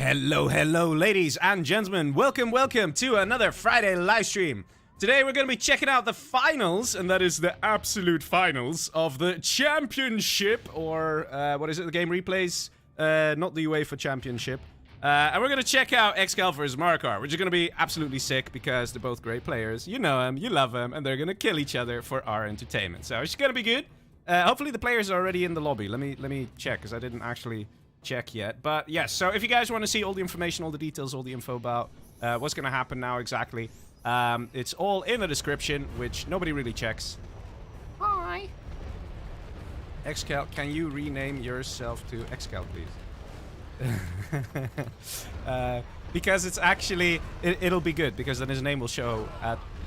Hello, ladies and gentlemen. Welcome to another Friday live stream. Today we're going to be checking out the finals, and that is the absolute finals of the championship, or what is it, the Game Replays? Not the UEFA Championship. And we're going to check out ExCaL versus Marakar, which is going to be absolutely sick because they're both great players. You know them, you love them, and they're going to kill each other for our entertainment. So it's going to be good. Hopefully the players are already in the lobby. Let me check, because I didn't actually check yet. But yes, so if you guys want to see all the information, all the details, all the info about what's going to happen now exactly, it's all in the description, which nobody really checks. Hi. ExCaL, can you rename yourself to ExCaL, please? Because it's actually, it'll be good, because then his name will show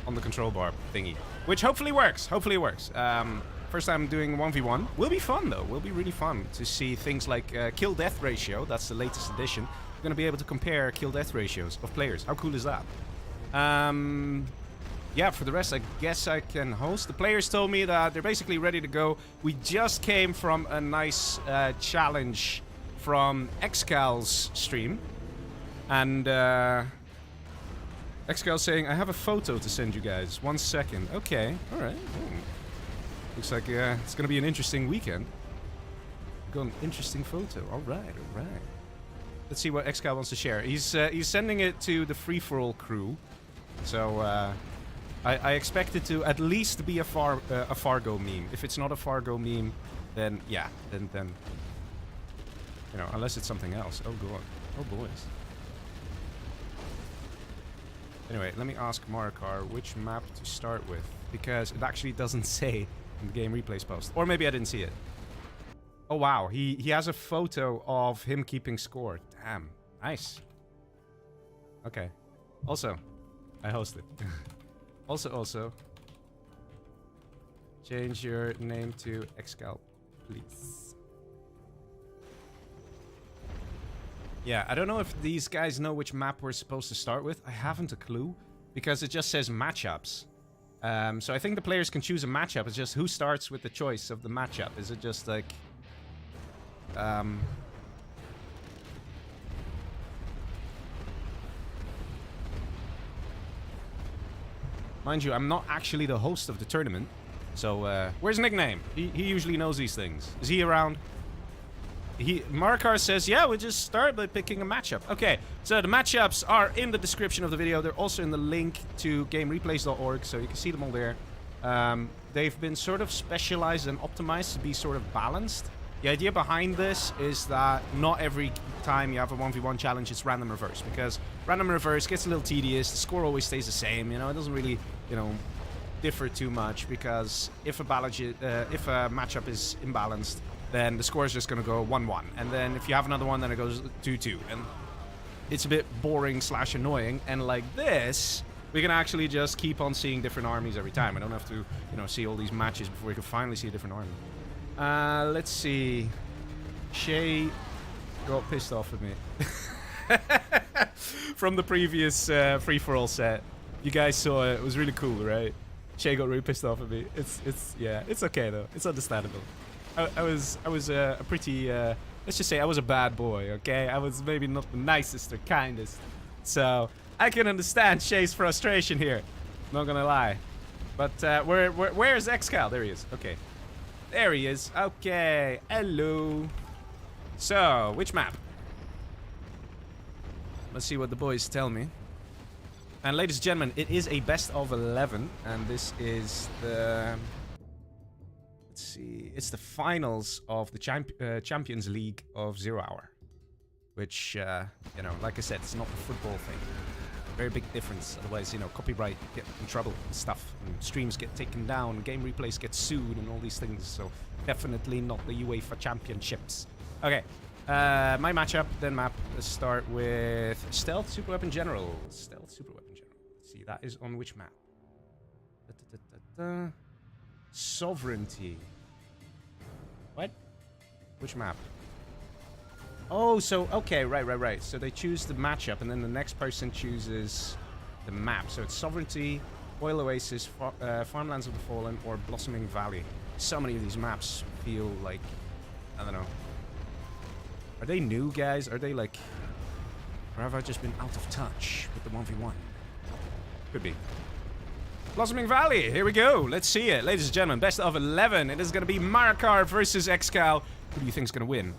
on the control bar thingy, which hopefully works. First time doing 1v1. Will be fun, though. Will be really fun to see things like kill-death ratio. That's the latest edition. We're going to be able to compare kill-death ratios of players. How cool is that? Yeah, for the rest, I guess I can host. The players told me that they're basically ready to go. We just came from a nice challenge from ExCaL's stream. And ExCaL saying, I have a photo to send you guys. 1 second. Okay, alright. Looks like it's going to be an interesting weekend. Got an interesting photo. Alright. Let's see what ExCaL wants to share. He's sending it to the free-for-all crew. So I expect it to at least be a Fargo meme. If it's not a Fargo meme, then yeah, then you know, unless it's something else. Oh god. Oh boys. Anyway, let me ask Marakar which map to start with, because it actually doesn't say in the Game Replays post. Or maybe I didn't see it. Oh wow, he has a photo of him keeping score. Damn. Nice. Okay. Also, I hosted. Also, change your name to ExCaL, please. Yeah, I don't know if these guys know which map we're supposed to start with. I haven't a clue, because it just says matchups. So I think the players can choose a matchup. It's just who starts with the choice of the matchup. Is it just like... Mind you, I'm not actually the host of the tournament. So, where's Nickname? He usually knows these things. Is he around? Marakar says, yeah, we'll just start by picking a matchup. Okay, so the matchups are in the description of the video. They're also in the link to GameReplays.org, so you can see them all there. They've been sort of specialized and optimized to be sort of balanced. The idea behind this is that not every time you have a 1v1 challenge, it's random reverse, because random reverse gets a little tedious. The score always stays the same, you know, it doesn't really, you know, differ too much, because if a matchup is imbalanced, then the score is just going to go 1-1. And then if you have another one, then it goes 2-2. And it's a bit boring / annoying. And like this, we can actually just keep on seeing different armies every time. I don't have to, you know, see all these matches before we can finally see a different army. Let's see. Shay got pissed off at me. From the previous free-for-all set. You guys saw it. It was really cool, right? Shay got really pissed off at me. It's okay, though. It's understandable. I was a pretty, let's just say I was a bad boy, okay? I was maybe not the nicest or kindest. So, I can understand Shay's frustration here. Not gonna lie. But, where's ExCaL? There he is. Okay. There he is. Okay. Hello. So, which map? Let's see what the boys tell me. And ladies and gentlemen, it is a best of 11. And this is the... Let's see, it's the finals of the Champions League of 0 Hour. Which, you know, like I said, it's not a football thing. Very big difference. Otherwise, you know, copyright get in trouble and stuff. And streams get taken down, Game Replays get sued and all these things. So, definitely not the UEFA Championships. Okay, my matchup, then map. Let's start with Stealth Super Weapon General. Stealth Super Weapon General. Let's see, that is on which map? Sovereignty. What? Which map? Oh, so, okay, right. So they choose the matchup, and then the next person chooses the map. So it's Sovereignty, Oil Oasis, Farmlands of the Fallen, or Blossoming Valley. So many of these maps feel like, I don't know. Are they new, guys? Are they like... Or have I just been out of touch with the 1v1? Could be. Blossoming Valley, here we go. Let's see it. Ladies and gentlemen, best of 11. It is going to be Marakar versus ExCaL. Who do you think is going to win?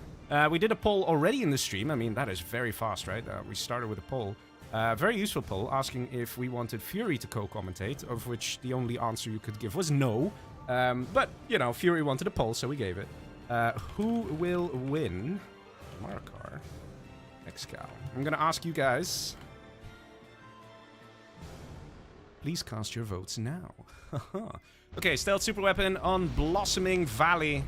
We did a poll already in the stream. I mean, that is very fast, right? We started with a poll. Very useful poll, asking if we wanted Fury to co-commentate, of which the only answer you could give was no. But, you know, Fury wanted a poll, so we gave it. Who will win? Marakar, ExCaL. I'm going to ask you guys... Please cast your votes now. Okay, stealth super weapon on Blossoming Valley.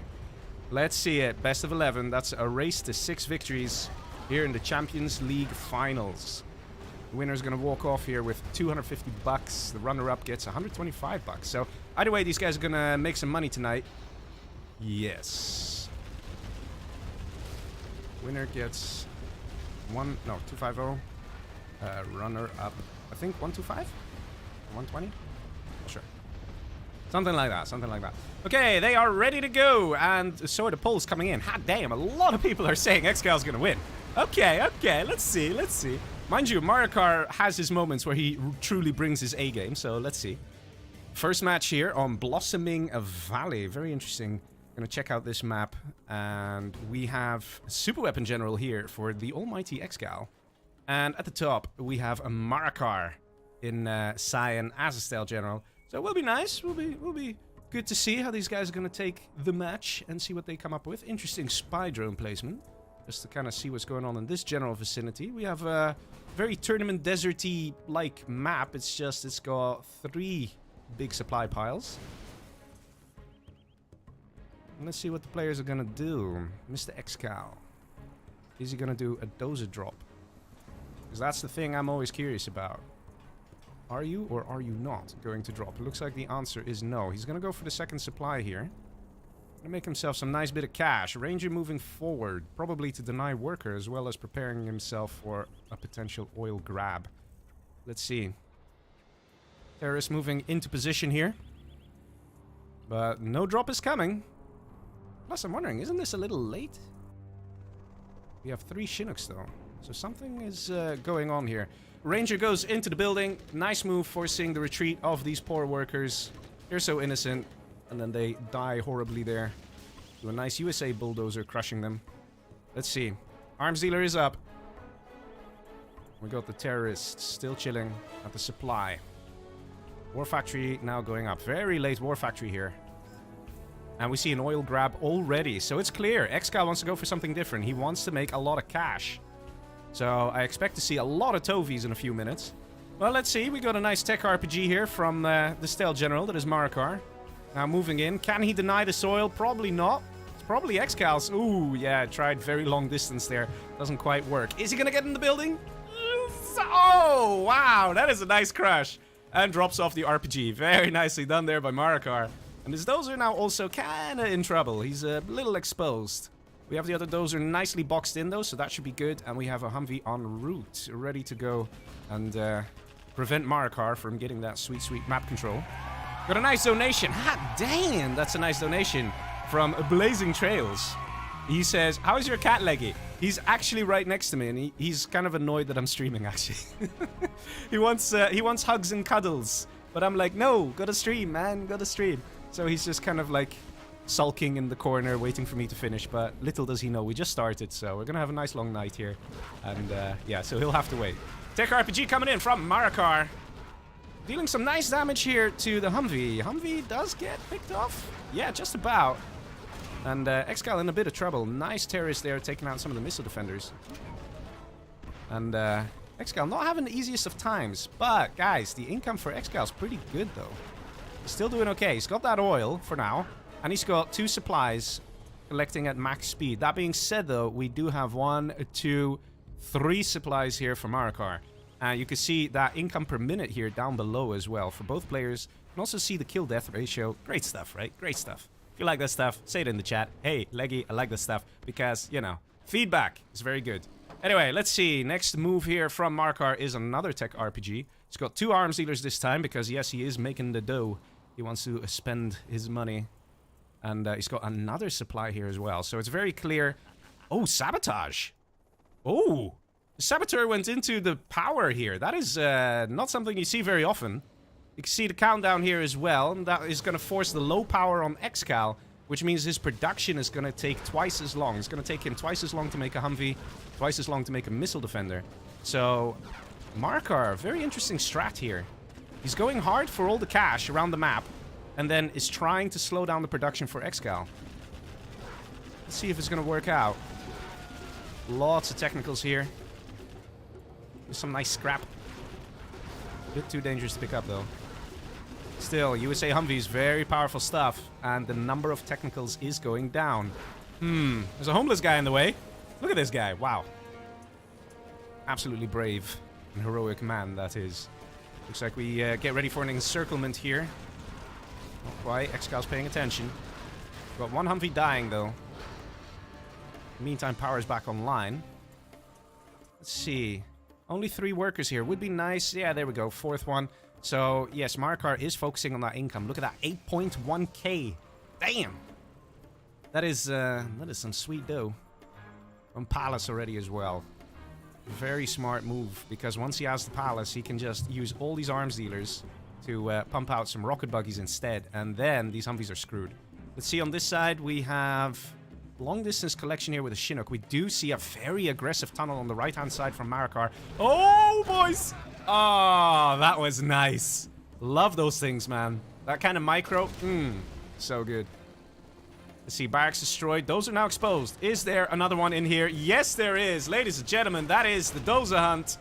Let's see it. Best of 11. That's a race to 6 victories here in the Champions League finals. The winner's gonna walk off here with 250 bucks. The runner-up gets 125 bucks. So either way, these guys are gonna make some money tonight. Yes. Winner gets 250. Runner-up, I think 125. 120? Sure. Something like that, something like that. Okay, they are ready to go, and so are the polls coming in. Hot damn, a lot of people are saying ExCal's gonna win. Okay, let's see, let's see. Mind you, Marakar has his moments where he truly brings his A game, so let's see. First match here on Blossoming Valley. Very interesting. Gonna check out this map, and we have Super Weapon General here for the almighty ExCaL. And at the top, we have a Marakar in Cyan as a stealth general. So it will be nice. Will be good to see how these guys are going to take the match and see what they come up with. Interesting spy drone placement. Just to kind of see what's going on in this general vicinity. We have a very tournament deserty-like map. It's just it's got 3 big supply piles. And let's see what the players are going to do. Mr. ExCaL. Is he going to do a dozer drop? Because that's the thing I'm always curious about. Are you or are you not going to drop? It looks like the answer is no. He's going to go for the second supply here. Gonna make himself some nice bit of cash. Ranger moving forward, probably to deny worker, as well as preparing himself for a potential oil grab. Let's see. Terrorist moving into position here. But no drop is coming. Plus, I'm wondering, isn't this a little late? We have 3 Chinooks, though. So something is going on here. Ranger goes into the building. Nice move, forcing the retreat of these poor workers. They're so innocent. And then they die horribly there. Do a nice USA bulldozer crushing them. Let's see. Arms dealer is up. We got the terrorists still chilling at the supply. War factory now going up. Very late war factory here. And we see an oil grab already. So it's clear. ExCaL wants to go for something different. He wants to make a lot of cash. So I expect to see a lot of Tovies in a few minutes. Well, let's see. We got a nice tech RPG here from the stealth general. That is Marakar. Now moving in. Can he deny the soil? Probably not. It's probably ExCal's. Ooh, yeah. Tried very long distance there. Doesn't quite work. Is he going to get in the building? Oh, wow. That is a nice crush. And drops off the RPG. Very nicely done there by Marakar. And his dozer now also kind of in trouble. He's a little exposed. We have the other dozer nicely boxed in, though, so that should be good. And we have a Humvee en route, ready to go and prevent Marakar from getting that sweet, sweet map control. Got a nice donation. Hot damn, that's a nice donation from Blazing Trails. He says, "How is your cat, Leggy?" He's actually right next to me, and he's kind of annoyed that I'm streaming, actually. he wants hugs and cuddles. But I'm like, no, gotta stream, man, gotta stream. So he's just kind of like sulking in the corner, waiting for me to finish. But little does he know, we just started, so we're gonna have a nice long night here. And yeah, so he'll have to wait. Tech RPG coming in from Marakar. Dealing some nice damage here to the Humvee. Humvee does get picked off. Yeah, just about. And ExCaL in a bit of trouble. Nice terrorist there, taking out some of the missile defenders. And ExCaL not having the easiest of times. But, guys, the income for ExCaL is pretty good, though. He's still doing okay. He's got that oil for now. And he's got 2 supplies collecting at max speed. That being said, though, we do have 1, 2, 3 supplies here for Marakar. You can see that income per minute here down below as well for both players. You can also see the kill-death ratio. Great stuff, right? Great stuff. If you like that stuff, say it in the chat. Hey, Leggy, I like that stuff. Because, you know, feedback is very good. Anyway, let's see. Next move here from Marakar is another tech RPG. He's got 2 arms dealers this time because, yes, he is making the dough. He wants to spend his money. And he's got another supply here as well. So it's very clear. Oh, sabotage. Oh. The Saboteur went into the power here. That is not something you see very often. You can see the countdown here as well. And that is going to force the low power on ExCaL, which means his production is going to take twice as long. It's going to take him twice as long to make a Humvee, twice as long to make a missile defender. So, Marakar, very interesting strat here. He's going hard for all the cash around the map, and then is trying to slow down the production for ExCaL. Let's see if it's going to work out. Lots of technicals here. There's some nice scrap. A bit too dangerous to pick up, though. Still, USA Humvees, very powerful stuff. And the number of technicals is going down. There's a homeless guy in the way. Look at this guy. Wow. Absolutely brave and heroic man, that is. Looks like we get ready for an encirclement here. Not quite. ExCaL's paying attention. Got one Humvee dying, though. Meantime, power's back online. Let's see. Only 3 workers here. Would be nice. Yeah, there we go. 4th one. So, yes, Marakar is focusing on that income. Look at that. 8.1k. Damn! That is some sweet dough. On Palace already as well. Very smart move, because once he has the Palace, he can just use all these arms dealers to pump out some rocket buggies instead, and then these Humvees are screwed. Let's see, on this side we have long distance collection here with a Chinook. We do see a very aggressive tunnel on the right hand side from Marakar. Oh, boys! Oh, that was nice. Love those things, man. That kind of micro, so good. Let's see, barracks destroyed. Those are now exposed. Is there another one in here? Yes, there is. Ladies and gentlemen, that is the Dozer Hunt.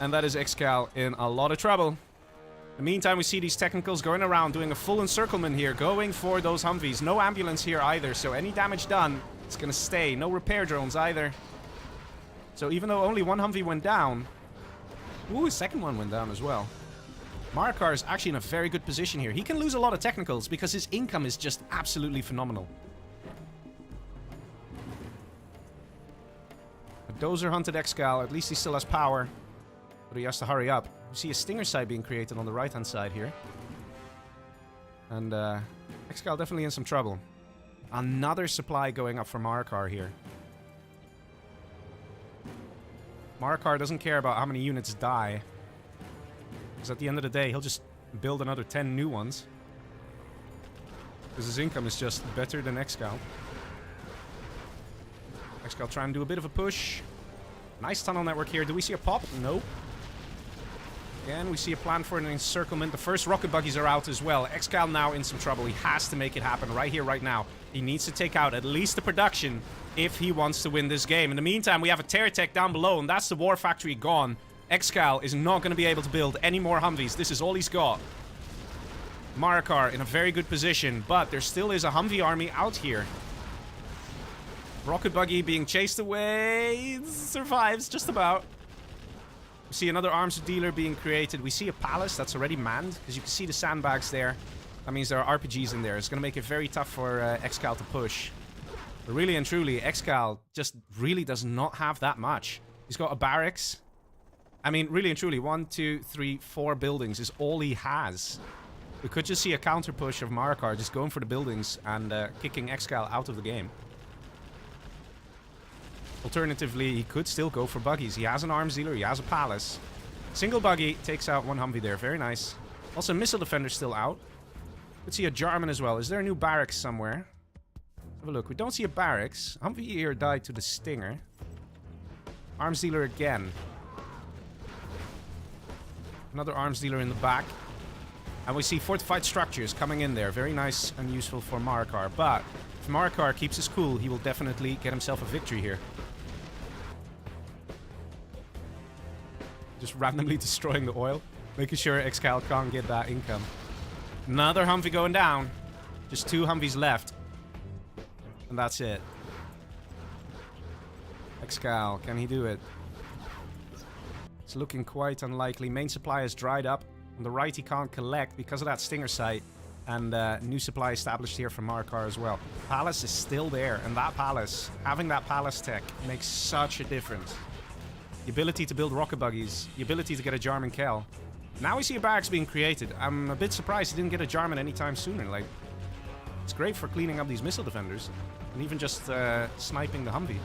And that is ExCaL in a lot of trouble. In the meantime, we see these technicals going around, doing a full encirclement here, going for those Humvees. No ambulance here either, so any damage done, it's going to stay. No repair drones either. So even though only one Humvee went down... Ooh, a second one went down as well. Marakar is actually in a very good position here. He can lose a lot of technicals because his income is just absolutely phenomenal. A Dozer hunted ExCaL. At least he still has power. But he has to hurry up. You see a Stinger site being created on the right-hand side here. And ExCaL definitely in some trouble. Another supply going up for Marakar here. Marakar doesn't care about how many units die. Because at the end of the day, he'll just build another 10 new ones. Because his income is just better than ExCaL. ExCaL trying to do a bit of a push. Nice tunnel network here. Do we see a pop? Nope. Again, we see a plan for an encirclement. The first rocket buggies are out as well. ExCaL now in some trouble. He has to make it happen right here, right now. He needs to take out at least the production if he wants to win this game. In the meantime, we have a Tear Tech down below, and that's the War Factory gone. ExCaL is not going to be able to build any more Humvees. This is all he's got. Marakar in a very good position, but there still is a Humvee army out here. Rocket buggy being chased away. Survives just about. We see another arms dealer being created. We see a palace that's already manned, because you can see the sandbags there. That means there are RPGs in there. It's going to make it very tough for ExCaL to push. But really and truly, ExCaL just really does not have that much. He's got a barracks. I mean, really and truly, 1, 2, 3, 4 buildings is all he has. We could just see a counter push of Marakar just going for the buildings and kicking ExCaL out of the game. Alternatively, he could still go for buggies. He has an arms dealer, he has a palace. Single buggy takes out one Humvee there. Very nice. Also, missile defender still out. Let's see a Jarman as well. Is there a new barracks somewhere? Let's have a look. We don't see a barracks. Humvee here died to the Stinger. Arms dealer again. Another arms dealer in the back. And we see fortified structures coming in there. Very nice and useful for Marakar. But if Marakar keeps his cool, he will definitely get himself a victory here. Just randomly destroying the oil. Making sure ExCaL can't get that income. Another Humvee going down. Just 2 Humvees left. And that's it. ExCaL, can he do it? It's looking quite unlikely. Main supply has dried up. On the right, he can't collect because of that Stinger site. And new supply established here from Marakar as well. Palace is still there. And that palace, having that palace tech, makes such a difference. The ability to build rocket buggies. The ability to get a Jarman Kel. Now we see a barracks being created. I'm a bit surprised he didn't get a Jarman anytime sooner. Like, it's great for cleaning up these missile defenders. And even just sniping the Humvee.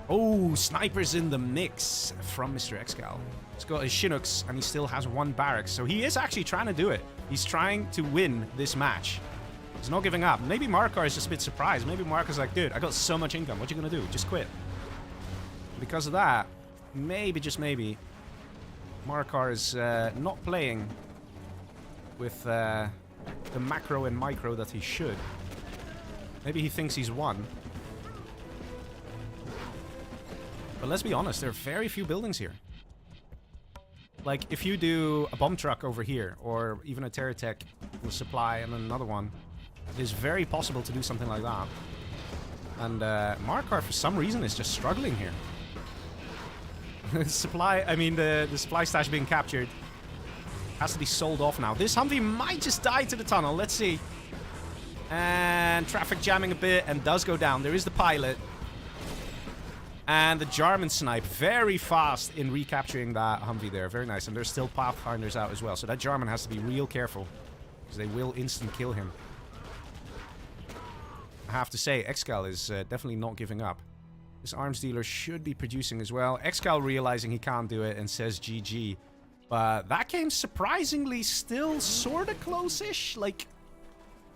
Oh, snipers in the mix from Mr. ExCaL. He's got his Chinooks, and he still has 1 barracks. So he is actually trying to do it. He's trying to win this match. He's not giving up. Maybe Marakar is just a bit surprised. Maybe Marakar's like, dude, I got so much income. What you gonna do? Just quit. Because of that, maybe, just maybe, Marakar is not playing with the macro and micro that he should. Maybe he thinks he's won. But let's be honest, there are very few buildings here. Like, if you do a bomb truck over here, or even a Terratech with supply and then another one, it is very possible to do something like that. And Marakar, for some reason, is just struggling here. The supply stash being captured has to be sold off now. This Humvee might just die to the tunnel. Let's see. And traffic jamming a bit and does go down. There is the pilot. And the Jarman snipe very fast in recapturing that Humvee there. Very nice. And there's still Pathfinders out as well. So that Jarman has to be real careful, because they will instant kill him. I have to say, ExCaL is definitely not giving up. This arms dealer should be producing as well. ExCaL realizing he can't do it and says GG. But that game surprisingly still sort of close-ish. Like,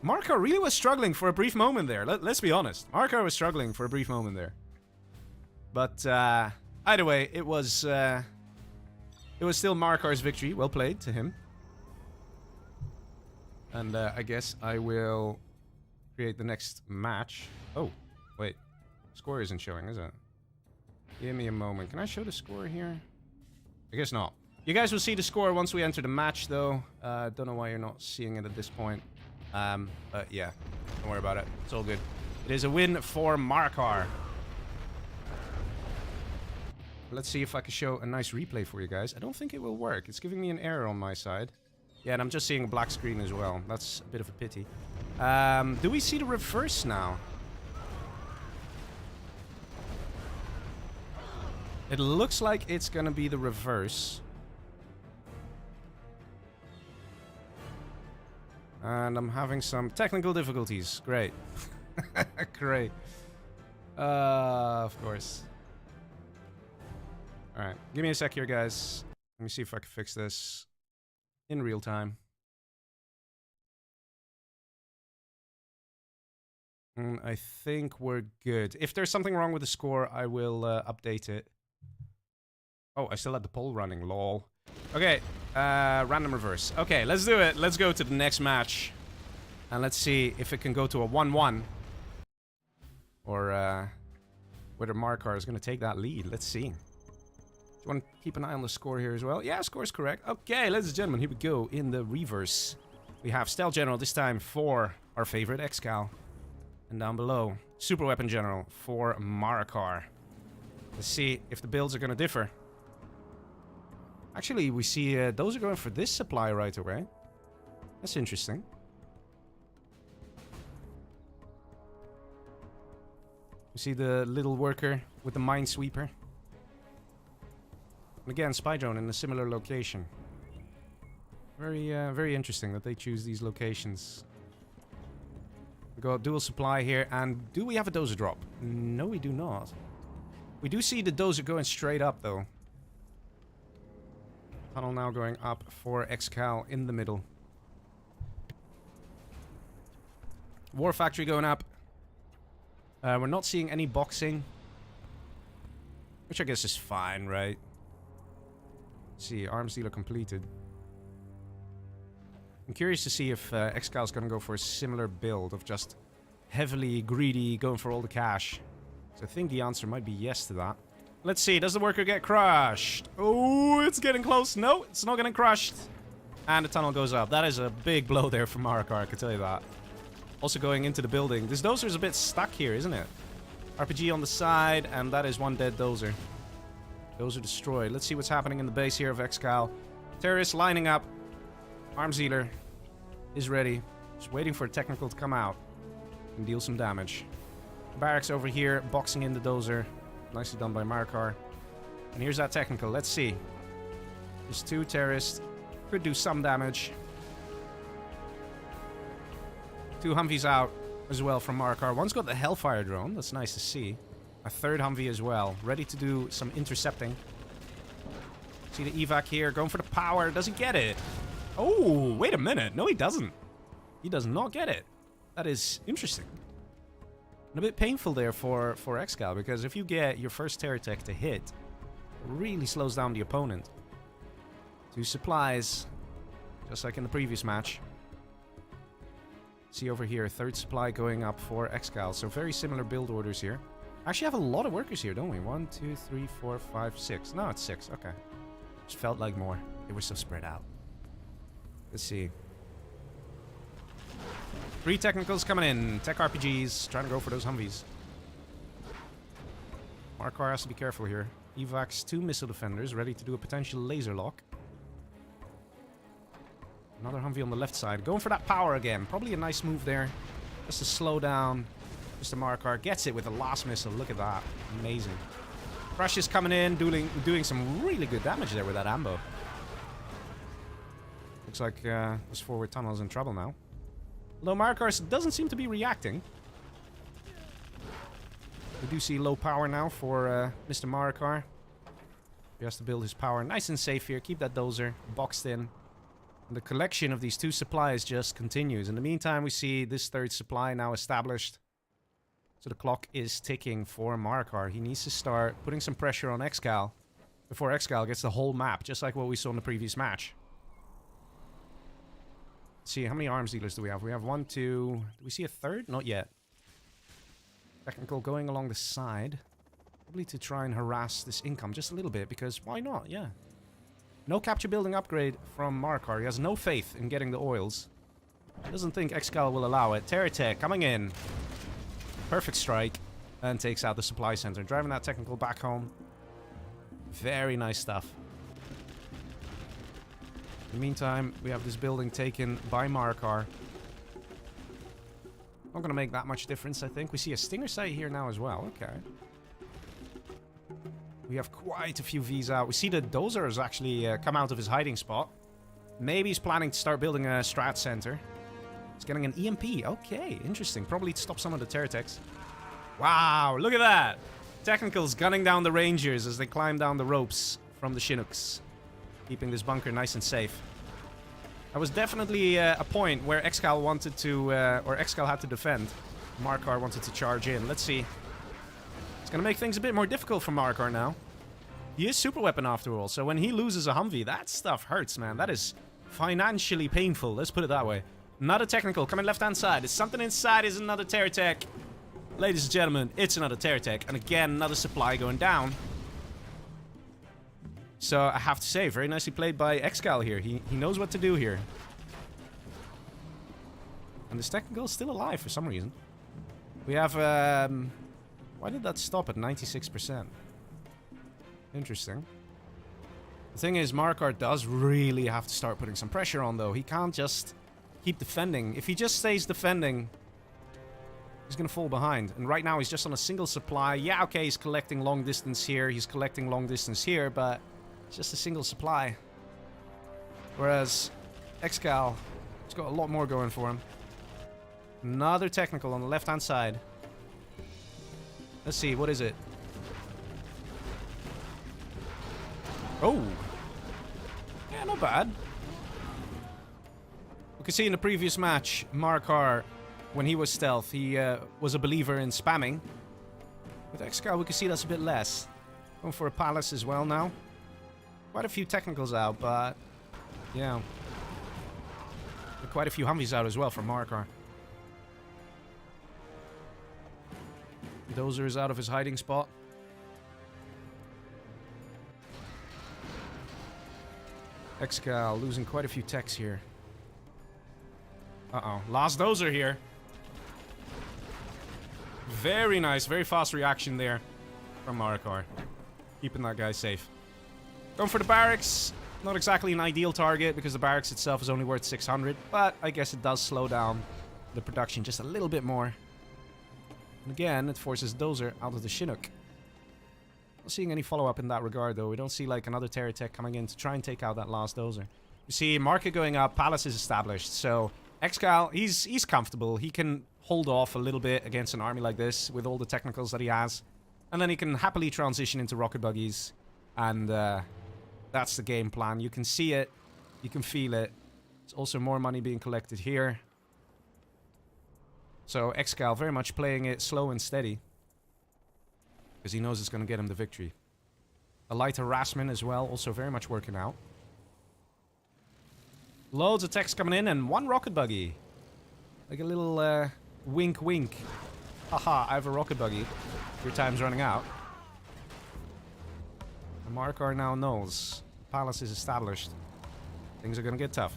Marakar really was struggling for a brief moment there. Let's be honest. Marakar was struggling for a brief moment there. But either way, it was still Marakar's victory. Well played to him. And I guess I will create the next match. Oh, wait. Score isn't showing, is it? Give me a moment. Can I show the score here? I guess not. You guys will see the score once we enter the match, though. Don't know why you're not seeing it at this point. But yeah, don't worry about it. It's all good. It is a win for Marakar. Let's see if I can show a nice replay for you guys. I don't think it will work. It's giving me an error on my side. Yeah, and I'm just seeing a black screen as well. That's a bit of a pity. Do we see the reverse now? It looks like it's gonna be the reverse. And I'm having some technical difficulties. Great. Great. Of course. Alright, give me a sec here, guys. Let me see if I can fix this in real time. I think we're good. If there's something wrong with the score, I will update it. Oh, I still had the poll running, lol. Okay, random reverse. Okay, let's do it. Let's go to the next match. And let's see if it can go to a 1-1. Or whether Marakar is going to take that lead. Let's see. Do you want to keep an eye on the score here as well? Yeah, score's correct. Okay, ladies and gentlemen, here we go. In the reverse, we have Stealth General this time for our favorite ExCaL. And down below, Super Weapon General for Marakar. Let's see if the builds are going to differ. Actually, we see those are going for this supply right away. That's interesting. We see the little worker with the minesweeper. And again, spy drone in a similar location. Very interesting that they choose these locations. We got dual supply here, and do we have a dozer drop? No, we do not. We do see the dozer going straight up, though. Tunnel now going up for ExCaL in the middle. War Factory going up. We're not seeing any boxing. Which I guess is fine, right? Let's see, arms dealer completed. I'm curious to see if ExCaL is going to go for a similar build of just heavily greedy, going for all the cash. So I think the answer might be yes to that. Let's see, does the worker get crushed? Oh, it's getting close. No, it's not getting crushed. And the tunnel goes up. That is a big blow there for Marakar, I can tell you that. Also going into the building. This dozer is a bit stuck here, isn't it? RPG on the side, and that is one dead dozer. Dozer destroyed. Let's see what's happening in the base here of ExCaL. Terrorists lining up. Arms dealer is ready. Just waiting for a technical to come out and deal some damage. Barracks over here, boxing in the dozer. Nicely done by Marakar. And here's that technical. Let's see. There's two terrorists. Could do some damage. Two Humvees out as well from Marakar. One's got the Hellfire drone. That's nice to see. A third Humvee as well. Ready to do some intercepting. See the evac here. Going for the power. Does he get it? Oh, wait a minute. No, he doesn't. He does not get it. That is interesting. And a bit painful there for ExCaL, because if you get your first terror tech to hit, it really slows down the opponent. 2 supplies, just like in the previous match. See over here, 3rd supply going up for ExCaL. So very similar build orders here. Actually have a lot of workers here, don't we? 1, 2, 3, 4, 5, 6. No, it's 6. Okay. Just felt like more. They were so spread out. Let's see. 3 technicals coming in. Tech RPGs. Trying to go for those Humvees. Marakar has to be careful here. Evacs 2 missile defenders. Ready to do a potential laser lock. Another Humvee on the left side. Going for that power again. Probably a nice move there. Just to slow down. Mr. Marakar gets it with the last missile. Look at that. Amazing. Crush is coming in. Doing some really good damage there with that ambo. Looks like this forward tunnel is in trouble now. Although Marakar doesn't seem to be reacting. We do see low power now for Mr. Marakar. He has to build his power nice and safe here. Keep that dozer boxed in. And the collection of these 2 supplies just continues. In the meantime, we see this 3rd supply now established. So the clock is ticking for Marakar. He needs to start putting some pressure on ExCaL before ExCaL gets the whole map, just like what we saw in the previous match. Let's see, how many arms dealers do we have? We have 1, 2... Do we see a 3rd? Not yet. Technical going along the side. Probably to try and harass this income just a little bit, because why not? Yeah. No capture building upgrade from Marakar. He has no faith in getting the oils. Doesn't think ExCaL will allow it. Terror Tech coming in. Perfect strike. And takes out the supply center. Driving that technical back home. Very nice stuff. In the meantime, we have this building taken by Marakar. Not going to make that much difference, I think. We see a Stinger site here now as well. Okay. We have quite a few Vs out. We see the Dozer has actually come out of his hiding spot. Maybe he's planning to start building a strat center. He's getting an EMP. Okay, interesting. Probably to stop some of the terror techs. Wow, look at that. Technicals gunning down the Rangers as they climb down the ropes from the Chinooks. Keeping this bunker nice and safe. That was definitely a point where ExCaL wanted to, or ExCaL had to defend. Marakar wanted to charge in. Let's see. It's going to make things a bit more difficult for Marakar now. He is super weapon after all, so when he loses a Humvee, that stuff hurts, man. That is financially painful, let's put it that way. Another technical coming left-hand side. There's something inside, is another terror tech. Ladies and gentlemen, it's another terror tech. And again, another supply going down. So I have to say, very nicely played by ExCaL here. He knows what to do here. And this technical is still alive for some reason. We have... why did that stop at 96%? Interesting. The thing is, Marakar does really have to start putting some pressure on, though. He can't just keep defending. If he just stays defending, he's going to fall behind. And right now, he's just on a single supply. Yeah, okay, he's collecting long distance here. He's collecting long distance here, but it's just a single supply. Whereas ExCaL has got a lot more going for him. Another technical on the left-hand side. Let's see, what is it? Oh! Yeah, not bad. We could see in the previous match, Marakar, when he was stealth, he was a believer in spamming. With ExCaL, we can see that's a bit less. Going for a palace as well now. Quite a few technicals out, but... yeah. Quite a few Humvees out as well from Marakar. Dozer is out of his hiding spot. ExCaL losing quite a few techs here. Uh-oh. Last Dozer here. Very nice. Very fast reaction there from Marakar. Keeping that guy safe. Going for the barracks. Not exactly an ideal target because the barracks itself is only worth 600. But I guess it does slow down the production just a little bit more. And again, it forces Dozer out of the Chinook. Not seeing any follow-up in that regard, though. We don't see, like, another terror tech coming in to try and take out that last Dozer. You see, market going up, palace is established. So, ExCaL, he's comfortable. He can hold off a little bit against an army like this with all the technicals that he has. And then he can happily transition into rocket buggies. And that's the game plan. You can see it. You can feel it. There's also more money being collected here. So ExCaL very much playing it slow and steady. Because he knows it's going to get him the victory. A light harassment as well. Also very much working out. Loads of text coming in and one rocket buggy. Like a little wink wink. Haha, I have a rocket buggy. Your time's running out. And Marakar now knows. The palace is established. Things are gonna get tough.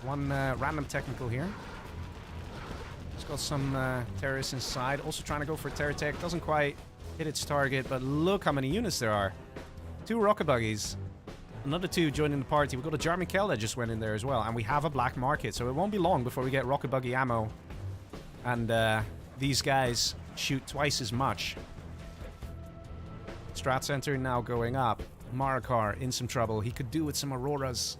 One random technical here. He's got some terrorists inside. Also trying to go for a terror tech. Doesn't quite hit its target, but look how many units there are. 2 rocket buggies. Another 2 joining the party. We've got a German KEL that just went in there as well. And we have a black market, so it won't be long before we get rocket buggy ammo. And these guys shoot twice as much. Strat Center now going up. Marakar in some trouble. He could do with some Auroras.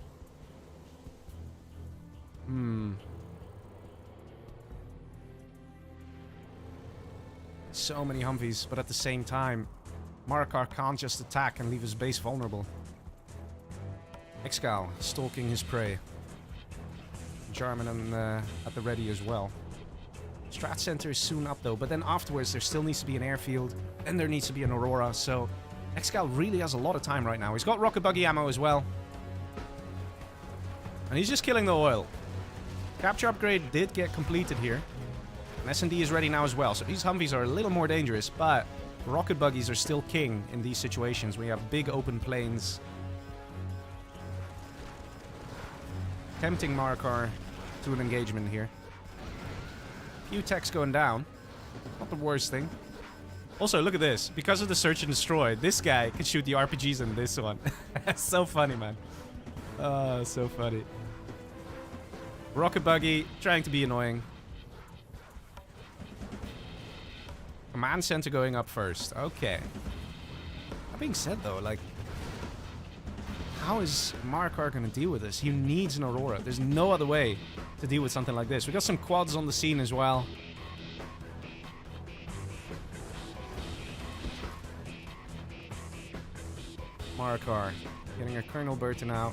So many Humvees, but at the same time, Marakar can't just attack and leave his base vulnerable. ExCaL stalking his prey. German and at the ready as well. Strat Center is soon up though, but then afterwards there still needs to be an airfield, and there needs to be an Aurora, so ExCaL really has a lot of time right now. He's got rocket buggy ammo as well. And he's just killing the oil. Capture upgrade did get completed here. And S&D is ready now as well, so these Humvees are a little more dangerous, but rocket buggies are still king in these situations. We have big open plains. Tempting Marakar to an engagement here. Few techs going down. Not the worst thing. Also, look at this. Because of the search and destroy, this guy can shoot the RPGs in this one. That's so funny, man. Oh, so funny. Rocket buggy, trying to be annoying. Command center going up first. Okay. That being said, though, like, how is Marakar going to deal with this? He needs an Aurora. There's no other way to deal with something like this. We got some quads on the scene as well. Marakar getting a Colonel Burton out.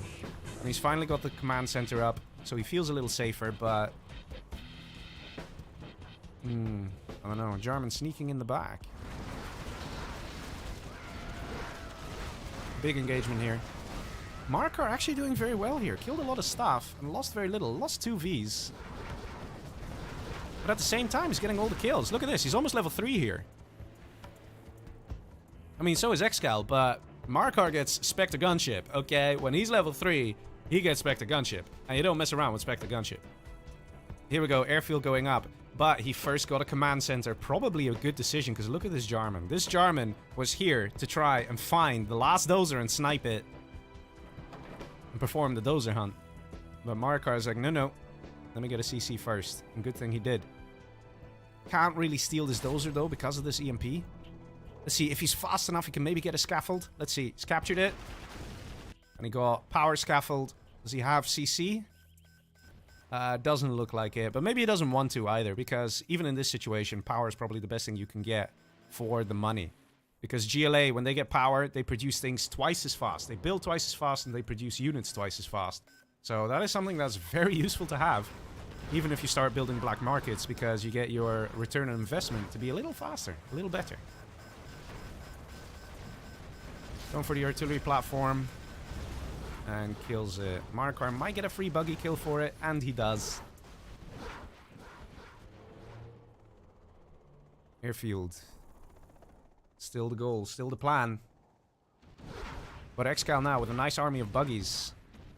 And he's finally got the command center up, so he feels a little safer, but I don't know. German sneaking in the back. Big engagement here. Marakar actually doing very well here. Killed a lot of stuff and lost very little. Lost 2 Vs. But at the same time, he's getting all the kills. Look at this. He's almost level 3 here. I mean, so is ExCaL, but Marakar gets Spectre Gunship. Okay, when he's level 3, he gets Spectre Gunship. And you don't mess around with Spectre Gunship. Here we go. Airfield going up. But he first got a command center. Probably a good decision, because look at this Jarman. This Jarman was here to try and find the last dozer and snipe it. And perform the dozer hunt. But Marakar is like, no. Let me get a CC first. And good thing he did. Can't really steal this dozer, though, because of this EMP. Let's see. If he's fast enough, he can maybe get a scaffold. Let's see. He's captured it. And he got power scaffold. Does he have CC? Doesn't look like it, but maybe he doesn't want to either, because even in this situation, power is probably the best thing you can get for the money. Because GLA, when they get power, they produce things twice as fast. They build twice as fast, and they produce units twice as fast. So that is something that's very useful to have, even if you start building black markets, because you get your return on investment to be a little faster, a little better. Going for the artillery platform. And kills it. Marakar might get a free buggy kill for it, and he does. Airfield. Still the goal, still the plan. But ExCaL now with a nice army of buggies.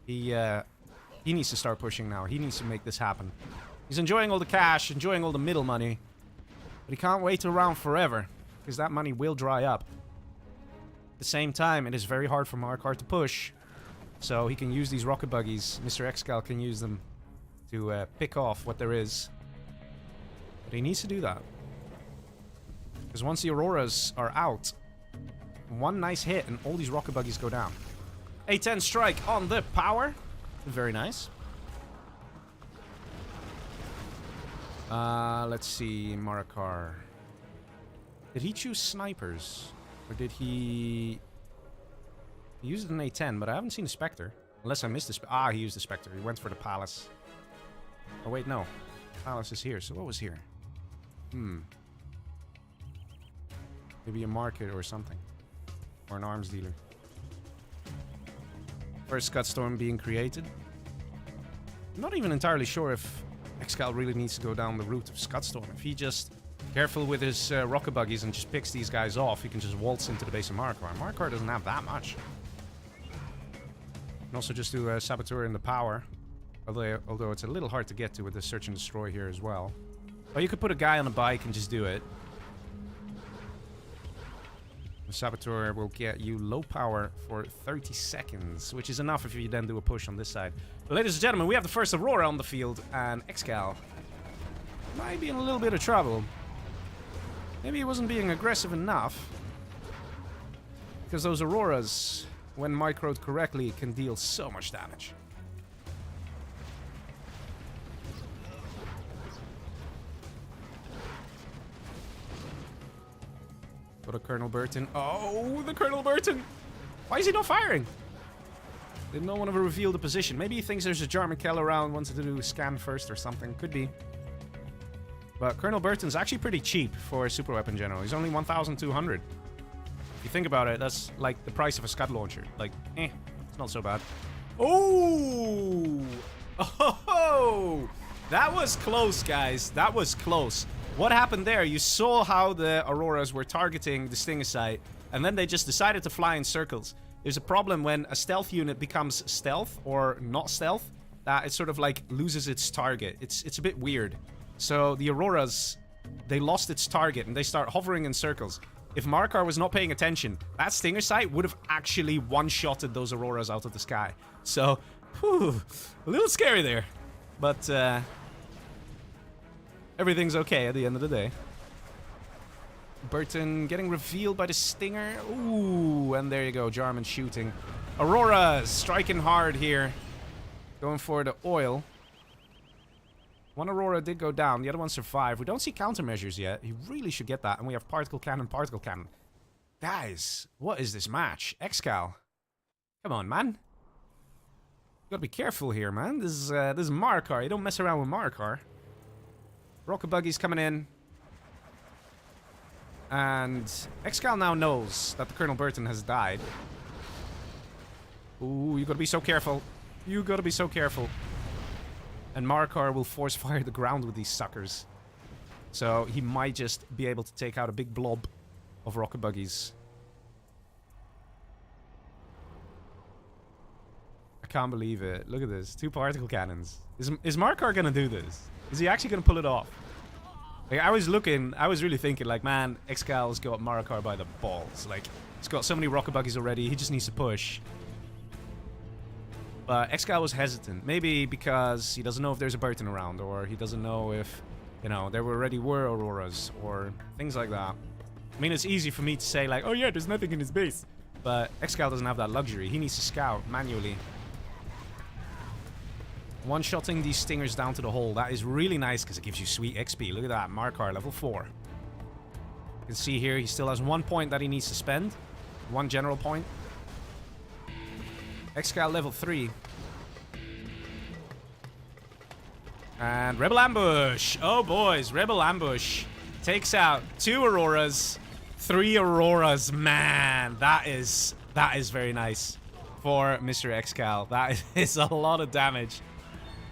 He needs to start pushing now. He needs to make this happen. He's enjoying all the cash, enjoying all the middle money. But he can't wait around forever, because that money will dry up. At the same time, it is very hard for Marakar to push. So he can use these rocket buggies. Mr. ExCaL can use them to pick off what there is. But he needs to do that. Because once the Auroras are out, one nice hit and all these rocket buggies go down. A-10 strike on the power. Very nice. Let's see, Marakar. Did he choose snipers? Or did he... He used an A10, but I haven't seen a Spectre. Unless I missed the... Ah, he used the Spectre. He went for the Palace. Oh, wait, no. Palace is here. So what was here? Maybe a market or something. Or an arms dealer. First Scudstorm being created. I'm not even entirely sure if ExCaL really needs to go down the route of Scudstorm. If he just... Careful with his rocket buggies and just picks these guys off, he can just waltz into the base of Marakar. Marakar doesn't have that much. Can also just do a Saboteur in the power. Although it's a little hard to get to with the Search and Destroy here as well. Or you could put a guy on a bike and just do it. The Saboteur will get you low power for 30 seconds, which is enough if you then do a push on this side. But ladies and gentlemen, we have the first Aurora on the field, and ExCaL might be in a little bit of trouble. Maybe he wasn't being aggressive enough. Because those Auroras, when microed correctly, can deal so much damage. Got a Colonel Burton. Oh, the Colonel Burton! Why is he not firing? Did no one ever reveal the position? Maybe he thinks there's a Jarman Kell around, wants to do a scan first or something. Could be. But Colonel Burton's actually pretty cheap for a super weapon general. He's only 1,200. If you think about it, that's like the price of a Scud launcher. Like, it's not so bad. Oh! Oh! That was close, guys. That was close. What happened there? You saw how the Auroras were targeting the Stinger site, and then they just decided to fly in circles. There's a problem when a stealth unit becomes stealth or not stealth, that it sort of like loses its target. It's a bit weird. So the Auroras, they lost its target and they start hovering in circles. If Marakar was not paying attention, that Stinger site would have actually one-shotted those Auroras out of the sky. So, whew, a little scary there. But everything's okay at the end of the day. Burton getting revealed by the Stinger. Ooh, and there you go, Jarman shooting. Auroras striking hard here. Going for the oil. One Aurora did go down, the other one survived. We don't see countermeasures yet. He really should get that. And we have particle cannon, particle cannon. Guys, what is this match? ExCaL. Come on, man. You gotta be careful here, man. This is Marakar. You don't mess around with Marakar. Rocket buggies coming in. And ExCaL now knows that the Colonel Burton has died. Ooh, you gotta be so careful. You gotta be so careful. And Marakar will force fire the ground with these suckers. So he might just be able to take out a big blob of rocket buggies. I can't believe it. Look at this. 2 particle cannons. Is Marakar gonna do this? Is he actually gonna pull it off? Like, I was really thinking, like, man, ExCal's got Marakar by the balls. Like, he's got so many rocket buggies already, he just needs to push. But ExCaL was hesitant. Maybe because he doesn't know if there's a Burton around, or he doesn't know if, you know, there already were Auroras, or things like that. I mean, it's easy for me to say, like, oh yeah, there's nothing in his base. But ExCaL doesn't have that luxury. He needs to scout manually. One-shotting these Stingers down to the hole. That is really nice because it gives you sweet XP. Look at that. Marakar, level 4. You can see here he still has 1 point that he needs to spend. 1 general point. ExCaL level 3. And Rebel Ambush. Oh, boys. Rebel Ambush takes out 2 Auroras. 3 Auroras. Man, that is very nice for Mr. ExCaL. That is a lot of damage.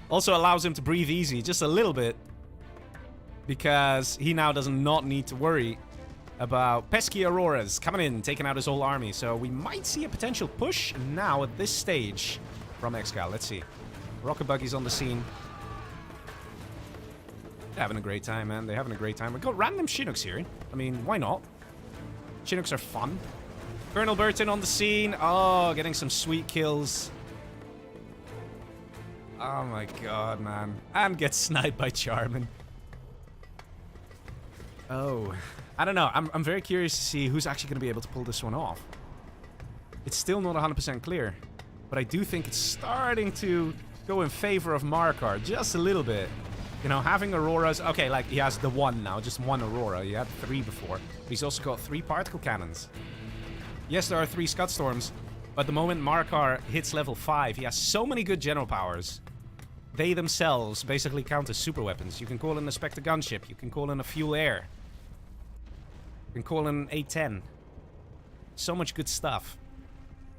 Also allows him to breathe easy, just a little bit. Because he now does not need to worry about pesky Auroras coming in, taking out his whole army. So we might see a potential push now at this stage from ExCaL. Let's see. Rocket buggies on the scene. They're having a great time, man. They're having a great time. We've got random Chinooks here. I mean, why not? Chinooks are fun. Colonel Burton on the scene. Oh, getting some sweet kills. Oh my god, man. And gets sniped by Jarman. Oh. I don't know. I'm very curious to see who's actually going to be able to pull this one off. It's still not 100% clear. But I do think it's starting to go in favor of Marakar. Just a little bit. You know, having Auroras... Okay, like, he has the one now. Just one Aurora. He had 3 before. But he's also got 3 particle cannons. Yes, there are 3 Scud Storms. But the moment Marakar hits level 5, he has so many good general powers. They themselves basically count as super weapons. You can call in a Spectre gunship. You can call in a Fuel Air. You can call in an A-10. So much good stuff.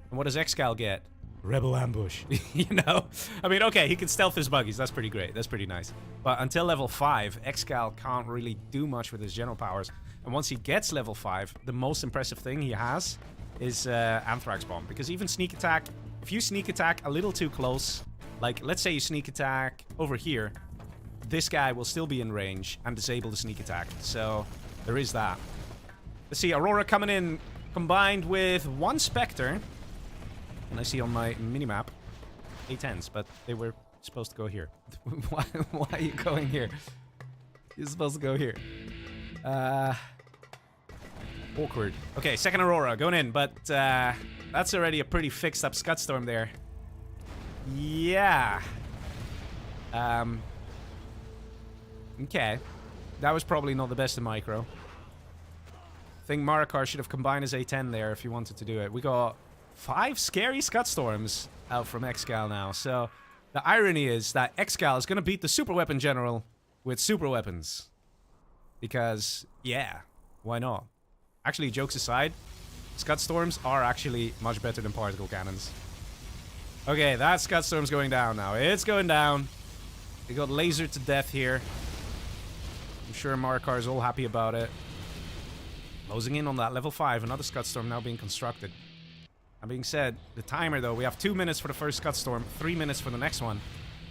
And what does ExCaL get? Rebel Ambush. You know? I mean, okay, he can stealth his buggies. That's pretty great. That's pretty nice. But until level 5, ExCaL can't really do much with his general powers. And once he gets level 5, the most impressive thing he has is Anthrax Bomb. Because even sneak attack, if you sneak attack a little too close, like, let's say you sneak attack over here, this guy will still be in range and disable the sneak attack. So, there is that. Let's see, Aurora coming in combined with 1 Spectre. And I see on my minimap A10s, but they were supposed to go here. why are you going here? You're supposed to go here. Awkward. Okay, second Aurora going in, but that's already a pretty fixed up Scud Storm there. Yeah. Okay. That was probably not the best in micro. I think Marakar should have combined his A10 there if he wanted to do it. We got 5 scary Scud Storms out from ExCaL now. So the irony is that ExCaL is going to beat the super weapon general with super weapons. Because, yeah, why not? Actually, jokes aside, Scud Storms are actually much better than particle cannons. Okay, that Scud Storm's going down now. It's going down. We got laser to death here. I'm sure Marakar is all happy about it. Closing in on that level 5. Another Scud Storm now being constructed. That being said, the timer though, we have 2 minutes for the first Scud Storm, 3 minutes for the next one.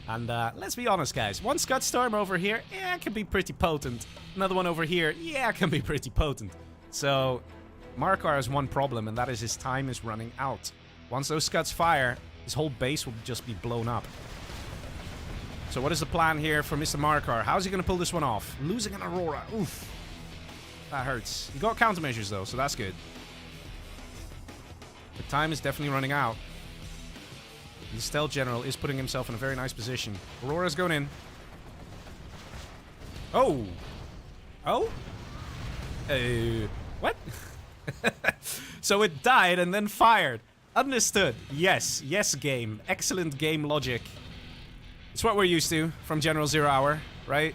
And let's be honest, guys. 1 Scud Storm over here, yeah, it can be pretty potent. Another one over here, yeah, it can be pretty potent. So, Marakar has one problem, and that is his time is running out. Once those Scuds fire, his whole base will just be blown up. So what is the plan here for Mr. Marakar? How's he going to pull this one off? Losing an Aurora. Oof. That hurts. He got countermeasures though, so that's good. The time is definitely running out. The Stealth General is putting himself in a very nice position. Aurora's going in. Oh! Oh? What? So it died and then fired. Understood. Yes. Yes, game. Excellent game logic. It's what we're used to from General Zero Hour, right?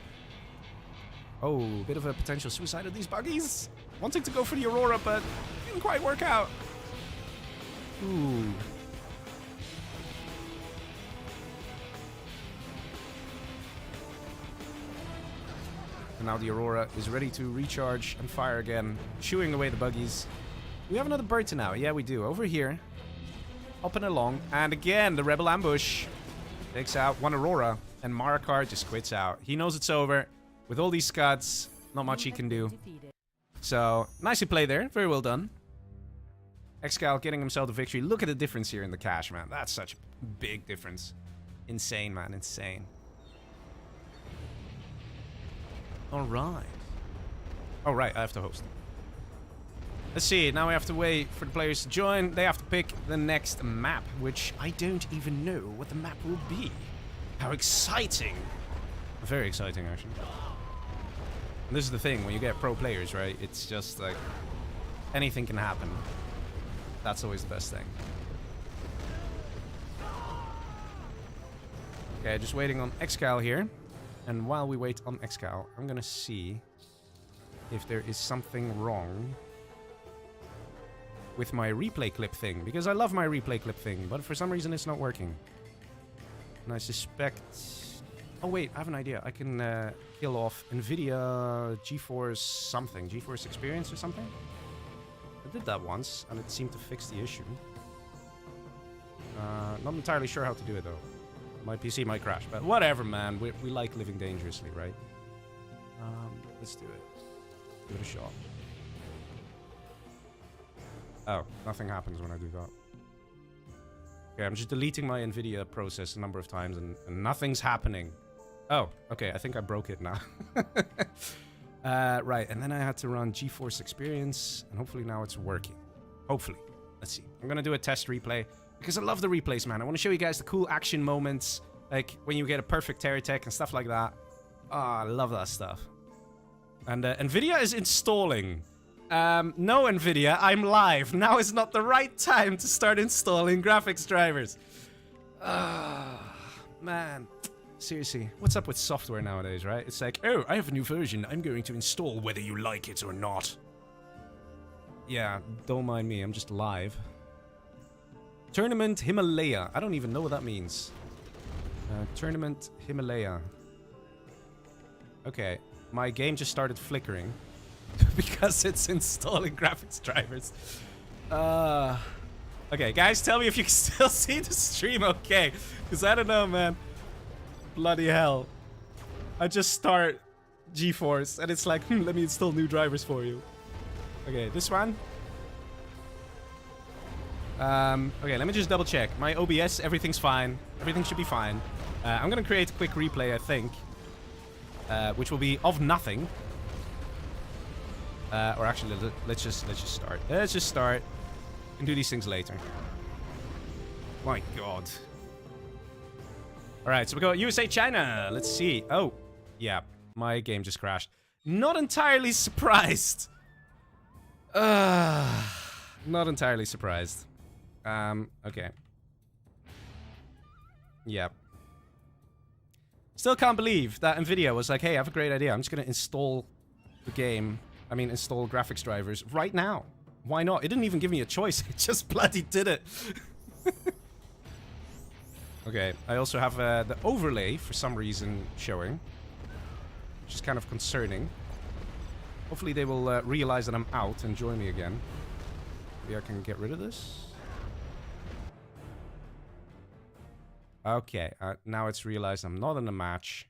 Oh, bit of a potential suicide of these buggies. Wanting to go for the Aurora, but didn't quite work out. Ooh. And now the Aurora is ready to recharge and fire again, shooing away the buggies. We have another bird to now. Yeah, we do. Over here. Hopping along. And again, the Rebel Ambush takes out 1 Aurora. And Marakar just quits out. He knows it's over. With all these Scuds, not much he can do. So, nicely played there. Very well done. ExCaL getting himself the victory. Look at the difference here in the cash, man. That's such a big difference. Insane, man. Insane. Alright. Oh, right. I have to host. Let's see. Now we have to wait for the players to join. They have to pick the next map, which I don't even know what the map will be. How exciting. Very exciting, actually. And this is the thing. When you get pro players, right? It's just like anything can happen. That's always the best thing. Okay, just waiting on ExCaL here. And while we wait on ExCaL, I'm gonna see if there is something wrong with my replay clip thing. Because I love my replay clip thing, but for some reason it's not working. And I suspect... Oh wait, I have an idea. I can kill off NVIDIA GeForce something. GeForce Experience or something? I did that once, and it seemed to fix the issue. Not entirely sure how to do it, though. My PC might crash, but whatever, man. We like living dangerously, right? Let's do it. Give it a shot. Oh, nothing happens when I do that. Okay, I'm just deleting my NVIDIA process a number of times, and nothing's happening. Oh, okay, I think I broke it now. Right, and then I had to run GeForce Experience, and hopefully now it's working. Hopefully. Let's see. I'm gonna do a test replay, because I love the replays, man. I want to show you guys the cool action moments, like when you get a perfect tear attack and stuff like that. I love that stuff. And NVIDIA is installing. No, NVIDIA, I'm live. Now is not the right time to start installing graphics drivers. Man. Seriously, what's up with software nowadays, right? It's like, oh, I have a new version. I'm going to install whether you like it or not. Yeah, don't mind me. I'm just live. Tournament Himalaya. I don't even know what that means. Tournament Himalaya. Okay, my game just started flickering because it's installing graphics drivers. Okay, guys, tell me if you can still see the stream okay. Because I don't know, man. Bloody hell. I just start GeForce and it's like, let me install new drivers for you. Okay, this one. Okay, let me just double check. My OBS, everything's fine. Everything should be fine. I'm gonna create a quick replay, I think. Which will be of nothing. Or actually, let's just start. Let's just start. We can do these things later. My god. Alright, so we go USA, China. Let's see. Oh, yeah. My game just crashed. Not entirely surprised. Not entirely surprised. Okay. Yeah. Still can't believe that NVIDIA was like, hey, I have a great idea. I'm just gonna install the game. I mean, install graphics drivers right now. Why not? It didn't even give me a choice. It just bloody did it. Okay, I also have the overlay for some reason showing, which is kind of concerning. Hopefully they will realize that I'm out and join me again. Maybe I can get rid of this. Okay, now it's realized I'm not in a match.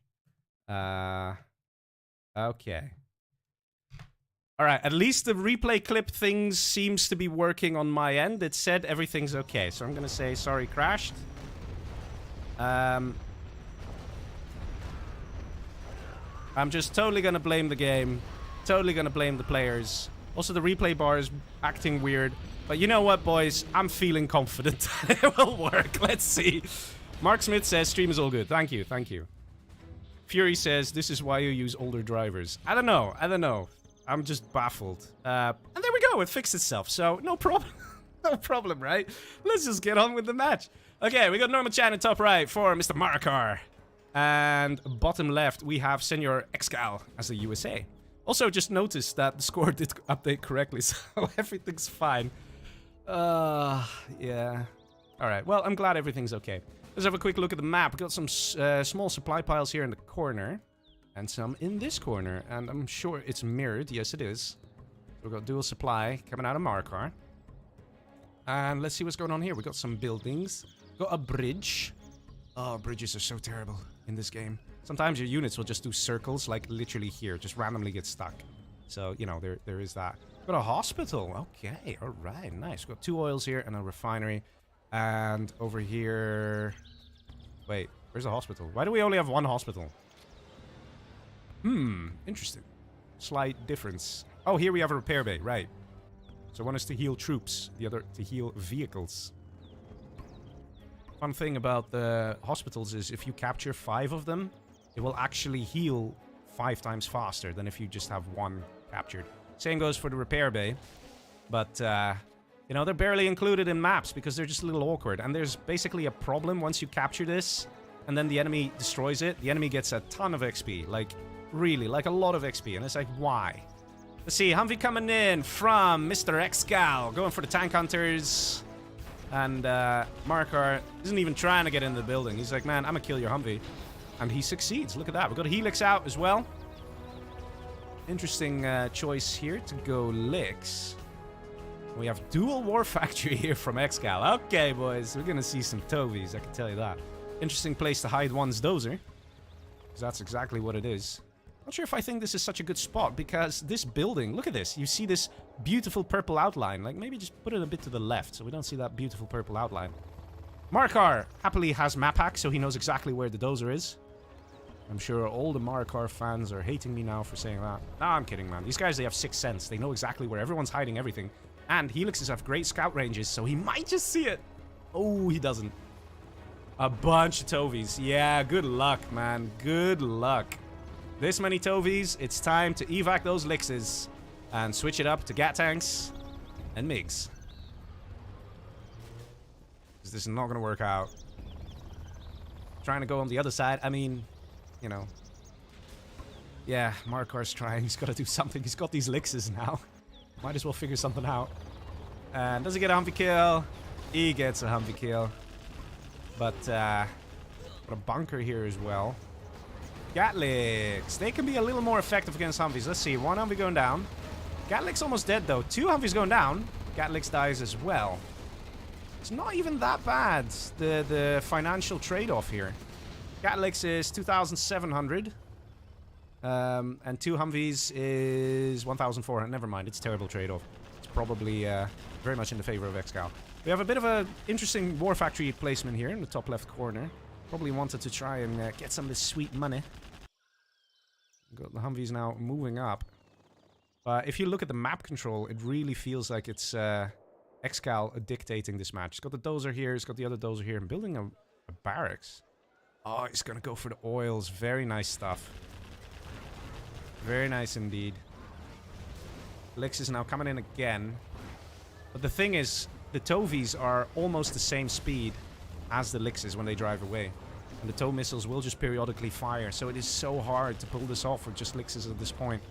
Okay. Alright, at least the replay clip things seems to be working on my end. It said everything's okay, so I'm gonna say sorry, crashed. I'm just totally gonna blame the game. Totally gonna blame the players. Also, the replay bar is acting weird. But you know what, boys? I'm feeling confident that it will work. Let's see. Mark Smith says, stream is all good. Thank you, thank you. Fury says, this is why you use older drivers. I don't know, I don't know. I'm just baffled. And there we go, it fixed itself. So, no problem. No problem, right? Let's just get on with the match. Okay, we got normal chat in top right for Mr. Marakar. And bottom left, we have Senor ExCaL as the USA. Also, just noticed that the score did update correctly, so everything's fine. Yeah. Alright, well, I'm glad everything's okay. Let's have a quick look at the map. We got some small supply piles here in the corner. And some in this corner. And I'm sure it's mirrored. Yes, it is. We've got dual supply coming out of Marakar. And let's see what's going on here. We got some buildings. Got a bridge. Oh, bridges are so terrible in this game. Sometimes your units will just do circles, like literally here. Just randomly get stuck. So, you know, there is that. Got a hospital. Okay, alright, nice. We've got 2 oils here and a refinery. And over here... Wait, where's the hospital? Why do we only have 1 hospital? Interesting. Slight difference. Oh, here we have a repair bay, right. So one is to heal troops, the other to heal vehicles. Fun thing about the hospitals is if you capture 5 of them, it will actually heal 5 times faster than if you just have 1 captured. Same goes for the repair bay. But, you know, they're barely included in maps because they're just a little awkward. And there's basically a problem once you capture this and then the enemy destroys it. The enemy gets a ton of XP. Like, really, like a lot of XP. And it's like, why? Let's see, Humvee coming in from Mr. ExCaL. Going for the tank hunters. And Marakar isn't even trying to get in the building. He's like, man, I'm gonna kill your Humvee. And he succeeds. Look at that. We've got a Helix out as well. Interesting choice here to go Licks. We have dual war factory here from ExCaL. Okay, boys. We're gonna see some Tovies, I can tell you that. Interesting place to hide one's dozer. Because that's exactly what it is. Not sure if I think this is such a good spot, because this building, look at this. You see this beautiful purple outline. Like, maybe just put it a bit to the left, so we don't see that beautiful purple outline. Marakar happily has map hack, so he knows exactly where the dozer is. I'm sure all the Marakar fans are hating me now for saying that. Nah, I'm kidding, man. These guys, they have 6th sense. They know exactly where everyone's hiding everything. And Helixes have great scout ranges, so he might just see it. Oh, he doesn't. A bunch of Tovies. Yeah, good luck, man. Good luck. This many Tovies, it's time to evac those Lixes and switch it up to Gat tanks and MiGs. This is not gonna work out. Trying to go on the other side, I mean, you know. Yeah, Marakar's trying, he's gotta do something. He's got these Lixes now. Might as well figure something out. And does he get a Humvee kill? He gets a Humvee kill. But, got a bunker here as well. Gatliks. They can be a little more effective against Humvees. Let's see. One Humvee going down. Gatliks almost dead, though. Two Humvees going down. Gatliks dies as well. It's not even that bad, the financial trade-off here. Gatliks is 2,700. And two Humvees is 1,400. Never mind. It's a terrible trade-off. It's probably very much in the favor of ExCaL. We have a bit of an interesting War Factory placement here in the top left corner. Probably wanted to try and get some of this sweet money. Got the Humvees now moving up. But if you look at the map control, it really feels like it's ExCaL dictating this match. It's got the dozer here, it's got the other dozer here. I'm building a barracks. Oh, he's gonna go for the oils. Very nice stuff. Very nice indeed. Lix is now coming in again. But the thing is, the Tovies are almost the same speed as the Lixes when they drive away. And the tow missiles will just periodically fire. So it is so hard to pull this off with just Lixes at this point.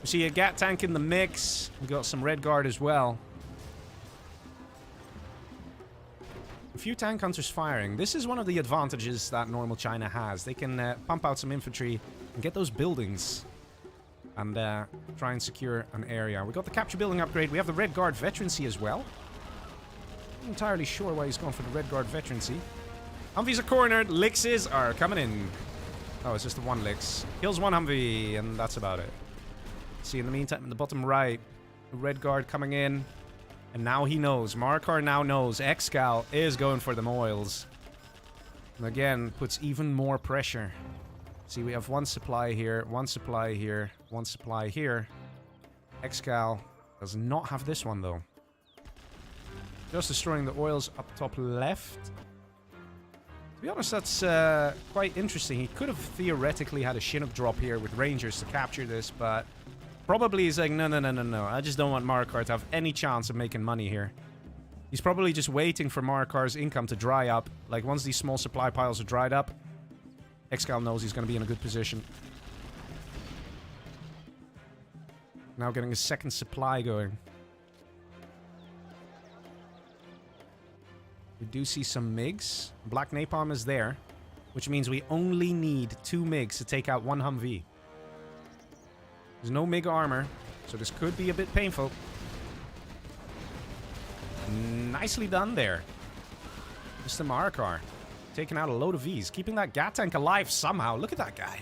We see a Gat tank in the mix. We got some Red Guard as well. A few tank hunters firing. This is one of the advantages that normal China has. They can pump out some infantry and get those buildings. And try and secure an area. We got the capture building upgrade. We have the Red Guard veterancy as well. Not entirely sure why he's gone for the Red Guard veterancy. Humvees are cornered. Lixes are coming in. Oh, it's just the one Lix. Kills one Humvee, and that's about it. See, in the meantime, in the bottom right, the Red Guard coming in. And now he knows. Marakar now knows. ExCaL is going for them oils. And again, puts even more pressure. See, we have one supply here, one supply here, one supply here. ExCaL does not have this one, though. Just destroying the oils up top left. To be honest, that's quite interesting. He could have theoretically had a Chinook drop here with Rangers to capture this, but probably he's like, no. I just don't want Marakar to have any chance of making money here. He's probably just waiting for Marakar's income to dry up. Like, once these small supply piles are dried up, ExCaL knows he's going to be in a good position. Now getting a second supply going. We do see some MiGs. Black Napalm is there, which means we only need 2 MiGs to take out 1 Humvee. There's no MiG armor, so this could be a bit painful. Nicely done there. Mr. Marakar. Taking out a load of Vs. Keeping that Gat tank alive somehow. Look at that guy.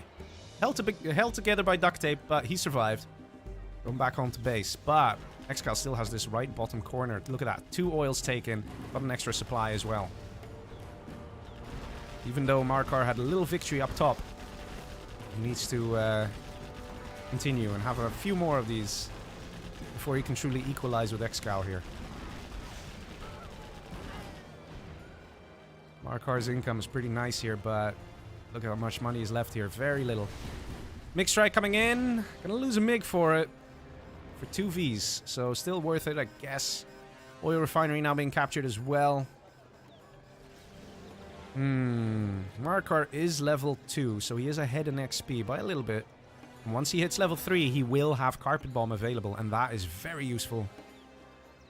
Held together by duct tape, but he survived. Going back home to base. But ExCaL still has this right bottom corner. Look at that. 2 oils taken. Got an extra supply as well. Even though Marakar had a little victory up top, he needs to continue and have a few more of these before he can truly equalize with ExCaL here. Marakar's income is pretty nice here, but look at how much money is left here. Very little. MiG strike coming in. Gonna lose a MiG for it. For 2 Vs. So still worth it, I guess. Oil refinery now being captured as well. Marakar is level 2, so he is ahead in XP by a little bit. And once he hits level 3, he will have Carpet Bomb available, and that is very useful.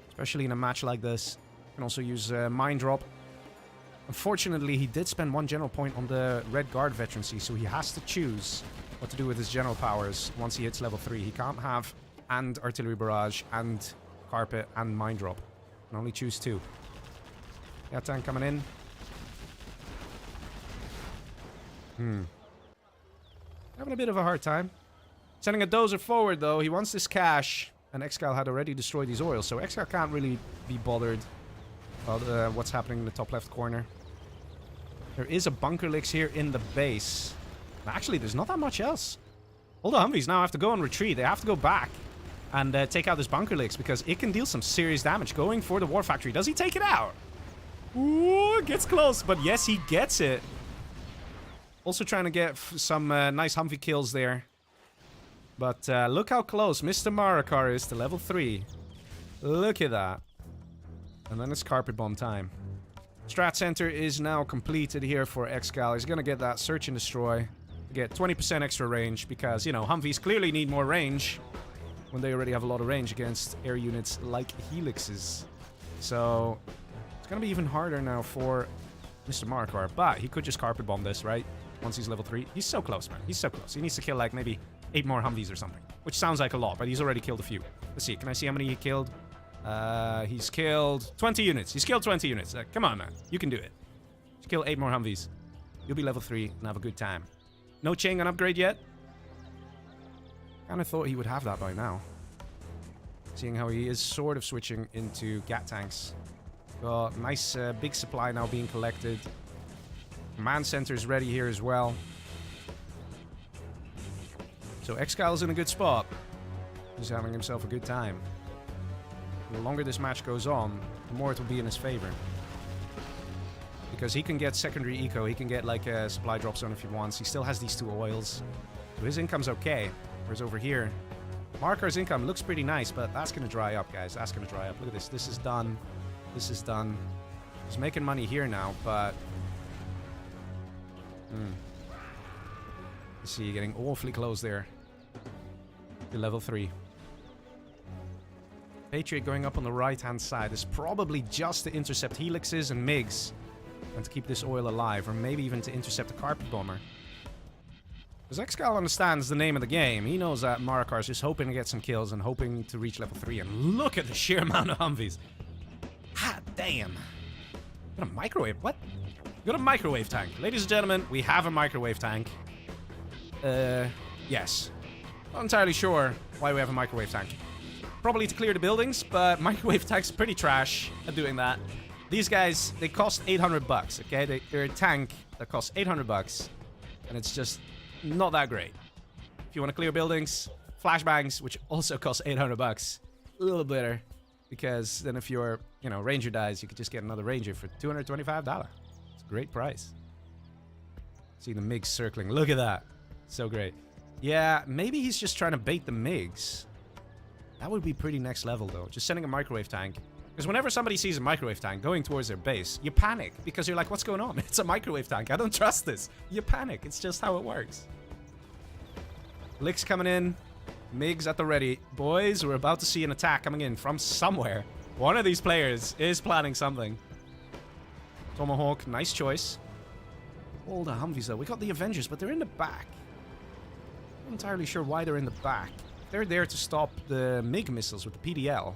Especially in a match like this. You can also use Mine Drop. Unfortunately, he did spend 1 general point on the Red Guard veterancy, so he has to choose what to do with his general powers once he hits level 3. He can't have and Artillery Barrage and Carpet and Mine Drop. He can only choose 2. Yeah, tank coming in. Having a bit of a hard time. Sending a dozer forward, though. He wants this cash, and ExCaL had already destroyed these oils, so ExCaL can't really be bothered about what's happening in the top left corner. There is a bunker Lix here in the base. Actually, there's not that much else. All the Humvees now have to go and retreat. They have to go back and take out this bunker Lix because it can deal some serious damage. Going for the War Factory. Does he take it out? Ooh, gets close, but yes, he gets it. Also trying to get some nice Humvee kills there. But look how close Mr. Marakar is to level 3. Look at that. And then it's carpet bomb time. Strat Center is now completed here for ExCaL. He's gonna get that Search and Destroy to get 20% extra range because, you know, Humvees clearly need more range when they already have a lot of range against air units like Helixes. So it's gonna be even harder now for Mr. Marakar. But he could just carpet bomb this, right? Once he's level 3. He's so close, man. He's so close. He needs to kill like maybe 8 more Humvees or something. Which sounds like a lot, but he's already killed a few. Let's see. Can I see how many he killed? He's killed 20 units. He's killed 20 units. Come on, man. You can do it. Just kill 8 more Humvees. You'll be level 3 and have a good time. No chain gun upgrade yet? Kind of thought he would have that by now. Seeing how he is sort of switching into Gat tanks. Got nice big supply now being collected. Command center is ready here as well. So ExCaL is in a good spot. He's having himself a good time. The longer this match goes on, the more it will be in his favor. Because he can get secondary eco, he can get like a supply drop zone if he wants. He still has these 2 oils. So his income's okay. Whereas over here, Marakar's income looks pretty nice, but that's going to dry up, guys. That's going to dry up. Look at this. This is done. This is done. He's making money here now, but... You see, getting awfully close there. To level 3. Patriot going up on the right-hand side is probably just to intercept Helixes and MiGs. And to keep this oil alive, or maybe even to intercept the carpet bomber. Because ExCaL understands the name of the game. He knows that Marakar is just hoping to get some kills and hoping to reach level 3. And look at the sheer amount of Humvees. Hot damn. Got a microwave? What? Got a microwave tank. Ladies and gentlemen, we have a microwave tank. Yes. Not entirely sure why we have a microwave tank. Probably to clear the buildings, but microwave tanks are pretty trash at doing that. These guys, they cost 800 bucks, okay? They're a tank that costs 800 bucks, and it's just not that great. If you want to clear buildings, flashbangs, which also cost 800 bucks, a little better, because then if your, you know, ranger dies, you could just get another ranger for $225. It's a great price. See the MiGs circling. Look at that. So great. Yeah, maybe he's just trying to bait the MiGs. That would be pretty next level, though. Just sending a microwave tank. Because whenever somebody sees a microwave tank going towards their base, you panic. Because you're like, what's going on? It's a microwave tank. I don't trust this. You panic. It's just how it works. Licks coming in. MiGs at the ready. Boys, we're about to see an attack coming in from somewhere. One of these players is planning something. Tomahawk, nice choice. All the Humvees, though. We got the Avengers, but they're in the back. I'm not entirely sure why they're in the back. They're there to stop the MiG missiles with the PDL.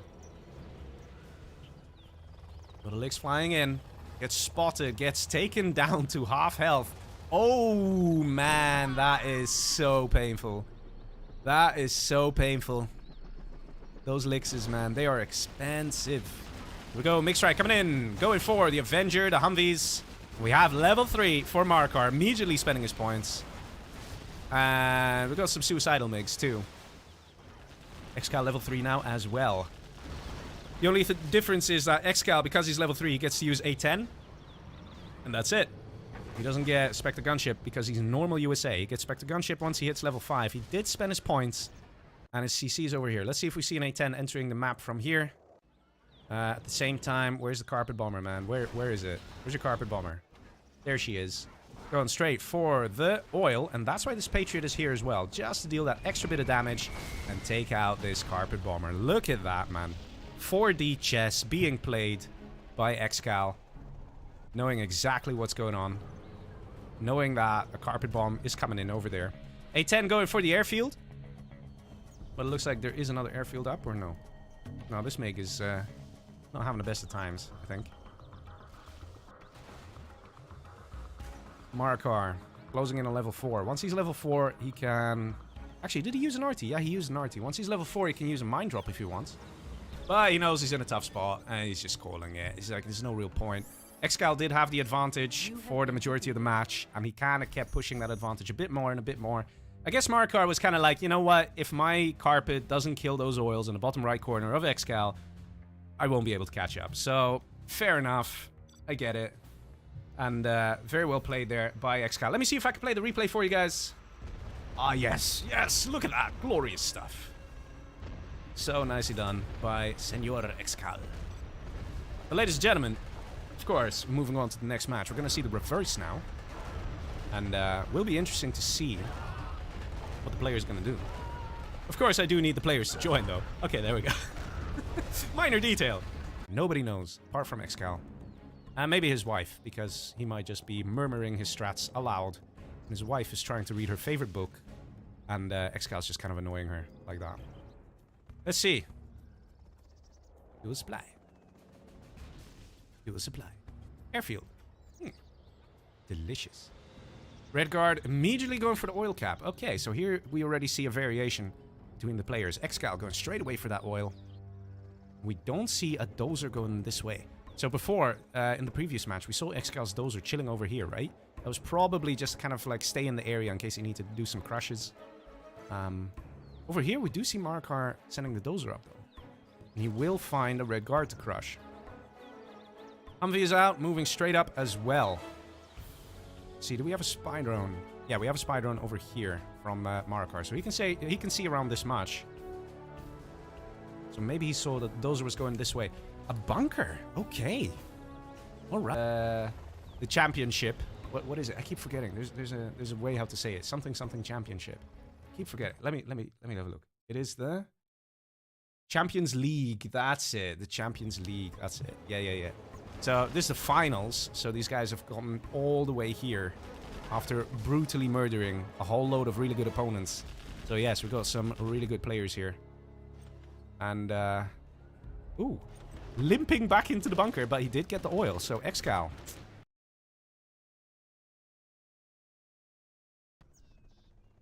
But Licks flying in. Gets spotted. Gets taken down to half health. Oh, man. That is so painful. That is so painful. Those Lickses, man. They are expensive. Here we go. Mixed strike coming in. Going for the Avenger, the Humvees. We have level 3 for Marakar. Immediately spending his points. And we got some suicidal MiGs, too. ExCaL level 3 now as well. The only difference is that ExCaL, because he's level 3, he gets to use A10. And that's it. He doesn't get Spectre Gunship because he's normal USA. He gets Spectre Gunship once he hits level 5. He did spend his points. And his CC is over here. Let's see if we see an A10 entering the map from here. At the same time, where's the carpet bomber, man? Where is it? Where's your carpet bomber? There she is. Going straight for the oil, and that's why this Patriot is here as well. Just to deal that extra bit of damage and take out this carpet bomber. Look at that, man. 4D chess being played by ExCaL. Knowing exactly what's going on. Knowing that a carpet bomb is coming in over there. A10 going for the airfield. But it looks like there is another airfield up, or no? No, this MiG is not having the best of times, I think. Marakar, closing in on level 4. Once he's level 4, he can... Actually, did he use an RT? Yeah, he used an RT. Once he's level 4, he can use a mine drop if he wants. But he knows he's in a tough spot, and he's just calling it. He's like, there's no real point. ExCaL did have the advantage for the majority of the match, and he kind of kept pushing that advantage a bit more and a bit more. I guess Marakar was kind of like, you know what? If my carpet doesn't kill those oils in the bottom right corner of ExCaL, I won't be able to catch up. So, fair enough. I get it. And very well played there by ExCaL. Let me see if I can play the replay for you guys. Ah, yes, yes, look at that. Glorious stuff. So nicely done by Senor ExCaL. But ladies and gentlemen, of course, moving on to the next match, we're going to see the reverse now. And will be interesting to see what the player's going to do. Of course, I do need the players to join, though. Okay, there we go. Minor detail. Nobody knows, apart from ExCaL. And maybe his wife, because he might just be murmuring his strats aloud. And his wife is trying to read her favorite book. And ExCal's just kind of annoying her like that. Let's see. Fuel supply. Fuel supply. Airfield. Delicious. Red guard immediately going for the oil cap. Okay, so here we already see a variation between the players. ExCaL going straight away for that oil. We don't see a dozer going this way. So before, in the previous match, we saw ExCal's dozer chilling over here, right? That was probably just kind of like stay in the area in case he needed to do some crushes. Over here, we do see Marakar sending the dozer up, though. And he will find a red guard to crush. Humvee is out, moving straight up as well. See, do we have a spy drone? Yeah, we have a spy drone over here from Marakar. So he can see around this much. So maybe he saw that dozer was going this way. A bunker. Okay. All right. The championship. What is it? I keep forgetting. There's a way how to say it. Something championship. I keep forgetting. Let me have a look. It is the Champions League. That's it. The Champions League. That's it. Yeah. So this is the finals. So these guys have gotten all the way here after brutally murdering a whole load of really good opponents. So yes, we've got some really good players here. And ooh, limping back into the bunker, but he did get the oil. So ExCaL.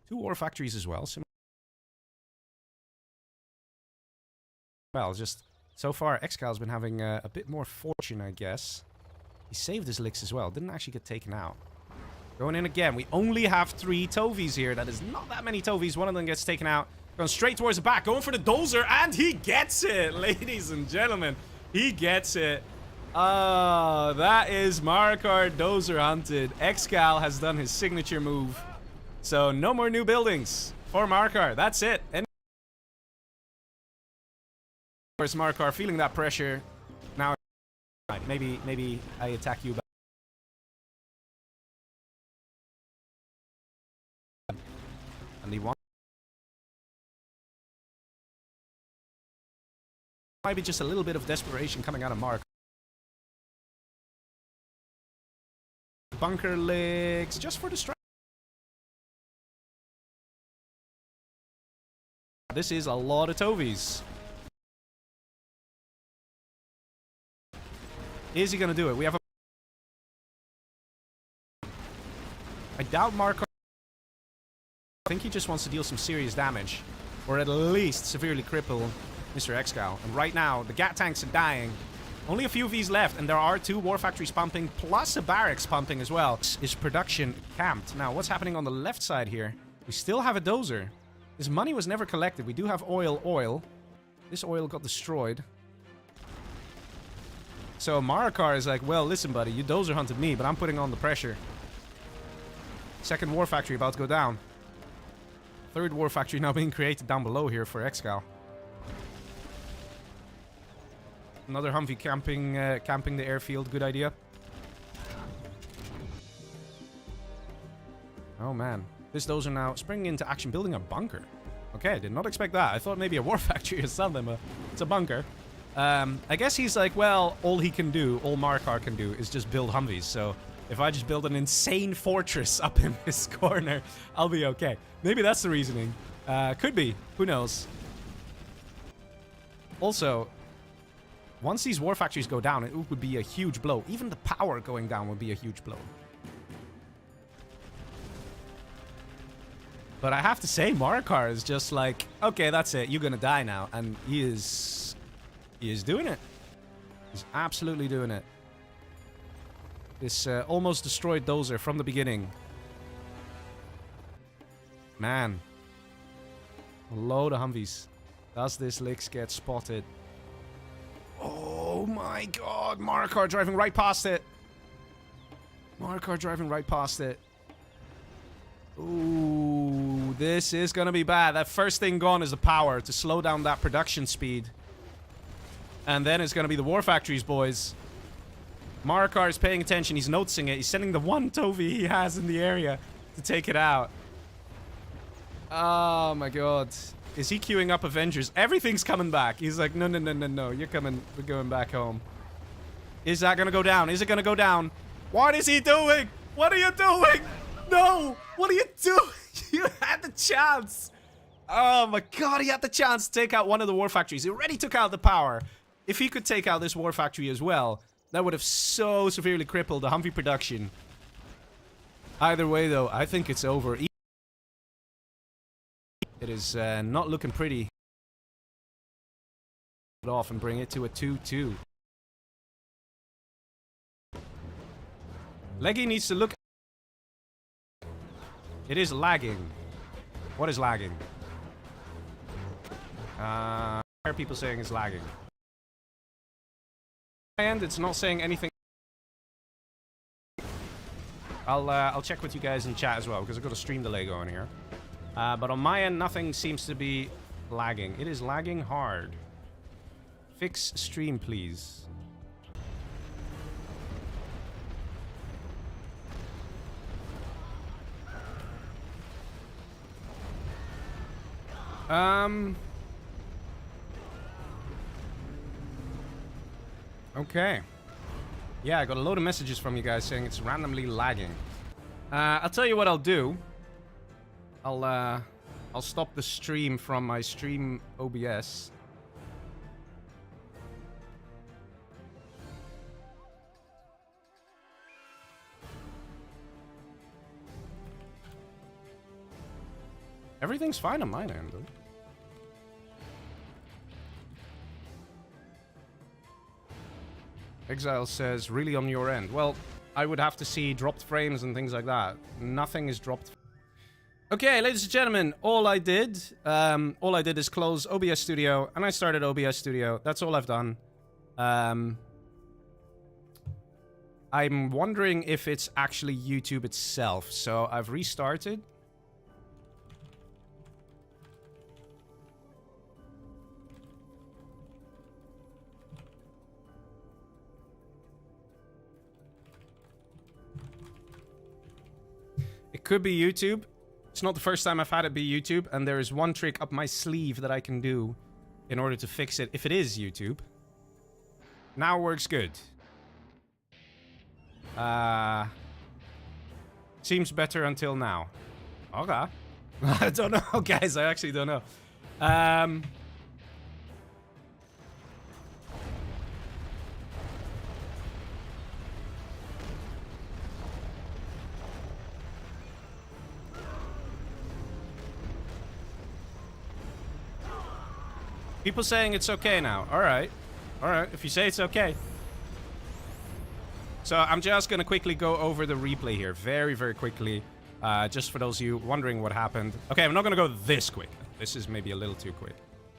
Two ore factories as well. Well, just so far, ExCal's been having a bit more fortune, I guess. He saved his licks as well. Didn't actually get taken out. Going in again. We only have 3 Tovies here. That is not that many Tovies. One of them gets taken out. Going straight towards the back. Going for the dozer. And he gets it, ladies and gentlemen. He gets it. Oh, that is Marakar dozer hunted. ExCaL has done his signature move. So no more new buildings for Marakar. That's it. And of course, Marakar feeling that pressure. Now, maybe I attack you back. And he wants. Might be just a little bit of desperation coming out of Marakar. Bunker legs just for the strike. This is a lot of Tovies. Is he going to do it? We have a... I doubt Marakar... I think he just wants to deal some serious damage. Or at least severely cripple Mr. ExCaL. And right now, the Gat tanks are dying. Only a few Vs left, and there are 2 war factories pumping, plus a barracks pumping as well. Is production camped. Now, what's happening on the left side here? We still have a dozer. This money was never collected. We do have oil. This oil got destroyed. So Marakar is like, well, listen, buddy, you dozer hunted me, but I'm putting on the pressure. Second war factory about to go down. Third war factory now being created down below here for ExCaL. Another Humvee camping the airfield. Good idea. Oh, man. This dozer now springing into action, building a bunker. Okay, I did not expect that. I thought maybe a war factory or something, but it's a bunker. I guess he's like, well, all he can do, all Marakar can do, is just build Humvees. So if I just build an insane fortress up in this corner, I'll be okay. Maybe that's the reasoning. Could be. Who knows? Also, once these war factories go down, it would be a huge blow. Even the power going down would be a huge blow. But I have to say, Marakar is just like, okay, that's it. You're gonna die now. And he is doing it. He's absolutely doing it. This almost destroyed dozer from the beginning. Man. A load of Humvees. Does this Licks get spotted? Oh my god. Marakar driving right past it. Marakar driving right past it. Ooh, this is gonna be bad. That first thing gone is the power to slow down that production speed. And then it's gonna be the war factories, boys. Marakar is paying attention. He's noticing it. He's sending the one Tovi he has in the area to take it out. Oh my god. Is he queuing up Avengers? Everything's coming back. He's like, no, no, no, no, no. You're coming. We're going back home. Is that gonna go down? Is it gonna go down? What is he doing? What are you doing? No! What are you doing? You had the chance. Oh my god, he had the chance to take out one of the war factories. He already took out the power. If he could take out this war factory as well, that would have so severely crippled the Humvee production. Either way, though, I think it's over. It is not looking pretty. Put off and bring it to a 2-2. Leggy needs to look. It is lagging. What is lagging? Why are people saying it's lagging? And it's not saying anything. I'll check with you guys in chat as well because I've got a stream delay going here. But on my end, nothing seems to be lagging. It is lagging hard. Fix stream, please. Okay. Yeah, I got a load of messages from you guys saying it's randomly lagging. I'll tell you what I'll do. I'll stop the stream from my stream OBS. Everything's fine on my end, though. Exile says, really on your end? Well, I would have to see dropped frames and things like that. Nothing is dropped. Okay, ladies and gentlemen, all I did is close OBS Studio, and I started OBS Studio. That's all I've done. I'm wondering if it's actually YouTube itself. So I've restarted. It could be YouTube. It's not the first time I've had it be YouTube, and there is one trick up my sleeve that I can do in order to fix it if it is YouTube. Now works good. Seems better until now. Okay. I don't know, guys. I actually don't know. People saying it's okay now. Alright. Alright, if you say it's okay. So I'm just going to quickly go over the replay here. Very, very quickly. Just for those of you wondering what happened. Okay, I'm not going to go this quick. This is maybe a little too quick.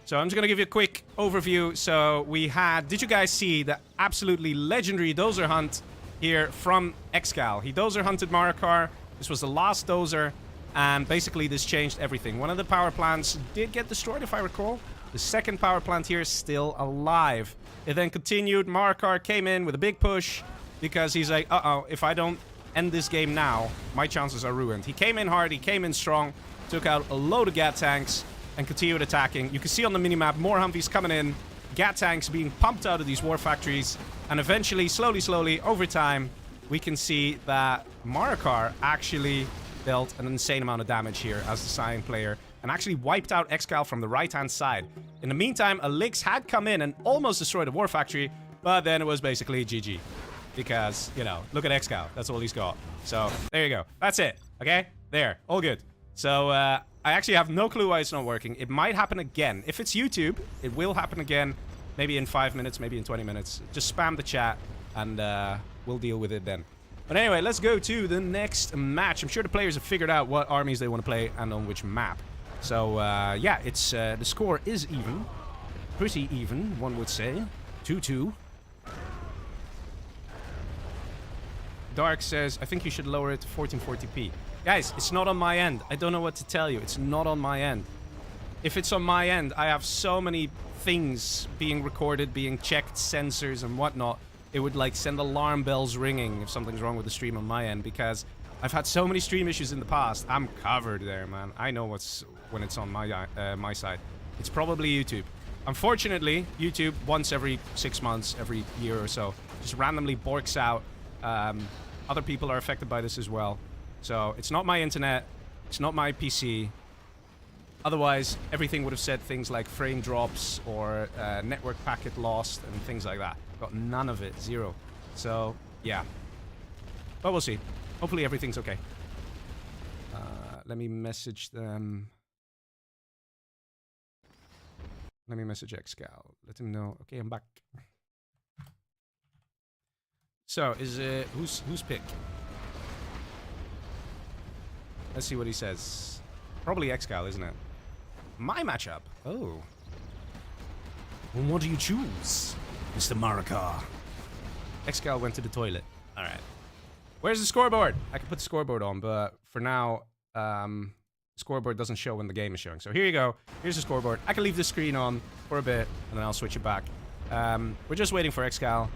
So I'm just going to give you a quick overview. So we had... Did you guys see the absolutely legendary dozer hunt here from ExCaL? He dozer hunted Marakar. This was the last dozer. And basically this changed everything. One of the power plants did get destroyed, if I recall. The second power plant here is still alive. It then continued. Marakar came in with a big push because he's like, uh-oh, if I don't end this game now, my chances are ruined. He came in hard, he came in strong, took out a load of GAT tanks, and continued attacking. You can see on the minimap more Humvees coming in, GAT tanks being pumped out of these war factories, and eventually, slowly, over time, we can see that Marakar actually dealt an insane amount of damage here as the Cyan player, and actually wiped out ExCaL from the right-hand side. In the meantime, Elix had come in and almost destroyed the war factory, but then it was basically GG. Because, you know, look at ExCaL. That's all he's got. So, there you go. That's it. Okay? There. All good. So, I actually have no clue why it's not working. It might happen again. If it's YouTube, it will happen again. Maybe in 5 minutes, maybe in 20 minutes. Just spam the chat, and we'll deal with it then. But anyway, let's go to the next match. I'm sure the players have figured out what armies they want to play and on which map. So, yeah, it's the score is even. Pretty even, one would say. 2-2. Dark says, I think you should lower it to 1440p. Guys, it's not on my end. I don't know what to tell you. It's not on my end. If it's on my end, I have so many things being recorded, being checked, sensors and whatnot. It would like send alarm bells ringing if something's wrong with the stream on my end, because I've had so many stream issues in the past. I'm covered there, man. I know what's when it's on my side. It's probably YouTube. Unfortunately, YouTube once every 6 months, every year or so, just randomly borks out. Other people are affected by this as well. So it's not my internet. It's not my PC. Otherwise, everything would have said things like frame drops or network packet lost and things like that. Got none of it. Zero. So, yeah. But we'll see. Hopefully everything's okay. Let me message them. Let me message ExCaL. Let him know. Okay, I'm back. So, is it... Who's pick? Let's see what he says. Probably ExCaL, isn't it? My matchup. Oh. Well, what do you choose, Mr. Marakar? ExCaL went to the toilet. Alright. Where's the scoreboard? I can put the scoreboard on, but for now, the scoreboard doesn't show when the game is showing. So here you go. Here's the scoreboard. I can leave the screen on for a bit, and then I'll switch it back. We're just waiting for ExCaL,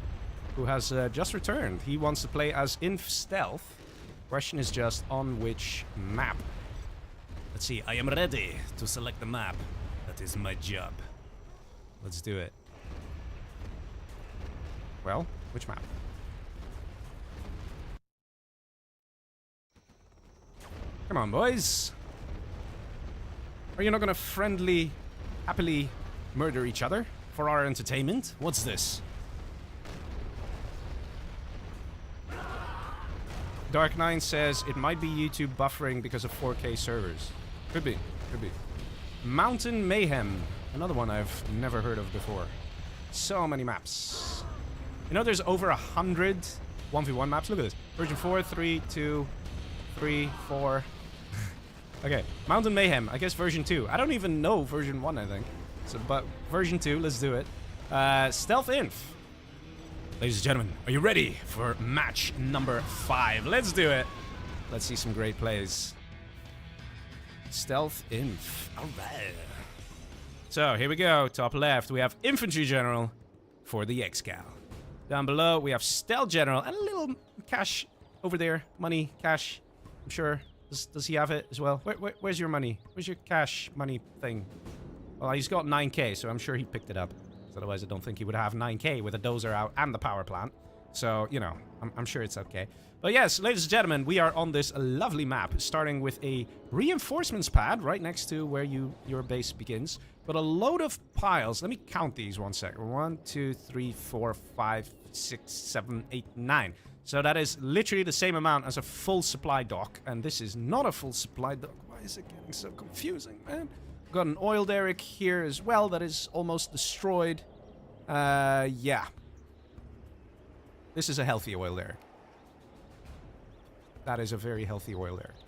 who has just returned. He wants to play as Inf-Sth. Question is just on which map. Let's see. I am ready to select the map. That is my job. Let's do it. Well, which map? Come on, boys. Are you not gonna happily murder each other for our entertainment? What's this? Dark9 says it might be YouTube buffering because of 4K servers. Could be. Could be. Mountain Mayhem. Another one I've never heard of before. So many maps. You know, there's over 100 1v1 maps. Look at this. Version 4, 3, 2, 3, 4. Okay. Mountain Mayhem. I guess version 2. I don't even know version 1, I think. So, but version 2, let's do it. Stealth Inf. Ladies and gentlemen, are you ready for match number 5? Let's do it. Let's see some great plays. Stealth Inf. Alright. So, here we go. Top left, we have Infantry General for the ExCaL. Down below, we have Stealth General and a little cash over there. Money, cash. I'm sure. Does he have it as well? Where's your money? Where's your cash money thing? Well, he's got 9k, so I'm sure he picked it up. Otherwise, I don't think he would have 9k with a dozer out and the power plant. So, you know, I'm sure it's okay. But yes, ladies and gentlemen, we are on this lovely map, starting with a reinforcements pad right next to where your base begins. Got a load of piles. Let me count these 1 second. 1, 2, 3, 4, 5, 6, 7, 8, 9. So that is literally the same amount as a full supply dock. And this is not a full supply dock. Why is it getting so confusing, man? Got an oil derrick here as well that is almost destroyed. Yeah. This is a healthy oil derrick. That is a very healthy oil derrick.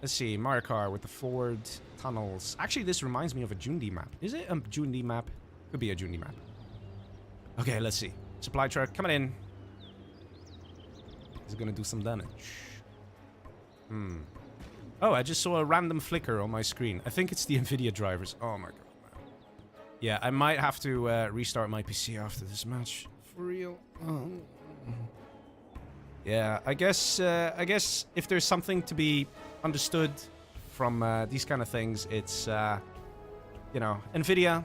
Let's see, Marakar with the forward tunnels. Actually, this reminds me of a Jundi map. Is it a Jundi map? Could be a Jundi map. Okay, let's see. Supply truck coming in. Is it gonna do some damage? Oh, I just saw a random flicker on my screen. I think it's the NVIDIA drivers. Oh my god, man. Yeah, I might have to restart my PC after this match. For real. Oh. Yeah, I guess if there's something to be understood from these kind of things, it's, you know, NVIDIA.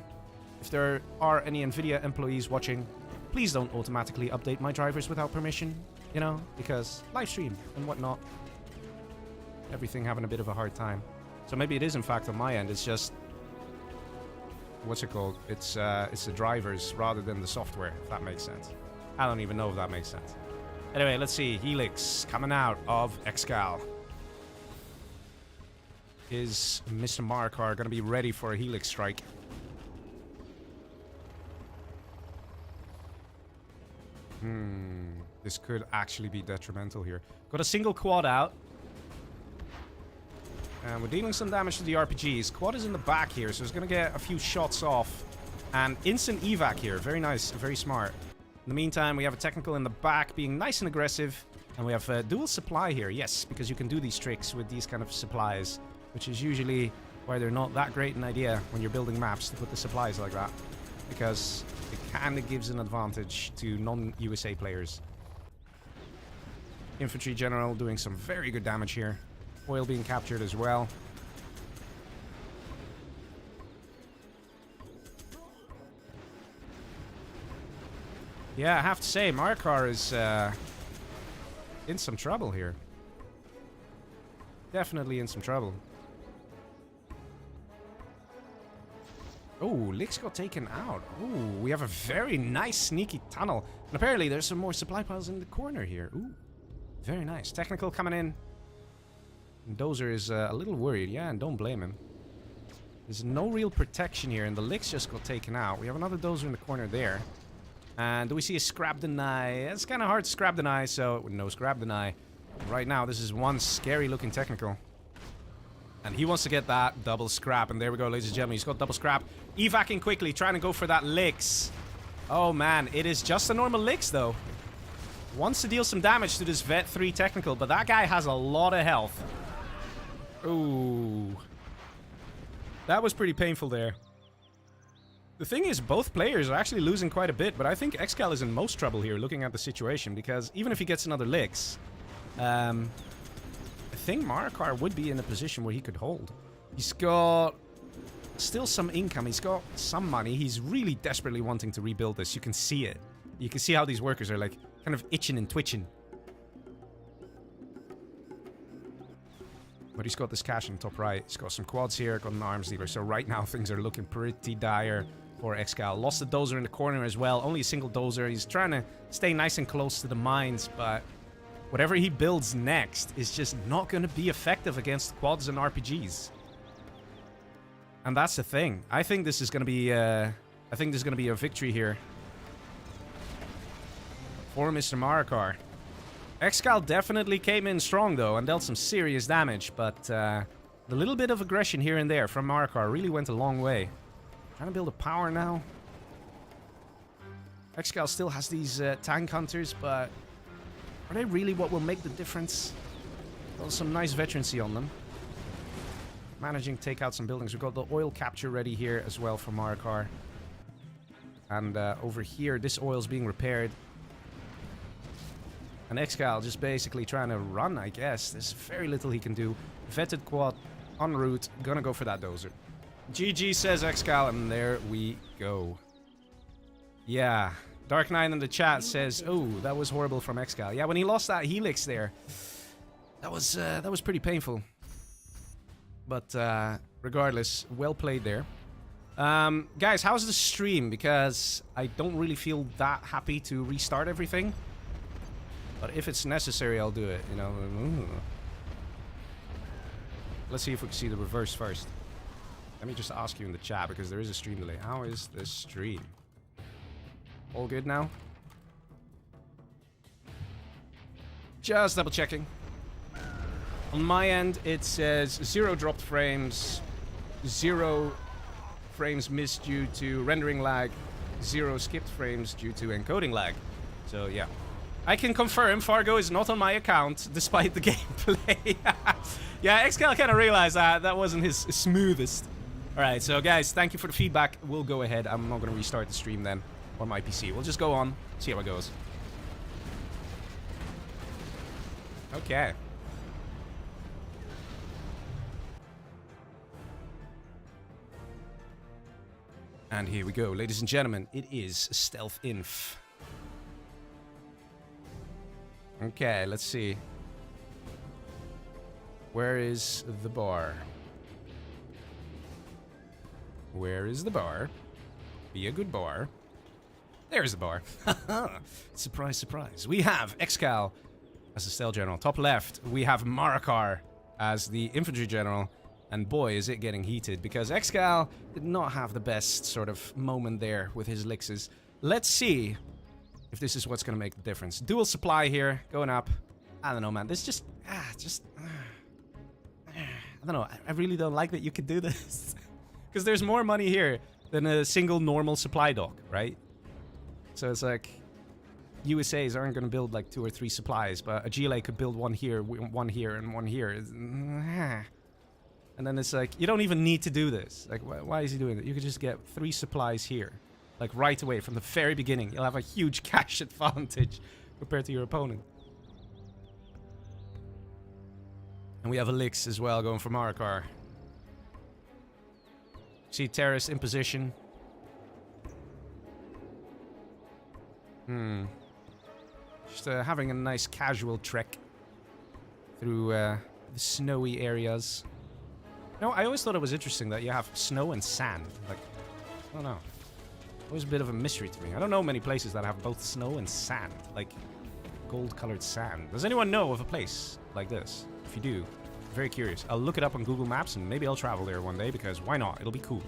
If there are any NVIDIA employees watching, please don't automatically update my drivers without permission, you know, because live stream and whatnot. Everything having a bit of a hard time. So maybe it is in fact on my end. It's just, what's it called? It's the drivers rather than the software, if that makes sense. I don't even know if that makes sense. Anyway, let's see. Helix coming out of ExCaL. Is Mr. Marakar going to be ready for a Helix strike? This could actually be detrimental here. Got a single quad out. And we're dealing some damage to the RPGs. Quad is in the back here, so it's going to get a few shots off. And instant evac here. Very nice, very smart. In the meantime, we have a technical in the back being nice and aggressive. And we have dual supply here, yes, because you can do these tricks with these kind of supplies, which is usually why they're not that great an idea when you're building maps to put the supplies like that, because it kind of gives an advantage to non-USA players. Infantry General doing some very good damage here. Oil being captured as well. Yeah, I have to say, Marakar is in some trouble here. Definitely in some trouble. Oh, Licks got taken out. Oh, we have a very nice sneaky tunnel. And apparently there's some more supply piles in the corner here. Ooh, very nice. Technical coming in. And Dozer is a little worried. Yeah, and don't blame him. There's no real protection here, and the Licks just got taken out. We have another Dozer in the corner there. And do we see a scrap deny? It's kind of hard to scrap deny, so no scrap deny. Right now, this is one scary looking technical. And he wants to get that double scrap. And there we go, ladies and gentlemen. He's got double scrap. Evacing quickly, trying to go for that Licks. Oh, man. It is just a normal Licks, though. Wants to deal some damage to this Vet 3 technical, but that guy has a lot of health. Ooh. That was pretty painful there. The thing is, both players are actually losing quite a bit, but I think ExCaL is in most trouble here, looking at the situation, because even if he gets another Licks, I think Marakar would be in a position where he could hold. He's got still some income, he's got some money, he's really desperately wanting to rebuild this, you can see it. You can see how these workers are like, kind of itching and twitching. But he's got this cash in the top right, he's got some quads here, got an arms dealer, so right now things are looking pretty dire for ExCaL. Lost the Dozer in the corner as well, only a single Dozer, he's trying to stay nice and close to the mines, but whatever he builds next is just not going to be effective against quads and RPGs. And that's the thing. I think this is going to be a victory here for Mr. Marakar. ExCaL definitely came in strong though and dealt some serious damage, but the little bit of aggression here and there from Marakar really went a long way. Trying to build a power now. ExCaL still has these tank hunters, but are they really what will make the difference? Got some nice veterancy on them. Managing to take out some buildings. We've got the oil capture ready here as well for Marakar. And over here, this oil's being repaired. And ExCaL just basically trying to run, I guess. There's very little he can do. Vetted quad, en route, gonna go for that Dozer. GG says ExCaL, and there we go. Yeah. Dark Knight in the chat says, oh, that was horrible from ExCaL. Yeah, when he lost that Helix there, that was pretty painful. But regardless, well played there. Guys, how's the stream? Because I don't really feel that happy to restart everything. But if it's necessary, I'll do it, you know. Let's see if we can see the reverse first. Let me just ask you in the chat, because there is a stream delay. How is this stream? All good now? Just double checking. On my end, it says 0 dropped frames, 0 frames missed due to rendering lag, 0 skipped frames due to encoding lag. So, yeah. I can confirm Fargo is not on my account, despite the gameplay. Yeah, ExCaL kind of realized that wasn't his smoothest. Alright, so guys, thank you for the feedback. We'll go ahead. I'm not going to restart the stream then, on my PC. We'll just go on, see how it goes. Okay. And here we go, ladies and gentlemen. It is Stealth Inf. Okay, let's see. Where is the bar? Where is the bar? Be a good bar. There's the bar. Surprise, surprise. We have ExCaL as the Stealth General. Top left, we have Marakar as the Infantry General. And boy, is it getting heated, because ExCaL did not have the best sort of moment there with his Lixes. Let's see if this is what's going to make the difference. Dual supply here, going up. I don't know, man. This just... I don't know. I really don't like that you could do this. Because there's more money here than a single normal supply dock, right? So it's like... USAs aren't going to build like 2 or 3 supplies, but a GLA could build one here, and one here. And then it's like, you don't even need to do this. Like, why is he doing it? You could just get 3 supplies here. Like, right away, from the very beginning. You'll have a huge cash advantage compared to your opponent. And we have a Lix as well going for Marakar. See terrorists in position. Just having a nice casual trek through the snowy areas. No, I always thought it was interesting that you have snow and sand. Like, I don't know. Always a bit of a mystery to me. I don't know many places that have both snow and sand. Like, gold-colored sand. Does anyone know of a place like this? If you do, I'm very curious. I'll look it up on Google Maps and maybe I'll travel there one day because why not? It'll be cool.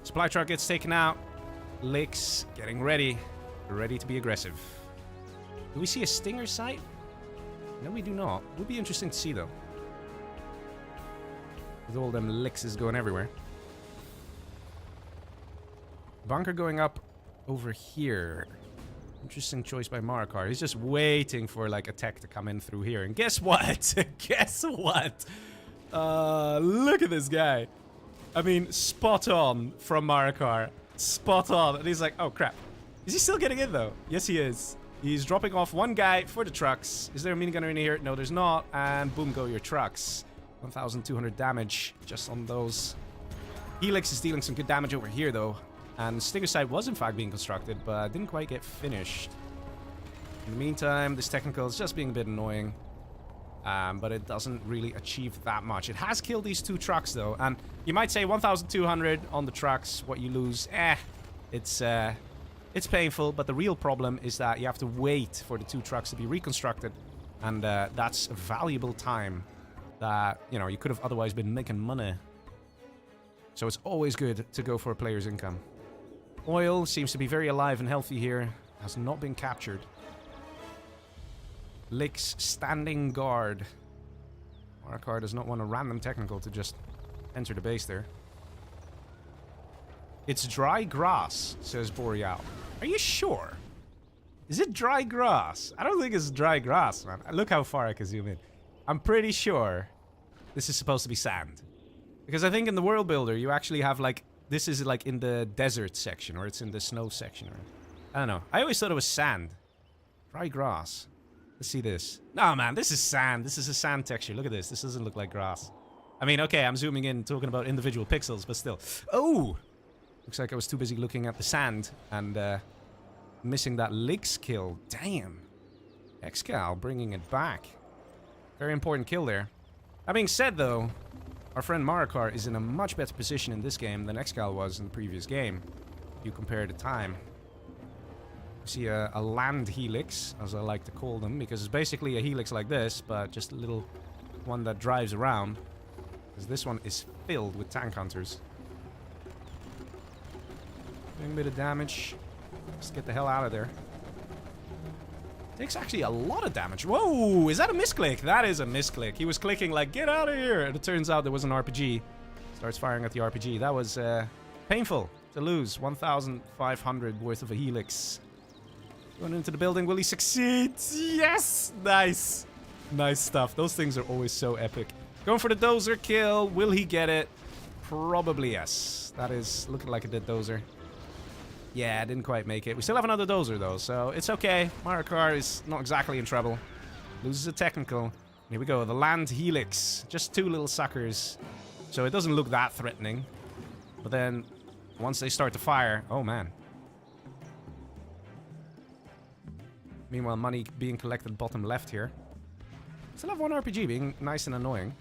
Supply truck gets taken out. Lix getting ready. Ready to be aggressive. Do we see a Stinger site? No, we do not. Would be interesting to see, though. With all them Lixes going everywhere. Bunker going up over here. Interesting choice by Marakar. He's just waiting for, like, a tech to come in through here. And guess what? Guess what? Look at this guy. I mean, spot on from Marakar. Spot on. And he's like, oh, crap. Is he still getting in, though? Yes, he is. He's dropping off one guy for the trucks. Is there a minigunner in here? No, there's not. And boom go your trucks. 1,200 damage just on those. Helix is dealing some good damage over here, though. And Stinger site was, in fact, being constructed, but didn't quite get finished. In the meantime, this technical is just being a bit annoying. But it doesn't really achieve that much. It has killed these 2 trucks, though. And you might say 1,200 on the trucks. What you lose, it's painful, but the real problem is that you have to wait for the 2 trucks to be reconstructed. And that's valuable time that, you know, you could have otherwise been making money. So it's always good to go for a player's income. Oil seems to be very alive and healthy here. Has not been captured. Lix standing guard. Marakar does not want a random technical to just enter the base there. It's dry grass, says Boreal. Are you sure? Is it dry grass? I don't think it's dry grass, man. Look how far I can zoom in. I'm pretty sure this is supposed to be sand. Because I think in the World Builder, you actually have, like, this is, like, in the desert section, or it's in the snow section, or... I don't know. I always thought it was sand. Dry grass. Let's see this. No, man, this is sand. This is a sand texture. Look at this. This doesn't look like grass. I mean, okay, I'm zooming in, talking about individual pixels, but still. Oh! Looks like I was too busy looking at the sand and missing that Lix kill. Damn. ExCaL bringing it back. Very important kill there. That being said, though, our friend Marakar is in a much better position in this game than ExCaL was in the previous game. If you compare the time. You see a land helix, as I like to call them, because it's basically a helix like this, but just a little one that drives around. Because this one is filled with tank hunters. Doing a bit of damage. Let's get the hell out of there. Takes actually a lot of damage. Whoa, is that a misclick? That is a misclick. He was clicking like, get out of here. And it turns out there was an RPG. Starts firing at the RPG. That was painful to lose. 1,500 worth of a helix. Going into the building. Will he succeed? Yes! Nice. Nice stuff. Those things are always so epic. Going for the dozer kill. Will he get it? Probably yes. That is looking like a dead dozer. Yeah, didn't quite make it. We still have another dozer, though, so it's okay. Marakar is not exactly in trouble. Loses a technical. Here we go, the land helix. Just 2 little suckers. So it doesn't look that threatening. But then, once they start to fire... Oh, man. Meanwhile, money being collected bottom left here. Still have 1 RPG being nice and annoying.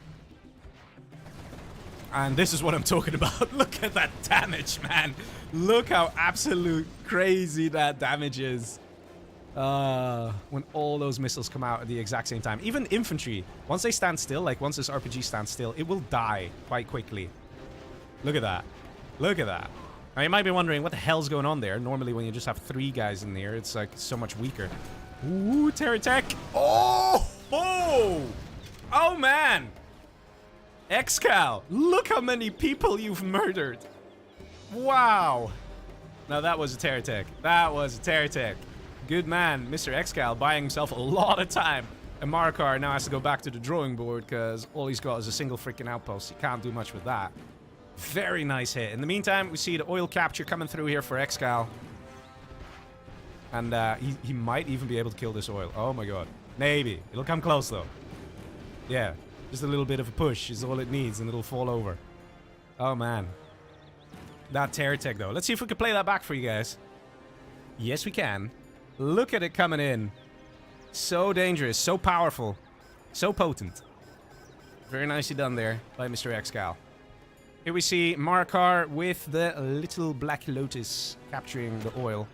And this is what I'm talking about. Look at that damage, man. Look how absolute crazy that damage is. When all those missiles come out at the exact same time. Even infantry, once they stand still, like once this RPG stands still, it will die quite quickly. Look at that. Look at that. Now you might be wondering what the hell's going on there. Normally when you just have 3 guys in there, it's like so much weaker. Ooh, terror attack. Oh! Oh! Oh, man! ExCaL, look how many people you've murdered. Wow. Now that was a terror attack. That was a terror attack. Good man, Mr. ExCaL, buying himself a lot of time. And Marakar now has to go back to the drawing board because all he's got is a single freaking outpost. He can't do much with that. Very nice hit. In the meantime, we see the oil capture coming through here for ExCaL. And he might even be able to kill this oil. Oh my god. Maybe. It'll come close though. Yeah. Just a little bit of a push is all it needs and it'll fall over. Oh man. That tear tech though. Let's see if we can play that back for you guys. Yes, we can. Look at it coming in. So dangerous. So powerful. So potent. Very nicely done there by Mr. ExCaL. Here we see Marakar with the little black Lotus capturing the oil.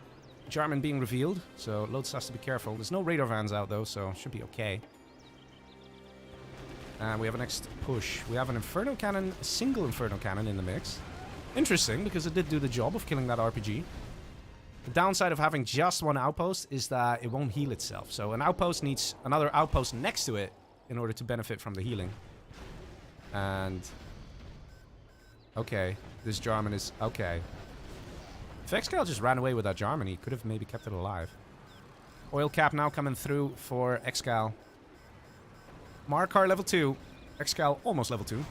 Jarman being revealed, so Lotus has to be careful. There's no radar vans out though, so should be okay. And we have a next push. We have an Inferno Cannon, a single Inferno Cannon in the mix. Interesting, because it did do the job of killing that RPG. The downside of having just one outpost is that it won't heal itself. So an outpost needs another outpost next to it in order to benefit from the healing. And... okay, this Jarman is... okay. If ExCaL just ran away with that Jarman, he could have maybe kept it alive. Oil cap now coming through for ExCaL. Marakar level 2. ExCaL almost level 2.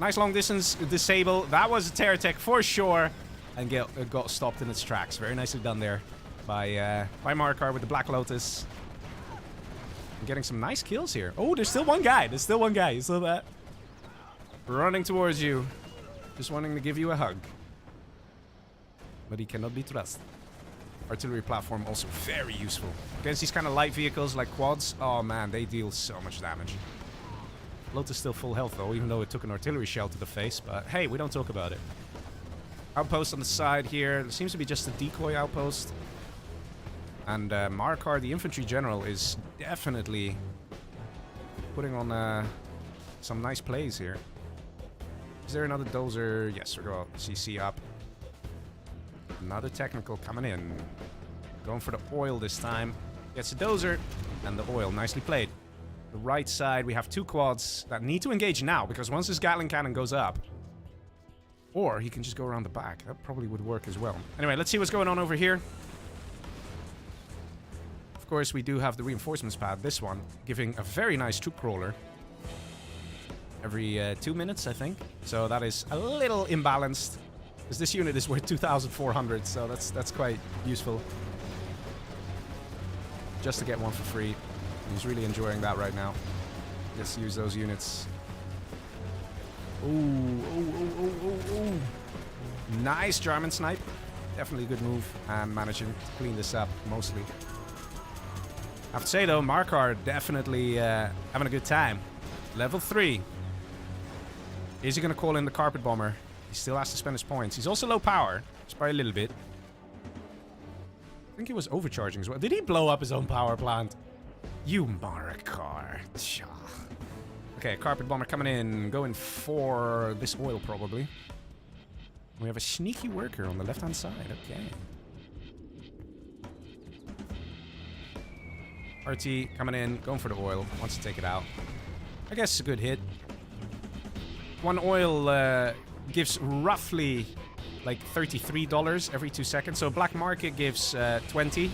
Nice long distance disable. That was a tear tech for sure. And got stopped in its tracks. Very nicely done there by Marakar with the Black Lotus. I'm getting some nice kills here. Oh, there's still one guy. There's still one guy. You saw that? Running towards you. Just wanting to give you a hug. But he cannot be trusted. Artillery platform also very useful. Against these kind of light vehicles like quads, oh man, they deal so much damage. Lotus still full health though, even though it took an artillery shell to the face, but hey, we don't talk about it. Outpost on the side here. There seems to be just a decoy outpost. And Marakar, the infantry general, is definitely putting on some nice plays here. Is there another dozer? Yes, we're going CC up. Another technical coming in. Going for the oil this time. Gets a dozer and the oil. Nicely played. The right side, we have two quads that need to engage now, because once this Gatling cannon goes up, or he can just go around the back. That probably would work as well. Anyway, let's see what's going on over here. Of course, we do have the reinforcements pad. This one, giving a very nice troop crawler. Every 2 minutes, I think. So that is a little imbalanced. Because this unit is worth 2,400, so that's quite useful. Just to get one for free. He's really enjoying that right now. Just use those units. Ooh. Nice Jarman snipe. Definitely a good move. And managing to clean this up, mostly. I have to say, though, Marakar definitely having a good time. Level 3. Is he going to call in the Carpet Bomber? He still has to spend his points. He's also low power. Just by a little bit. I think he was overcharging as well. Did he blow up his own power plant? You Marakar. Okay, Carpet Bomber coming in. Going for this oil, probably. We have a sneaky worker on the left-hand side. Okay. RT coming in. Going for the oil. Wants to take it out. I guess it's a good hit. One oil gives roughly like $33 every 2 seconds. So black market gives 20.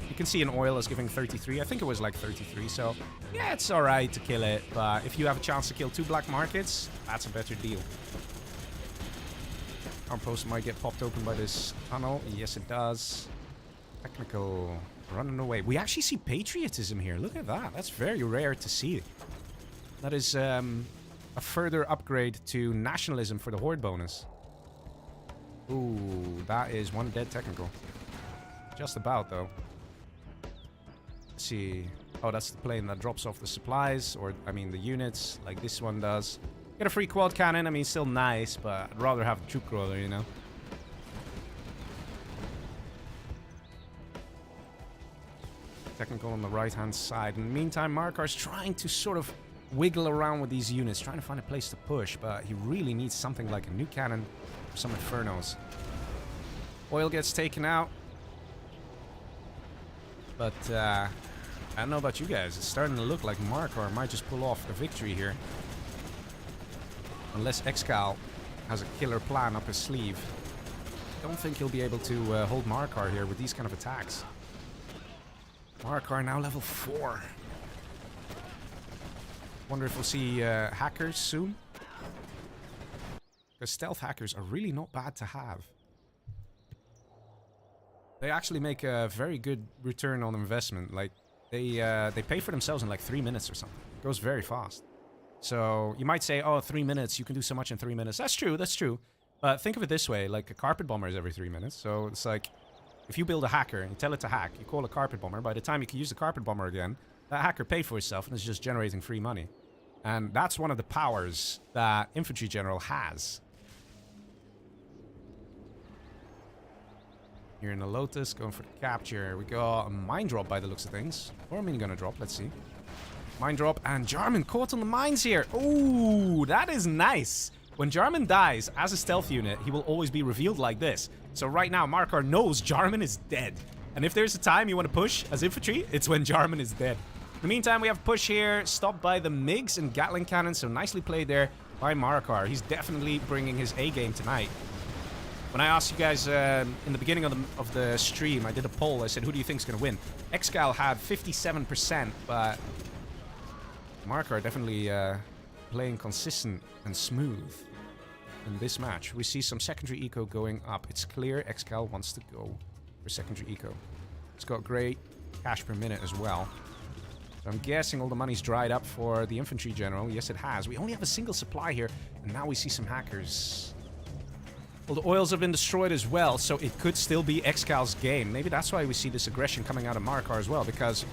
You can see an oil is giving 33. I think it was like 33. So yeah, it's alright to kill it. But if you have a chance to kill 2 black markets, that's a better deal. Outpost might get popped open by this tunnel. Yes, it does. Technical running away. We actually see patriotism here. Look at that. That's very rare to see. That is a further upgrade to nationalism for the horde bonus. Ooh, that is one dead technical. Just about, though. Let's see. Oh, that's the plane that drops off the supplies, or, I mean, the units, like this one does. Get a free quad cannon. I mean, still nice, but I'd rather have the troop crawler, you know? Technical on the right-hand side. In the meantime, Marakar's trying to sort of wiggle around with these units, trying to find a place to push, but he really needs something like a nuke cannon or some infernos. Oil gets taken out. But, I don't know about you guys. It's starting to look like Marakar might just pull off a victory here. Unless ExCaL has a killer plan up his sleeve. I don't think he'll be able to hold Marakar here with these kind of attacks. Marakar now level 4. Wonder if we'll see hackers soon. Because stealth hackers are really not bad to have. They actually make a very good return on investment. Like, they pay for themselves in like 3 minutes or something. It goes very fast. So, you might say, oh, 3 minutes, you can do so much in 3 minutes. That's true, that's true. But think of it this way, like a carpet bomber is every 3 minutes. So, it's like, if you build a hacker and you tell it to hack, you call a carpet bomber, by the time you can use the carpet bomber again, that hacker paid for itself and is just generating free money. And that's one of the powers that Infantry General has. Here in the Lotus, going for the capture. We got a mine drop by the looks of things. Or a minigun drop, let's see. Mine drop, and Jarman caught on the mines here. Ooh, that is nice. When Jarman dies as a stealth unit, he will always be revealed like this. So right now, Marakar knows Jarman is dead. And if there's a time you want to push as infantry, it's when Jarman is dead. In the meantime, we have a push here, stopped by the MiGs and Gatling Cannon, so nicely played there by Marakar. He's definitely bringing his A-game tonight. When I asked you guys in the beginning of the stream, I did a poll. I said, who do you think is going to win? ExCaL had 57%, but Marakar definitely playing consistent and smooth in this match. We see some secondary eco going up. It's clear ExCaL wants to go for secondary eco. It's got great cash per minute as well. So I'm guessing all the money's dried up for the Infantry General. Yes, it has. We only have a single supply here, and now we see some hackers. Well, the oils have been destroyed as well, so it could still be ExCaL's game. Maybe that's why we see this aggression coming out of Marakar as well, because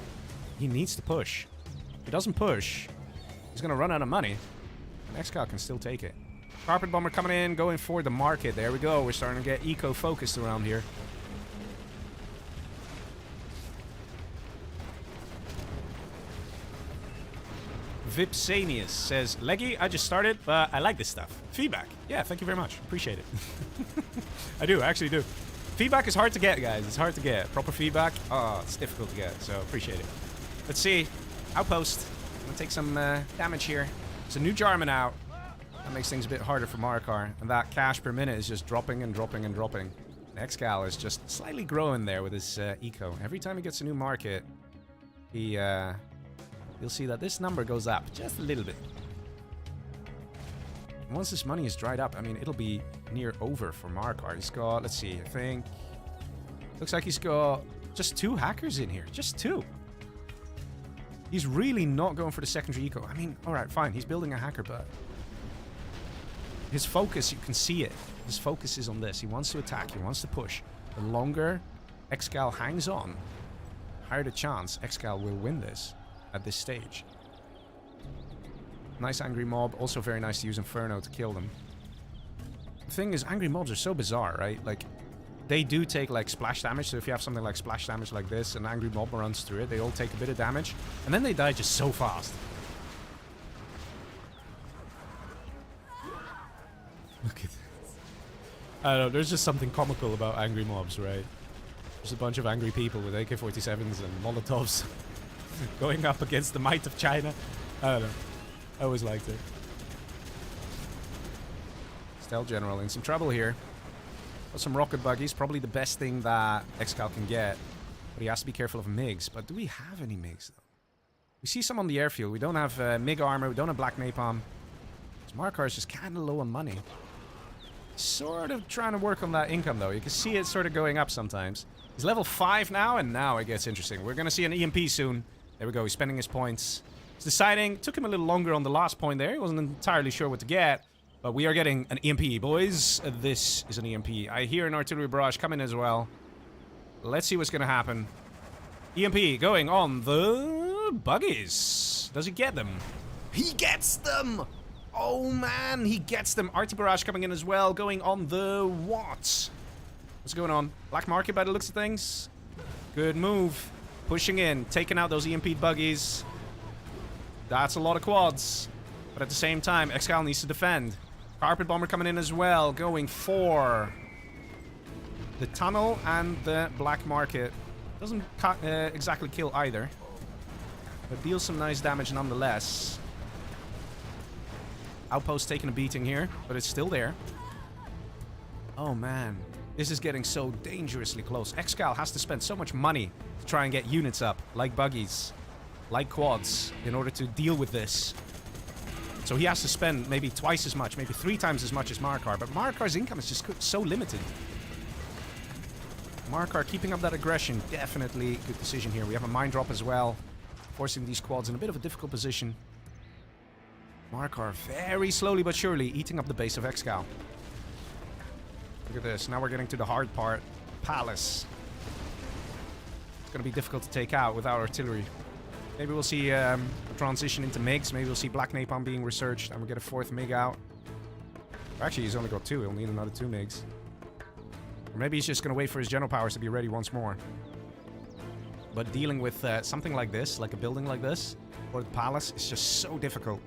he needs to push. If he doesn't push, he's going to run out of money. And ExCaL can still take it. Carpet Bomber coming in, going for the market. There we go. We're starting to get eco-focused around here. Vipsanius says, Leggy, I just started, but I like this stuff. Feedback. Yeah, thank you very much. Appreciate it. I do, I actually do. Feedback is hard to get, guys. It's hard to get. Proper feedback, oh, it's difficult to get, so appreciate it. Let's see. Outpost. I'm gonna take some damage here. There's a new Jarman out. That makes things a bit harder for Marakar. And that cash per minute is just dropping and dropping and dropping. And ExCaL is just slightly growing there with his eco. Every time he gets a new market, he... you'll see that this number goes up just a little bit. And once this money is dried up, I mean, it'll be near over for Marakar. He's got, let's see, I think... looks like he's got just 2 hackers in here. Just 2. He's really not going for the secondary eco. I mean, alright, fine. He's building a hacker, but... his focus, you can see it. His focus is on this. He wants to attack. He wants to push. The longer ExCaL hangs on, the higher the chance ExCaL will win this. At this stage. Nice angry mob. Also very nice to use Inferno to kill them. The thing is, angry mobs are so bizarre, right? Like, they do take, like, splash damage. So if you have something like splash damage like this, an angry mob runs through it, they all take a bit of damage. And then they die just so fast. Look at this. I don't know, there's just something comical about angry mobs, right? There's a bunch of angry people with AK-47s and Molotovs. Going up against the might of China. I don't know. I always liked it. Stealth General in some trouble here. Got some rocket buggies. Probably the best thing that ExCaL can get. But he has to be careful of MiGs. But do we have any MiGs, though? We see some on the airfield. We don't have MiG armor. We don't have Black Napalm. Marakar is just kind of low on money. Sort of trying to work on that income, though. You can see it sort of going up sometimes. He's level 5 now, and now it gets interesting. We're going to see an EMP soon. There we go, he's spending his points. He's deciding, took him a little longer on the last point there. He wasn't entirely sure what to get. But we are getting an EMP, boys. This is an EMP. I hear an artillery barrage coming as well. Let's see what's going to happen. EMP going on the buggies. Does he get them? He gets them! Oh man, he gets them. Arty barrage coming in as well, going on the what? What's going on? Black market by the looks of things. Good move. Pushing in, taking out those EMP buggies. That's a lot of quads. But at the same time, ExCaL needs to defend. Carpet Bomber coming in as well, going for the tunnel and the black market. Doesn't exactly kill either. But deals some nice damage nonetheless. Outpost taking a beating here, but it's still there. Oh man. This is getting so dangerously close. ExCaL has to spend so much money to try and get units up, like buggies, like quads, in order to deal with this. So he has to spend maybe twice as much, maybe 3 times as much as Marakar. But Marakar's income is just so limited. Marakar keeping up that aggression, definitely good decision here. We have a mine drop as well, forcing these quads in a bit of a difficult position. Marakar very slowly but surely eating up the base of ExCaL. Look at this. Now we're getting to the hard part. Palace. It's going to be difficult to take out without artillery. Maybe we'll see a transition into MiGs. Maybe we'll see Black Napalm being researched and we'll get a 4th MiG out. Actually, he's only got 2. He'll need another 2 MiGs. Or maybe he's just going to wait for his general powers to be ready once more. But dealing with something like this, like a building like this, or the palace, is just so difficult.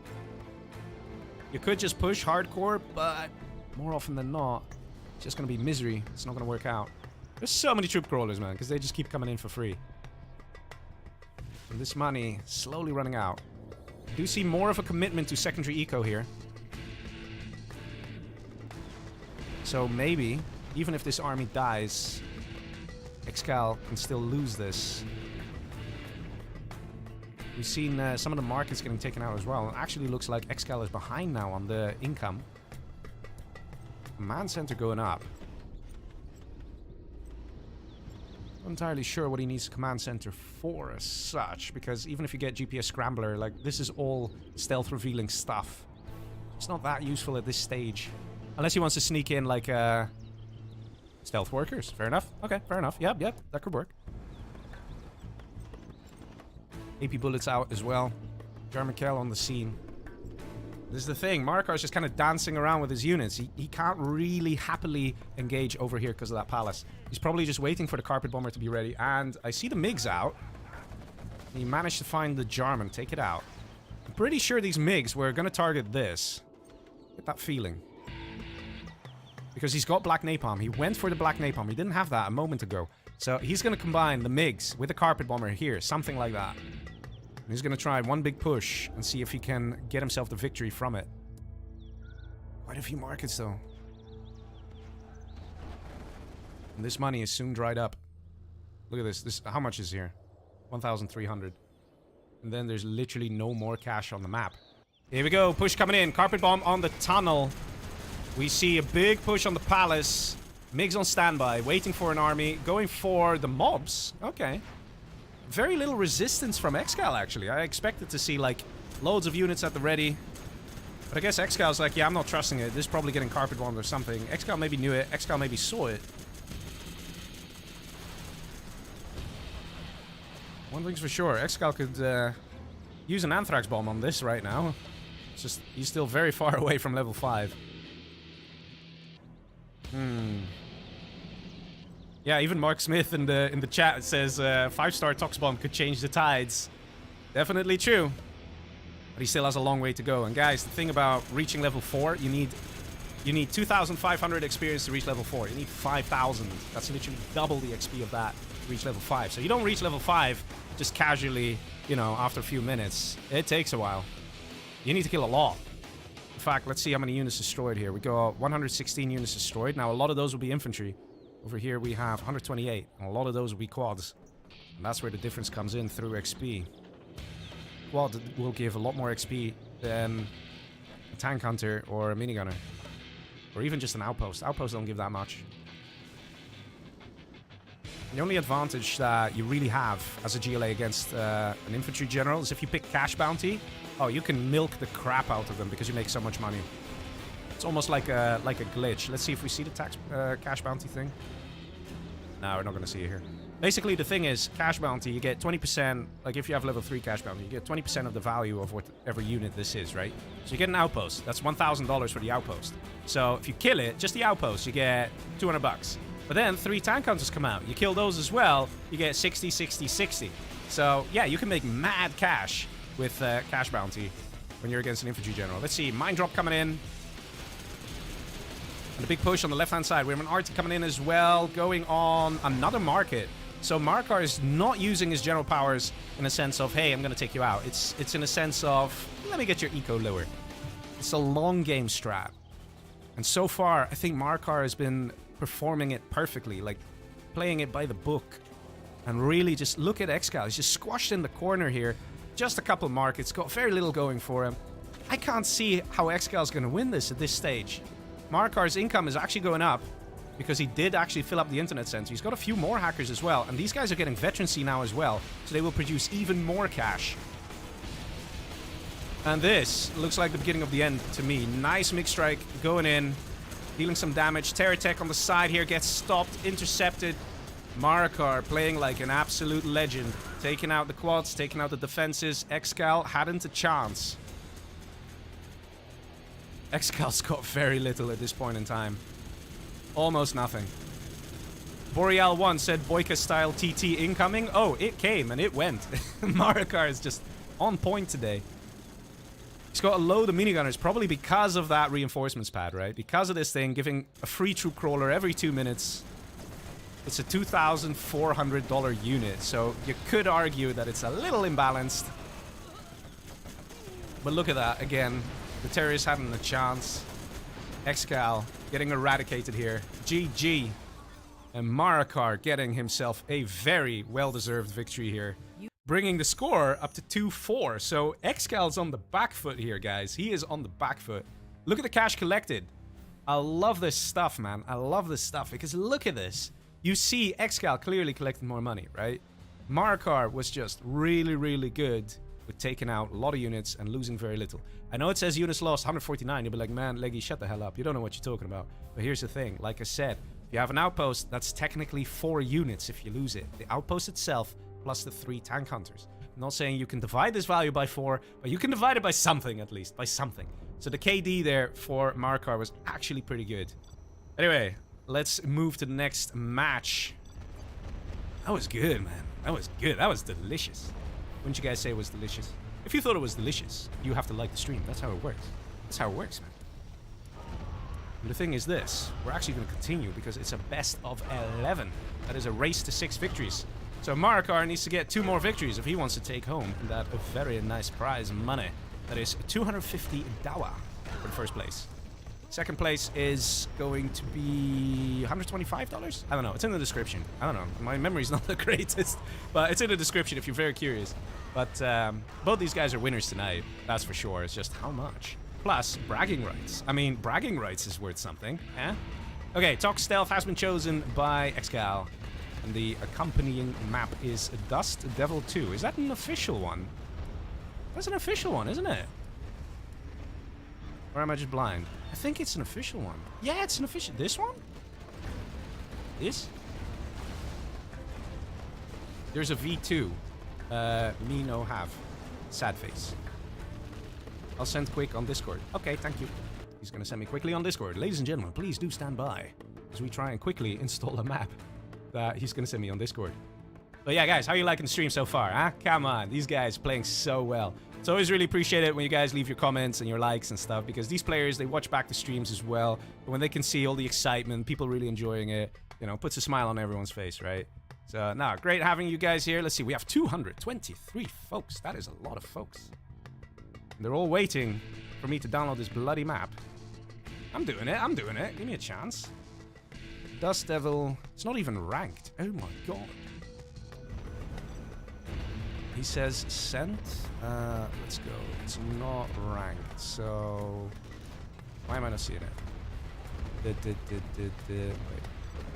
You could just push hardcore, but more often than not, it's just going to be misery. It's not going to work out. There's so many troop crawlers, man, because they just keep coming in for free. And this money slowly running out. I do see more of a commitment to secondary eco here. So maybe, even if this army dies, ExCaL can still lose this. We've seen some of the markets getting taken out as well. It actually looks like ExCaL is behind now on the income. Command center going up. Not entirely sure what he needs a command center for as such, because even if you get GPS Scrambler, like, this is all stealth revealing stuff. It's not that useful at this stage. Unless he wants to sneak in, like, stealth workers. Fair enough. Okay, fair enough. Yep, that could work. AP bullets out as well. Jarmikel on the scene. This is the thing. Marakar's just kind of dancing around with his units. He can't really happily engage over here because of that palace. He's probably just waiting for the carpet bomber to be ready. And I see the MiGs out. He managed to find the Jarman. Take it out. I'm pretty sure these MiGs were going to target this. Get that feeling. Because he's got Black Napalm. He went for the Black Napalm. He didn't have that a moment ago. So he's going to combine the MiGs with the carpet bomber here. Something like that. He's going to try one big push and see if he can get himself the victory from it. Quite a few markets, though. And this money is soon dried up. Look at this. How much is here? 1,300. And then there's literally no more cash on the map. Here we go. Push coming in. Carpet bomb on the tunnel. We see a big push on the palace. MiGs on standby. Waiting for an army. Going for the mobs. Okay. Very little resistance from ExCaL, actually. I expected to see, like, loads of units at the ready. But I guess ExCal's like, yeah, I'm not trusting it. This is probably getting carpet bombed or something. ExCaL maybe knew it. ExCaL maybe saw it. One thing's for sure. ExCaL could use an anthrax bomb on this right now. It's just, he's still very far away from level 5. Yeah, even Mark Smith in the chat says 5-star Tox bomb could change the tides. Definitely true. But he still has a long way to go. And guys, the thing about reaching level 4, you need 2,500 experience to reach level 4. You need 5,000. That's literally double the XP of that to reach level 5. So you don't reach level 5 just casually, you know, after a few minutes. It takes a while. You need to kill a lot. In fact, let's see how many units destroyed here. We got 116 units destroyed. Now, a lot of those will be infantry. Over here we have 128, and a lot of those will be quads. And that's where the difference comes in through XP. Quad will give a lot more XP than a tank hunter or a minigunner. Or even just an outpost. Outposts don't give that much. The only advantage that you really have as a GLA against an infantry general is if you pick cash bounty. Oh, you can milk the crap out of them because you make so much money. It's almost like a glitch. Let's see if we see the cash bounty thing. No, we're not going to see it here. Basically, the thing is, cash bounty, you get 20%, like if you have level 3 cash bounty, you get 20% of the value of whatever unit this is, right? So you get an outpost. That's $1,000 for the outpost. So if you kill it, just the outpost, you get 200 bucks. But then 3 tank hunters come out. You kill those as well, you get 60, 60, 60. So yeah, you can make mad cash with cash bounty when you're against an infantry general. Let's see, mine drop coming in. And a big push on the left-hand side. We have an RT coming in as well, going on another market. So Marakar is not using his general powers in a sense of, hey, I'm going to take you out. It's in a sense of, let me get your eco lower. It's a long game strat. And so far, I think Marakar has been performing it perfectly, like playing it by the book. And really just look at ExCaL. He's just squashed in the corner here. Just a couple markets, got very little going for him. I can't see how ExCal's going to win this at this stage. Marakar's income is actually going up because he did actually fill up the internet center. He's got a few more hackers as well, and these guys are getting veterancy now as well, so they will produce even more cash. And this looks like the beginning of the end to me. Nice mix strike going in, dealing some damage. Terror Tech on the side here gets stopped, intercepted. Marakar playing like an absolute legend, taking out the quads, taking out the defenses. ExCaL hadn't a chance. ExCal's got very little at this point in time. Almost nothing. Boreal1 said Boyka-style TT incoming. Oh, it came and it went. Marakar is just on point today. He's got a load of minigunners, probably because of that reinforcements pad, right? Because of this thing, giving a free troop crawler every 2 minutes. It's a $2,400 unit, so you could argue that it's a little imbalanced. But look at that, again. The terrorists having a chance. ExCaL getting eradicated here. GG. And Marakar getting himself a very well-deserved victory here. Bringing the score up to 2-4. So ExCal's on the back foot here, guys. He is on the back foot. Look at the cash collected. I love this stuff, man. I love this stuff because look at this. You see ExCaL clearly collecting more money, right? Marakar was just really, really good with taking out a lot of units and losing very little. I know it says units lost 149. You'll be like, man, Leggy, shut the hell up. You don't know what you're talking about. But here's the thing. Like I said, if you have an outpost, that's technically 4 units if you lose it. The outpost itself plus the 3 tank hunters. I'm not saying you can divide this value by 4, but you can divide it by something at least. By something. So the KD there for Marakar was actually pretty good. Anyway, let's move to the next match. That was good, man. That was good. That was delicious. Wouldn't you guys say it was delicious? If you thought it was delicious, you have to like the stream. That's how it works. That's how it works, man. And the thing is this. We're actually going to continue because it's a best of 11. That is a race to 6 victories. So Marakar needs to get 2 more victories if he wants to take home that very nice prize money. That is 250 dawa for the first place. Second place is going to be $125? I don't know. It's in the description. I don't know. My memory's not the greatest, but it's in the description if you're very curious. But both these guys are winners tonight. That's for sure. It's just how much. Plus, bragging rights. I mean, bragging rights is worth something, eh? Okay, Tox-Sth has been chosen by ExCaL. And the accompanying map is Dust Devil 2. Is that an official one? That's an official one, isn't it? Or am I just blind? I think it's an official one. Yeah, it's an official. This one? This? There's a V2. Me no have. Sad face. I'll send quick on Discord. Okay, thank you. He's gonna send me quickly on Discord. Ladies and gentlemen, please do stand by as we try and quickly install a map that he's gonna send me on Discord. But yeah, guys, how are you liking the stream so far, huh? Come on, these guys playing so well. It's always really appreciated when you guys leave your comments and your likes and stuff, because these players, they watch back the streams as well. And when they can see all the excitement, people really enjoying it, you know, puts a smile on everyone's face, right? So, nah, great having you guys here. Let's see, we have 223 folks. That is a lot of folks. And they're all waiting for me to download this bloody map. I'm doing it, I'm doing it. Give me a chance. Dust Devil, it's not even ranked. Oh my god. He says sent. Let's go. It's not ranked, so why am I not seeing it? Wait.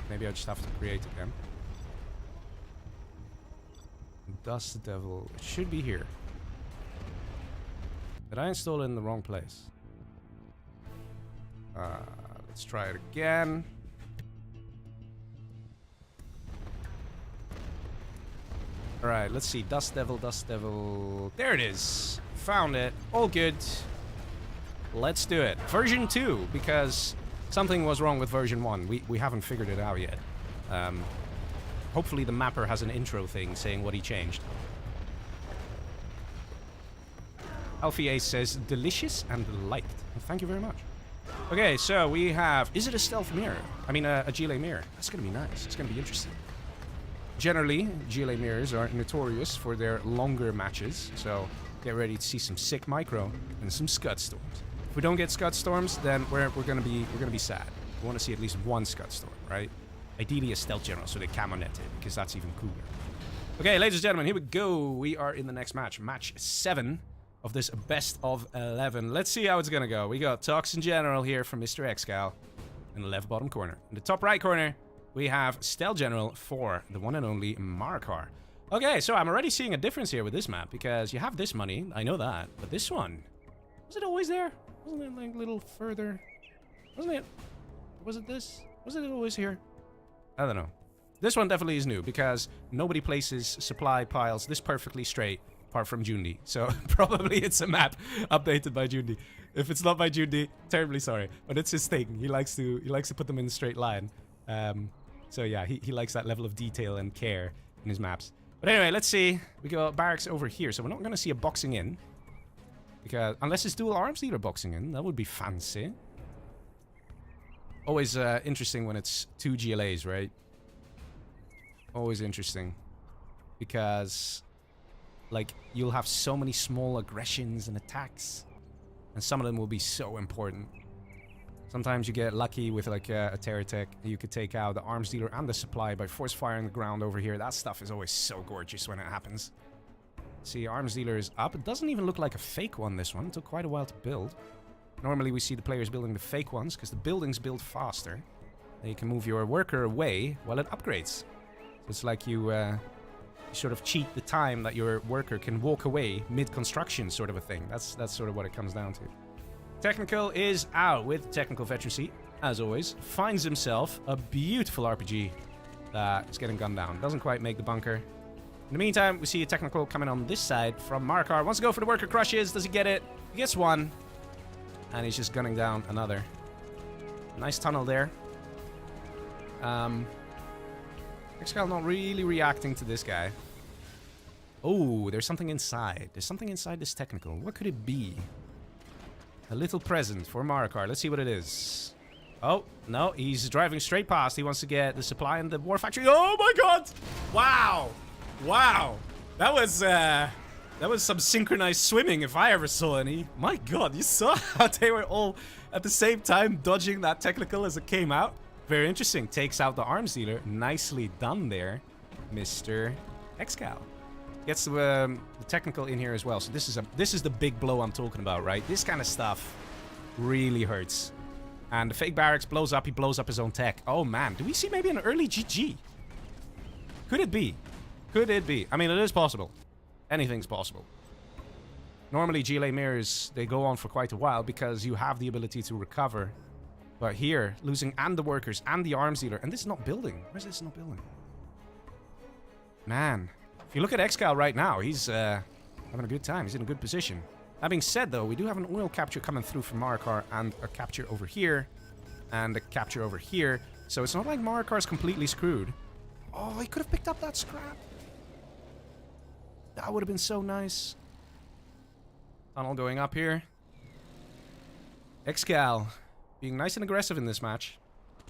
Maybe I just have to create it again. Dust Devil. It should be here. Did I install it in the wrong place? Let's try it again. Alright, let's see. Dust Devil, Dust Devil. There it is. Found it. All good. Let's do it. Version 2, because something was wrong with version 1. We haven't figured it out yet. Hopefully the mapper has an intro thing saying what he changed. Alfie Ace says, delicious and liked. Thank you very much. Okay, so we have... Is it a stealth mirror? I mean, a GLA mirror. That's going to be nice. It's going to be interesting. Generally, GLA mirrors are notorious for their longer matches, so get ready to see some sick micro and some Scud Storms. If we don't get Scud Storms, then we're gonna be sad. We want to see at least one Scud Storm, right? Ideally a Stealth General, so they camo net it, because that's even cooler. Okay, ladies and gentlemen, here we go. We are in the next match. Match 7 of this best of 11. Let's see how it's gonna go. We got Tox in General here from Mr. ExCaL in the left bottom corner. In the top right corner, we have Stealth General for the one and only Marakar. Okay, so I'm already seeing a difference here with this map, because you have this money, I know that, but this one, was it always there? Wasn't it like a little further? Wasn't it? Was it this? Was it always here? I don't know. This one definitely is new, because nobody places supply piles this perfectly straight, apart from Jundi. So probably it's a map updated by Jundi. If it's not by Jundi, terribly sorry, but it's his thing. He likes to put them in a straight line. So yeah, he likes that level of detail and care in his maps. But anyway, let's see. We got barracks over here, so we're not going to see a boxing in, because unless it's dual arms dealer boxing in, that would be fancy. Always interesting when it's 2 GLAs, right? Always interesting, because like you'll have so many small aggressions and attacks, and some of them will be so important. Sometimes you get lucky with like a terror tech. You could take out the arms dealer and the supply by force firing the ground over here. That stuff is always so gorgeous when it happens. See, arms dealer is up. It doesn't even look like a fake one, this one. It took quite a while to build. Normally we see the players building the fake ones because the buildings build faster. Then you can move your worker away while it upgrades. It's like you sort of cheat the time that your worker can walk away mid-construction, sort of a thing. That's sort of what it comes down to. Technical is out with technical veterancy, as always. Finds himself a beautiful RPG that is getting gunned down. Doesn't quite make the bunker. In the meantime, we see a technical coming on this side from Marakar. Wants to go for the worker crushes. Does he get it? He gets one. And he's just gunning down another. Nice tunnel there. ExCaL not really reacting to this guy. Oh, there's something inside. There's something inside this technical. What could it be? A little present for Marakar. Let's see what it is. Oh, no, he's driving straight past. He wants to get the supply in the war factory. Oh my god! Wow! Wow! That was some synchronized swimming if I ever saw any. My god, you saw how they were all at the same time dodging that technical as it came out? Very interesting. Takes out the arms dealer. Nicely done there, Mr. ExCaL. Gets the technical in here as well. So this is the big blow I'm talking about, right? This kind of stuff really hurts. And the fake barracks blows up. He blows up his own tech. Oh man, do we see maybe an early GG? Could it be? Could it be? I mean, it is possible. Anything's possible. Normally, GLA mirrors, they go on for quite a while because you have the ability to recover. But here, losing and the workers and the arms dealer, and this is not building. Where's this not building? Man. If you look at ExCaL right now, he's having a good time. He's in a good position. That being said, though, we do have an oil capture coming through from Marakar and a capture over here and a capture over here. So it's not like Marakar's completely screwed. Oh, he could have picked up that scrap. That would have been so nice. Tunnel going up here. ExCaL being nice and aggressive in this match.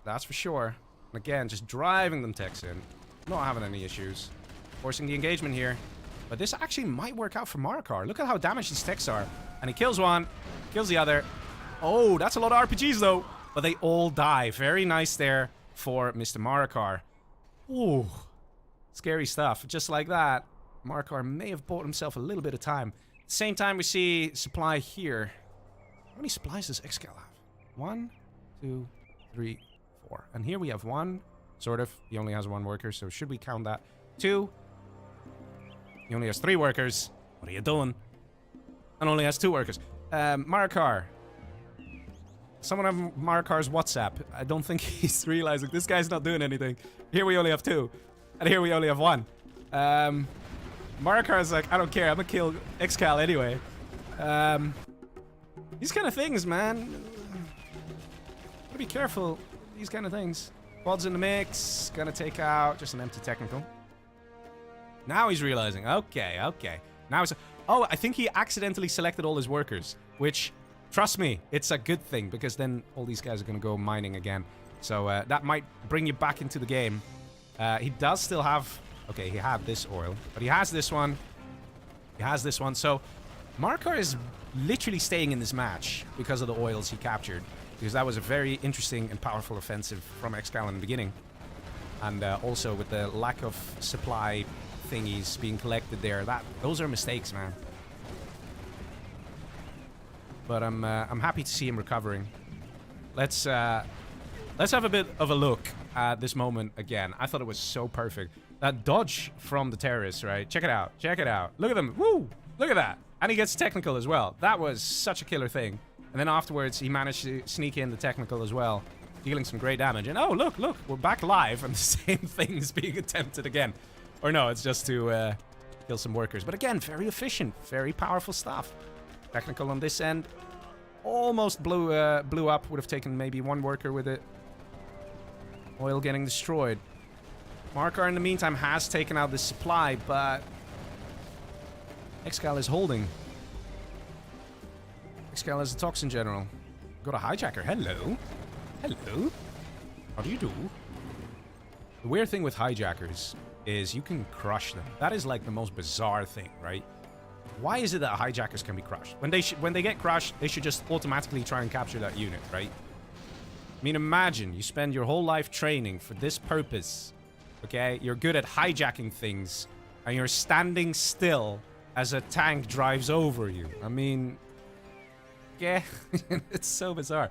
That's for sure. And again, just driving them techs in. Not having any issues. Forcing the engagement here. But this actually might work out for Marakar. Look at how damaged these techs are. And he kills one. Kills the other. Oh, that's a lot of RPGs though. But they all die. Very nice there for Mr. Marakar. Ooh. Scary stuff. Just like that, Marakar may have bought himself a little bit of time. At the same time, we see supply here. How many supplies does ExCaL have? 1, 2, 3, 4. And here we have 1. Sort of. He only has 1 worker, so should we count that? 2. He only has 3 workers. What are you doing? And only has 2 workers. Marakar. Someone have Marakar's WhatsApp. I don't think he's realizing this guy's not doing anything. Here we only have 2. And here we only have 1. Marakar's like, I don't care. I'm gonna kill ExCaL anyway. These kind of things, man. Gotta be careful. These kind of things. Quads in the mix. Gonna take out just an empty technical. Now he's realizing. Okay, okay. Now he's... Oh, I think he accidentally selected all his workers. Which, trust me, it's a good thing. Because then all these guys are going to go mining again. So that might bring you back into the game. He does still have... Okay, he had this oil. But he has this one. He has this one. So, Marakar is literally staying in this match because of the oils he captured. because that was a very interesting and powerful offensive from ExCaL in the beginning. And also with the lack of supply thingies being collected there, those are mistakes, man. But I'm happy to see him recovering. Let's have a bit of a look at this moment again. I thought it was so perfect. That dodge from the terrorists, right? Check it out. Check it out. Look at them. Woo! Look at that. And he gets technical as well. That was such a killer thing. And then afterwards, he managed to sneak in the technical as well, dealing some great damage. And oh, look, we're back live, and the same thing is being attempted again. Or no, it's just to kill some workers. But again, very efficient, very powerful stuff. Technical on this end. Almost blew up. Would have taken maybe one worker with it. Oil getting destroyed. Marakar, in the meantime, has taken out this supply, but ExCaL is holding. ExCaL has a Tox in general. Got a hijacker. Hello. Hello. How do you do? The weird thing with hijackers is you can crush them. That is like the most bizarre thing, right? Why is it that hijackers can be crushed? When they get crushed, they should just automatically try and capture that unit, right? I mean, imagine you spend your whole life training for this purpose, okay? You're good at hijacking things, and you're standing still as a tank drives over you. I mean, yeah, it's so bizarre.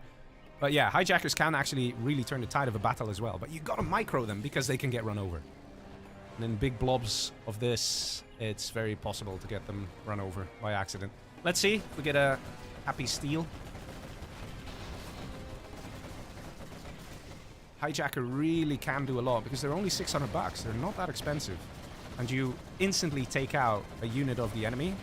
But yeah, hijackers can actually really turn the tide of a battle as well. But you gotta micro them because they can get run over. And in big blobs of this, it's very possible to get them run over by accident. Let's see if we get a happy steal. Hijacker really can do a lot because they're only 600 bucks. They're not that expensive. And you instantly take out a unit of the enemy,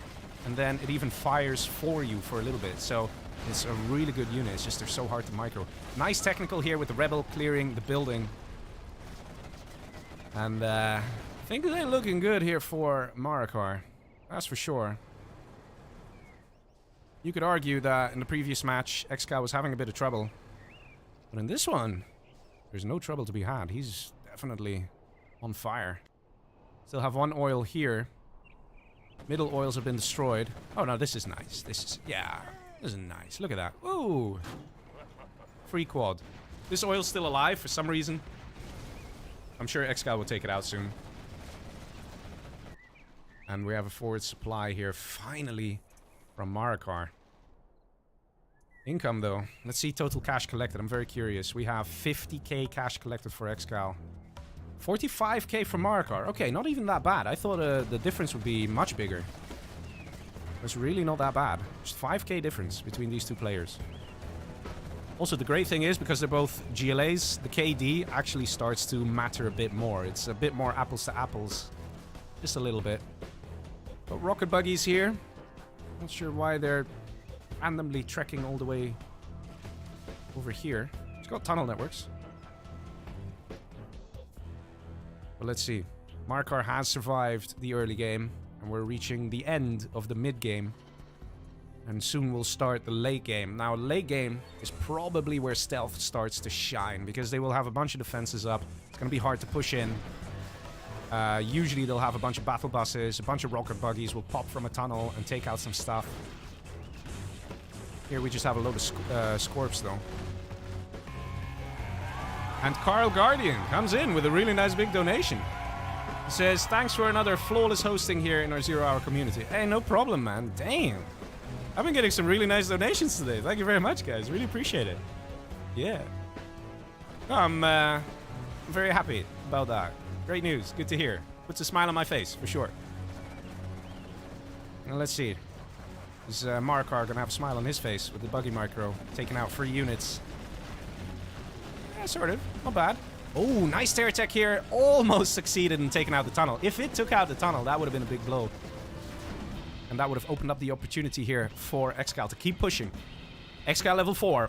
and then it even fires for you for a little bit. So it's a really good unit. It's just they're so hard to micro. Nice technical here with the Rebel clearing the building. And I think they're looking good here for Marakar. That's for sure. You could argue that in the previous match, ExCaL was having a bit of trouble. But in this one, there's no trouble to be had. He's definitely on fire. Still have one oil here. Middle oils have been destroyed. Oh, no, this is nice. This is nice. Look at that. Ooh. Free quad. This oil's still alive for some reason. I'm sure ExCaL will take it out soon. And we have a forward supply here, finally, from Marakar. Income, though. Let's see total cash collected. I'm very curious. We have 50k cash collected for ExCaL. 45k for Marakar. Okay, not even that bad. I thought the difference would be much bigger. It's really not that bad. Just 5k difference between these two players. Also, the great thing is, because they're both GLAs, the KD actually starts to matter a bit more. It's a bit more apples to apples. Just a little bit. But rocket buggies here. Not sure why they're randomly trekking all the way over here. It's got tunnel networks. But let's see. Marakar has survived the early game, and we're reaching the end of the mid game. And soon we'll start the late game. Now, late game is probably where stealth starts to shine, because they will have a bunch of defenses up. It's going to be hard to push in. Usually they'll have a bunch of battle buses, a bunch of rocket buggies will pop from a tunnel and take out some stuff. Here we just have a load of scorps, though. And Carl Guardian comes in with a really nice big donation. He says, thanks for another flawless hosting here in our 0-hour community. Hey, no problem, man. Damn. I've been getting some really nice donations today. Thank you very much, guys. Really appreciate it. Yeah. No, I'm very happy about that. Great news. Good to hear. Puts a smile on my face, for sure. Now, let's see. Is Marakar gonna have a smile on his face with the buggy micro, taking out 3 units? Yeah, sort of. Not bad. Oh, nice terror tech here. Almost succeeded in taking out the tunnel. If it took out the tunnel, that would have been a big blow. And that would have opened up the opportunity here for ExCaL to keep pushing. ExCaL level 4.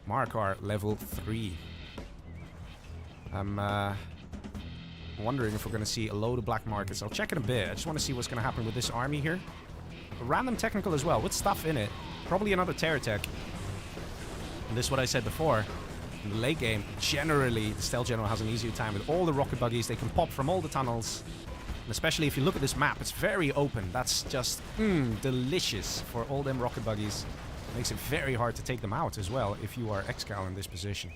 Marakar level 3. I'm wondering if we're going to see a load of black markets. I'll check in a bit. I just want to see what's going to happen with this army here. A random technical as well, with stuff in it. Probably another terror tech. And this is what I said before. In the late game, generally, the Stealth General has an easier time with all the rocket buggies. They can pop from all the tunnels. And especially if you look at this map, it's very open. That's just, delicious for all them rocket buggies. Makes it very hard to take them out as well if you are ExCaL in this position.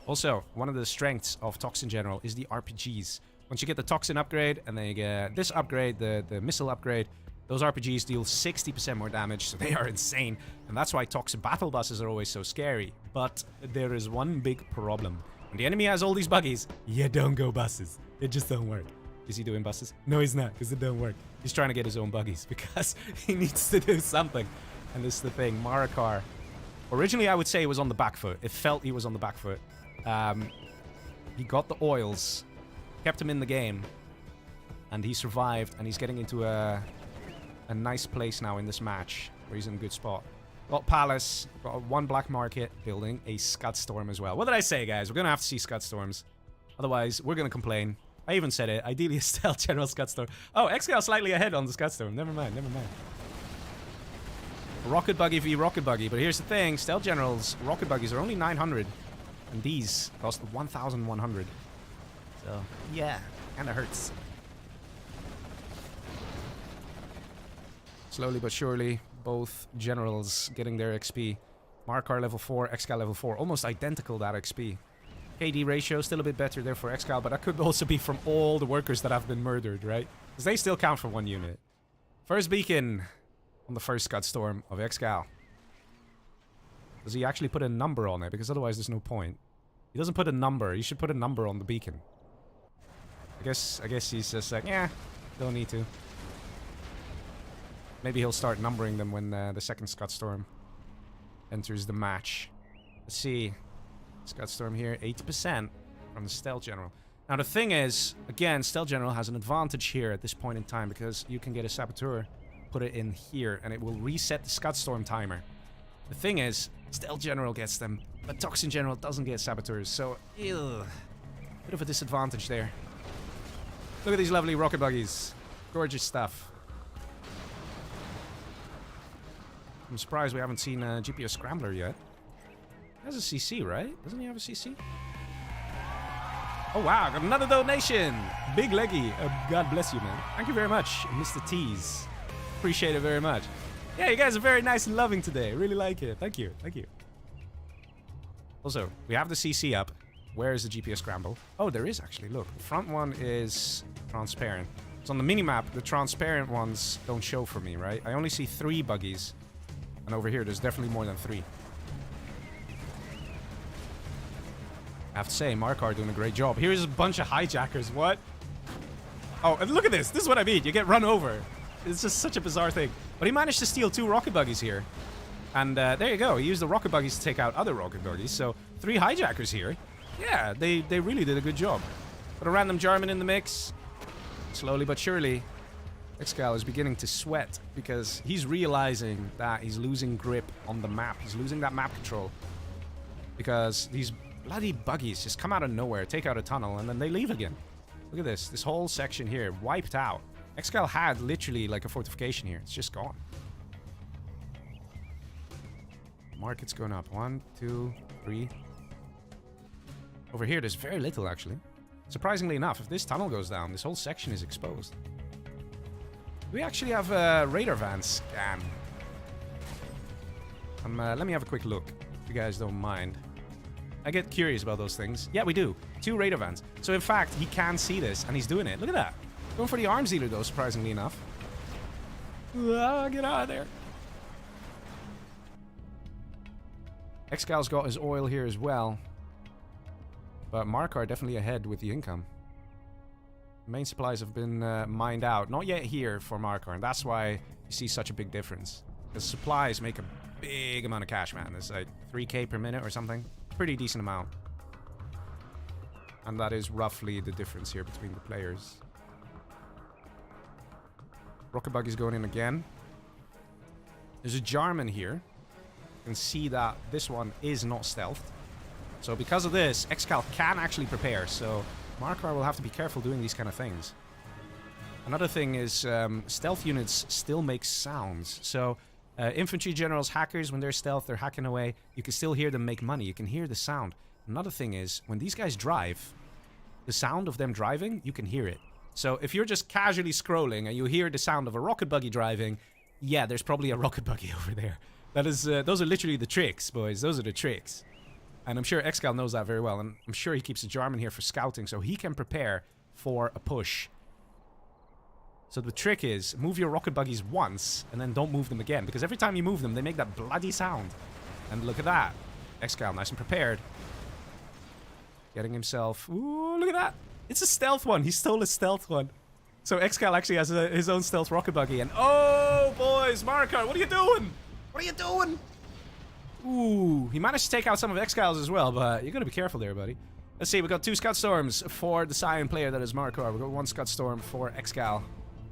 Also, one of the strengths of Tox in general is the RPGs. Once you get the Toxin upgrade and then you get this upgrade, the missile upgrade, those RPGs deal 60% more damage, so they are insane. And that's why Toxin battle buses are always so scary. But there is one big problem. When the enemy has all these buggies, you don't go buses. They just don't work. Is he doing buses? No, he's not, because it don't work. He's trying to get his own buggies because he needs to do something. And this is the thing, Marakar. Originally, I would say he was on the back foot. It felt he was on the back foot. He got the oils, kept him in the game, and he survived, and he's getting into a nice place now in this match, where he's in a good spot. Got Palace, got one black market, building a Scud Storm as well. What did I say, guys? We're gonna have to see Scud Storms. Otherwise, we're gonna complain. I even said it. Ideally, a Stealth General Scud Storm. Oh, ExCaL slightly ahead on the Scud Storm. Never mind, never mind. Rocket Buggy v Rocket Buggy. But here's the thing. Stealth Generals, Rocket Buggies are only 900. And these cost 1,100. So, yeah. Kinda hurts. Slowly but surely, both generals getting their XP. Marakar level 4, ExCaL level 4. Almost identical, that XP. KD ratio still a bit better there for ExCaL, but that could also be from all the workers that have been murdered, right? Because they still count for one unit. First beacon on the first Scud Storm of ExCaL. Does he actually put a number on it? Because otherwise there's no point. He doesn't put a number. He should put a number on the beacon. I guess he's just like, yeah, don't need to. Maybe he'll start numbering them when the second Scud Storm enters the match. Let's see. Scud Storm here, 80% from the Stealth General. Now the thing is, again, Stealth General has an advantage here at this point in time because you can get a Saboteur, put it in here, and it will reset the Scud Storm timer. The thing is, Stealth General gets them, but Toxin General doesn't get Saboteurs, so ew, bit of a disadvantage there. Look at these lovely rocket buggies. Gorgeous stuff. I'm surprised we haven't seen a GPS Scrambler yet. He has a CC, right? Doesn't he have a CC? Oh wow, got another donation! Big Leggy. God bless you, man. Thank you very much, Mr. Tease. Appreciate it very much. Yeah, you guys are very nice and loving today. Really like it. Thank you. Thank you. Also, we have the CC up. Where is the GPS Scramble? Oh, there is actually. Look, the front one is transparent. So on the minimap, the transparent ones don't show for me, right? I only see 3 buggies. And over here, there's definitely more than 3. I have to say, Marakar doing a great job. Here's a bunch of hijackers. What? Oh, and look at this. This is what I mean. You get run over. It's just such a bizarre thing. But he managed to steal 2 rocket buggies here. And there you go. He used the rocket buggies to take out other rocket buggies. So 3 hijackers here. Yeah, they really did a good job. Put a random German in the mix. Slowly but surely, ExCaL is beginning to sweat because he's realizing that he's losing grip on the map. He's losing that map control. Because these bloody buggies just come out of nowhere, take out a tunnel, and then they leave again. Look at this. This whole section here, wiped out. ExCaL had literally like a fortification here. It's just gone. Market's going up. 1, 2, 3. Over here, there's very little, actually. Surprisingly enough, if this tunnel goes down, this whole section is exposed. We actually have a radar van scan. Let me have a quick look, if you guys don't mind. I get curious about those things. Yeah, we do. 2 radar vans. So, in fact, he can see this, and he's doing it. Look at that. Going for the arms dealer, though, surprisingly enough. Get out of there. ExCal's got his oil here as well. But Marakar definitely ahead with the income. Main supplies have been mined out. Not yet here for Marakar, and that's why you see such a big difference. Because supplies make a big amount of cash, man. It's like 3k per minute or something. Pretty decent amount. And that is roughly the difference here between the players. Rocket Buggy's going in again. There's a Jarman here. You can see that this one is not stealthed. So because of this, ExCaL can actually prepare. So Marakar will have to be careful doing these kind of things. Another thing is stealth units still make sounds. So infantry generals, hackers, when they're stealth, they're hacking away. You can still hear them make money. You can hear the sound. Another thing is when these guys drive, the sound of them driving, you can hear it. So if you're just casually scrolling and you hear the sound of a rocket buggy driving, yeah, there's probably a rocket buggy over there. That is, those are literally the tricks, boys. Those are the tricks. And I'm sure ExCaL knows that very well. And I'm sure he keeps a Jarman here for scouting so he can prepare for a push. So the trick is, move your rocket buggies once and then don't move them again. Because every time you move them, they make that bloody sound. And look at that. ExCaL, nice and prepared. Getting himself... Ooh, look at that. It's a stealth one. He stole a stealth one. So ExCaL actually has his own stealth rocket buggy. And oh, boys, Marakar, what are you doing? What are you doing? Ooh, he managed to take out some of ExCal's as well, but you gotta be careful there, buddy. Let's see, we got 2 Scout Storms for the Cyan player that is Marakar. We got 1 Scout Storm for ExCaL.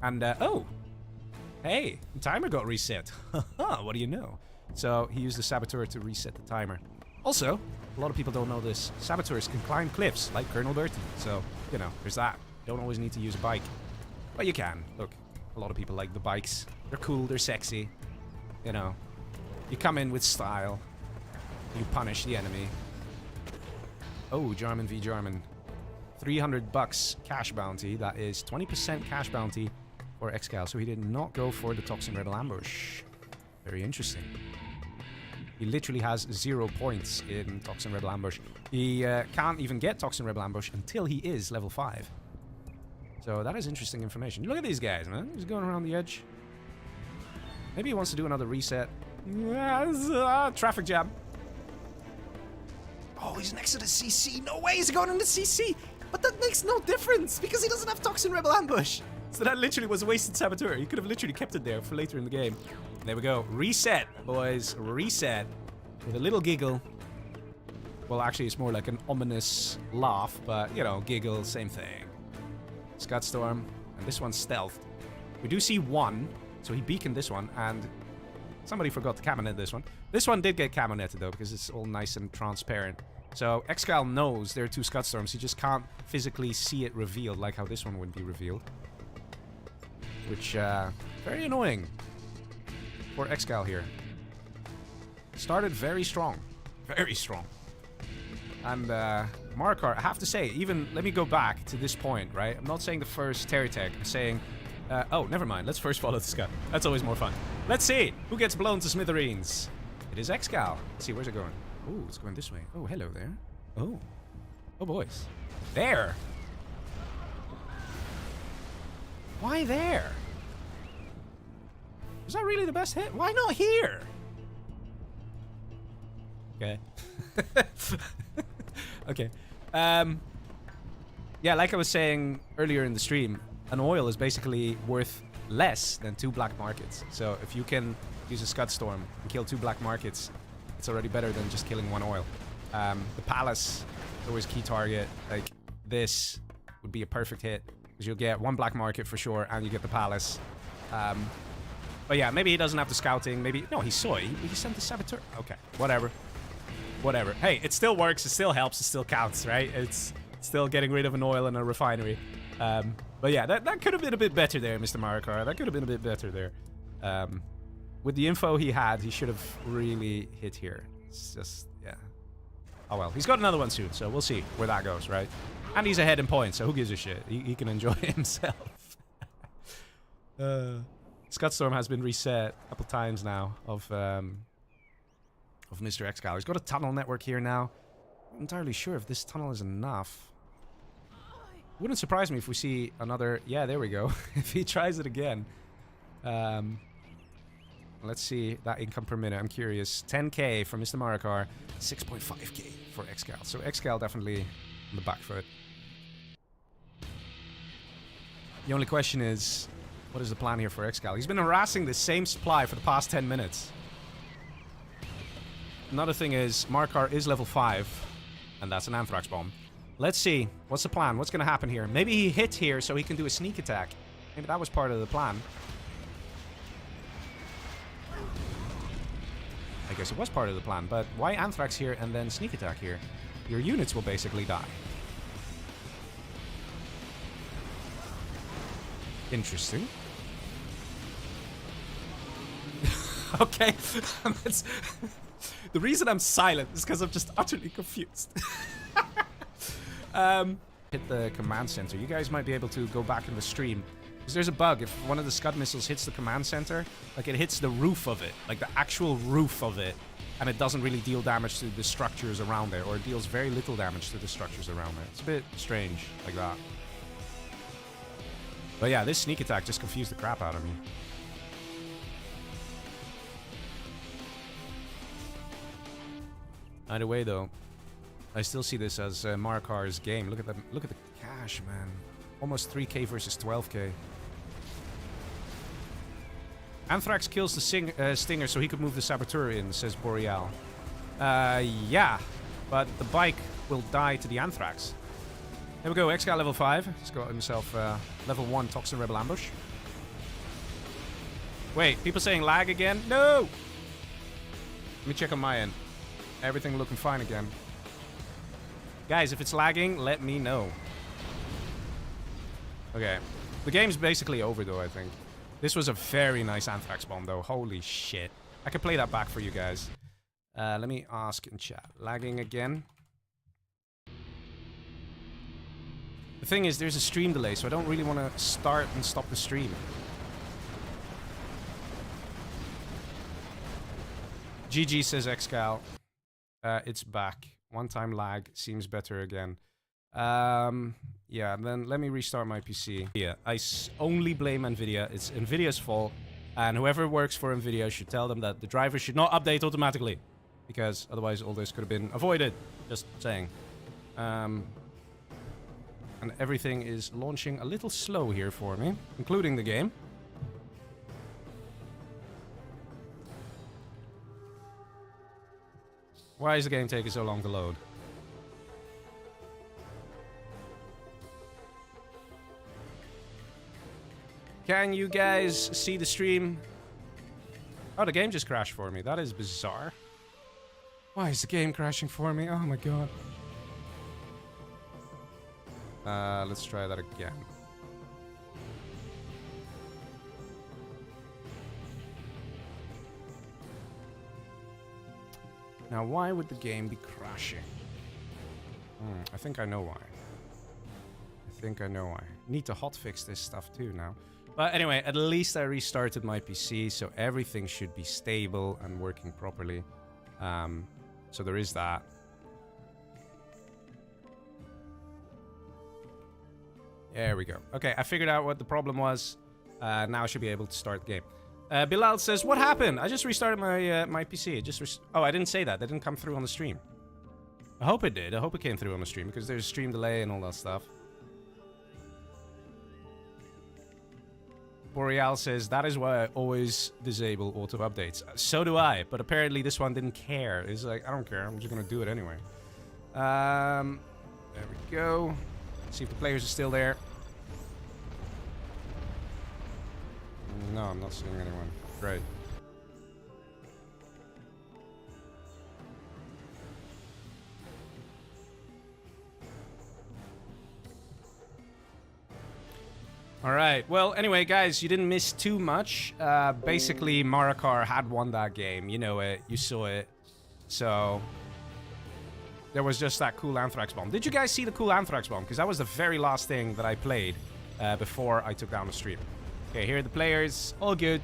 And, oh. Hey, the timer got reset. What do you know? So, he used the Saboteur to reset the timer. Also, a lot of people don't know this. Saboteurs can climb cliffs, like Colonel Burton. So, you know, there's that. Don't always need to use a bike. But you can. Look, a lot of people like the bikes. They're cool, they're sexy. You know. You come in with style. You punish the enemy. Oh, Jarman v Jarman. $300 cash bounty. That is 20% cash bounty for ExCaL. So he did not go for the Toxin Rebel Ambush. Very interesting. He literally has 0 points in Toxin Rebel Ambush. He can't even get Toxin Rebel Ambush until he is level 5. So that is interesting information. Look at these guys, man. He's going around the edge. Maybe he wants to do another reset. Traffic jam. Oh, he's next to the CC. No way, he's going in the CC. But that makes no difference because he doesn't have Toxin Rebel Ambush. So that literally was a wasted Saboteur. He could have literally kept it there for later in the game. There we go. Reset, boys. Reset. With a little giggle. Well, actually, it's more like an ominous laugh. But, you know, giggle, same thing. Scout Storm. And this one's stealth. We do see 1. So he beaconed this one. And somebody forgot to camo net this one. This one did get camo netted, though, because it's all nice and transparent. So ExCaL knows there are 2 Scout Storms. He just can't physically see it revealed like how this one would be revealed. Which, very annoying for ExCaL here. Started very strong. Very strong. And, Marakar, I have to say, even, let me go back to this point, right? I'm not saying the first Terry Tech. I'm saying, oh, never mind. Let's first follow the scout. That's always more fun. Let's see who gets blown to smithereens. It is ExCaL. Let's see, where's it going? Oh, it's going this way. Oh, hello there. Oh. Oh, boys. There. Why there? Is that really the best hit? Why not here? Okay. Okay. Yeah, like I was saying earlier in the stream, an oil is basically worth less than 2 black markets. So if you can use a Scud Storm and kill 2 black markets, it's already better than just killing 1 oil. The Palace is always key target. Like, this would be a perfect hit. Because you'll get 1 black market for sure, and you get the Palace. But yeah, maybe he doesn't have the scouting. Maybe... No, he saw it. He sent the Saboteur. Okay, whatever. Whatever. Hey, it still works. It still helps. It still counts, right? It's still getting rid of an oil and a refinery. But yeah, that could have been a bit better there, Mr. Marakar. That could have been a bit better there. With the info he had, he should have really hit here. It's just, yeah. Oh well, he's got another one soon, so we'll see where that goes, right? And he's ahead in points, so who gives a shit? He can enjoy himself. Scud Storm has been reset a couple times now of Mr. ExCaL. He's got a tunnel network here now. I'm not entirely sure if this tunnel is enough. Wouldn't surprise me if we see another... Yeah, there we go. If he tries it again. Let's see that income per minute. I'm curious. 10k for Mr. Marakar. 6.5k for ExCaL. So ExCaL definitely on the back foot. The only question is, what is the plan here for ExCaL? He's been harassing the same supply for the past 10 minutes. Another thing is, Marakar is level 5. And that's an Anthrax bomb. Let's see. What's the plan? What's going to happen here? Maybe he hit here so he can do a sneak attack. Maybe that was part of the plan. I guess it was part of the plan. But why Anthrax here and then sneak attack here? Your units will basically die. Interesting. Okay. The reason I'm silent is because I'm just utterly confused. Hit the command center. You guys might be able to go back in the stream Because there's a bug. If one of the Scud missiles hits the command center, like it hits the roof of it, like the actual roof of it, and it doesn't really deal damage to the structures around it, or it deals very little damage to the structures around it. It's a bit strange like that. But yeah, this sneak attack just confused the crap out of me. Either way, though, I still see this as Marakar's game. Look at the cash, man. Almost 3k versus 12k. Anthrax kills the Stinger so he could move the Saboteur in, says Boreal. Yeah, but the bike will die to the Anthrax. There we go, ExCaL level 5. He's got himself level 1 Toxin Rebel Ambush. Wait, people saying lag again? No! Let me check on my end. Everything looking fine again. Guys, if it's lagging, let me know. Okay. The game's basically over, though, I think. This was a very nice Anthrax bomb, though. Holy shit. I can play that back for you guys. Let me ask in chat. Lagging again? The thing is, there's a stream delay, so I don't really want to start and stop the stream. GG, says ExCaL. It's back. One-time lag. Seems better again. Yeah, then let me restart my PC. Yeah, I only blame NVIDIA. It's NVIDIA's fault. And whoever works for NVIDIA should tell them that the driver should not update automatically. Because otherwise all this could have been avoided. Just saying. And everything is launching a little slow here for me. Including the game. Why is the game taking so long to load? Can you guys see the stream? Oh, the game just crashed for me. That is bizarre. Why is the game crashing for me? Oh my god. Let's try that again. Now, why would the game be crashing? I think I know why. Need to hotfix this stuff too now. But anyway, at least I restarted my PC, so everything should be stable and working properly. So there is that. There we go. Okay, I figured out what the problem was. Now I should be able to start the game. Bilal says, what happened? I just restarted my my PC. Oh, I didn't say that. That didn't come through on the stream. I hope it did. I hope it came through on the stream because there's stream delay and all that stuff. Boreal says, that is why I always disable auto updates. So do I, but apparently this one didn't care. It's like, I don't care. I'm just going to do it anyway. There we go. See if the players are still there. No, I'm not seeing anyone. Great. Alright, well, anyway, guys, you didn't miss too much. Basically, Marakar had won that game. You know it. You saw it. So, there was just that cool Anthrax bomb. Did you guys see the cool Anthrax bomb? Because that was the very last thing that I played before I took down the stream. Okay, here are the players. All good.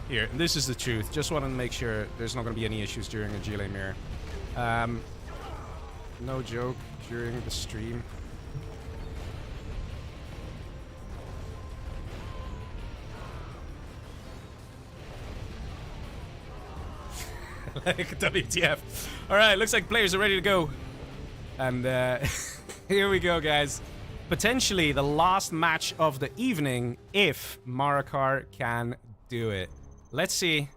Here, this is the truth. Just want to make sure there's not going to be any issues during a GLA mirror. No joke, during the stream. Like WTF. Alright, looks like players are ready to go. And here we go, guys. Potentially the last match of the evening if Marakar can do it. Let's see.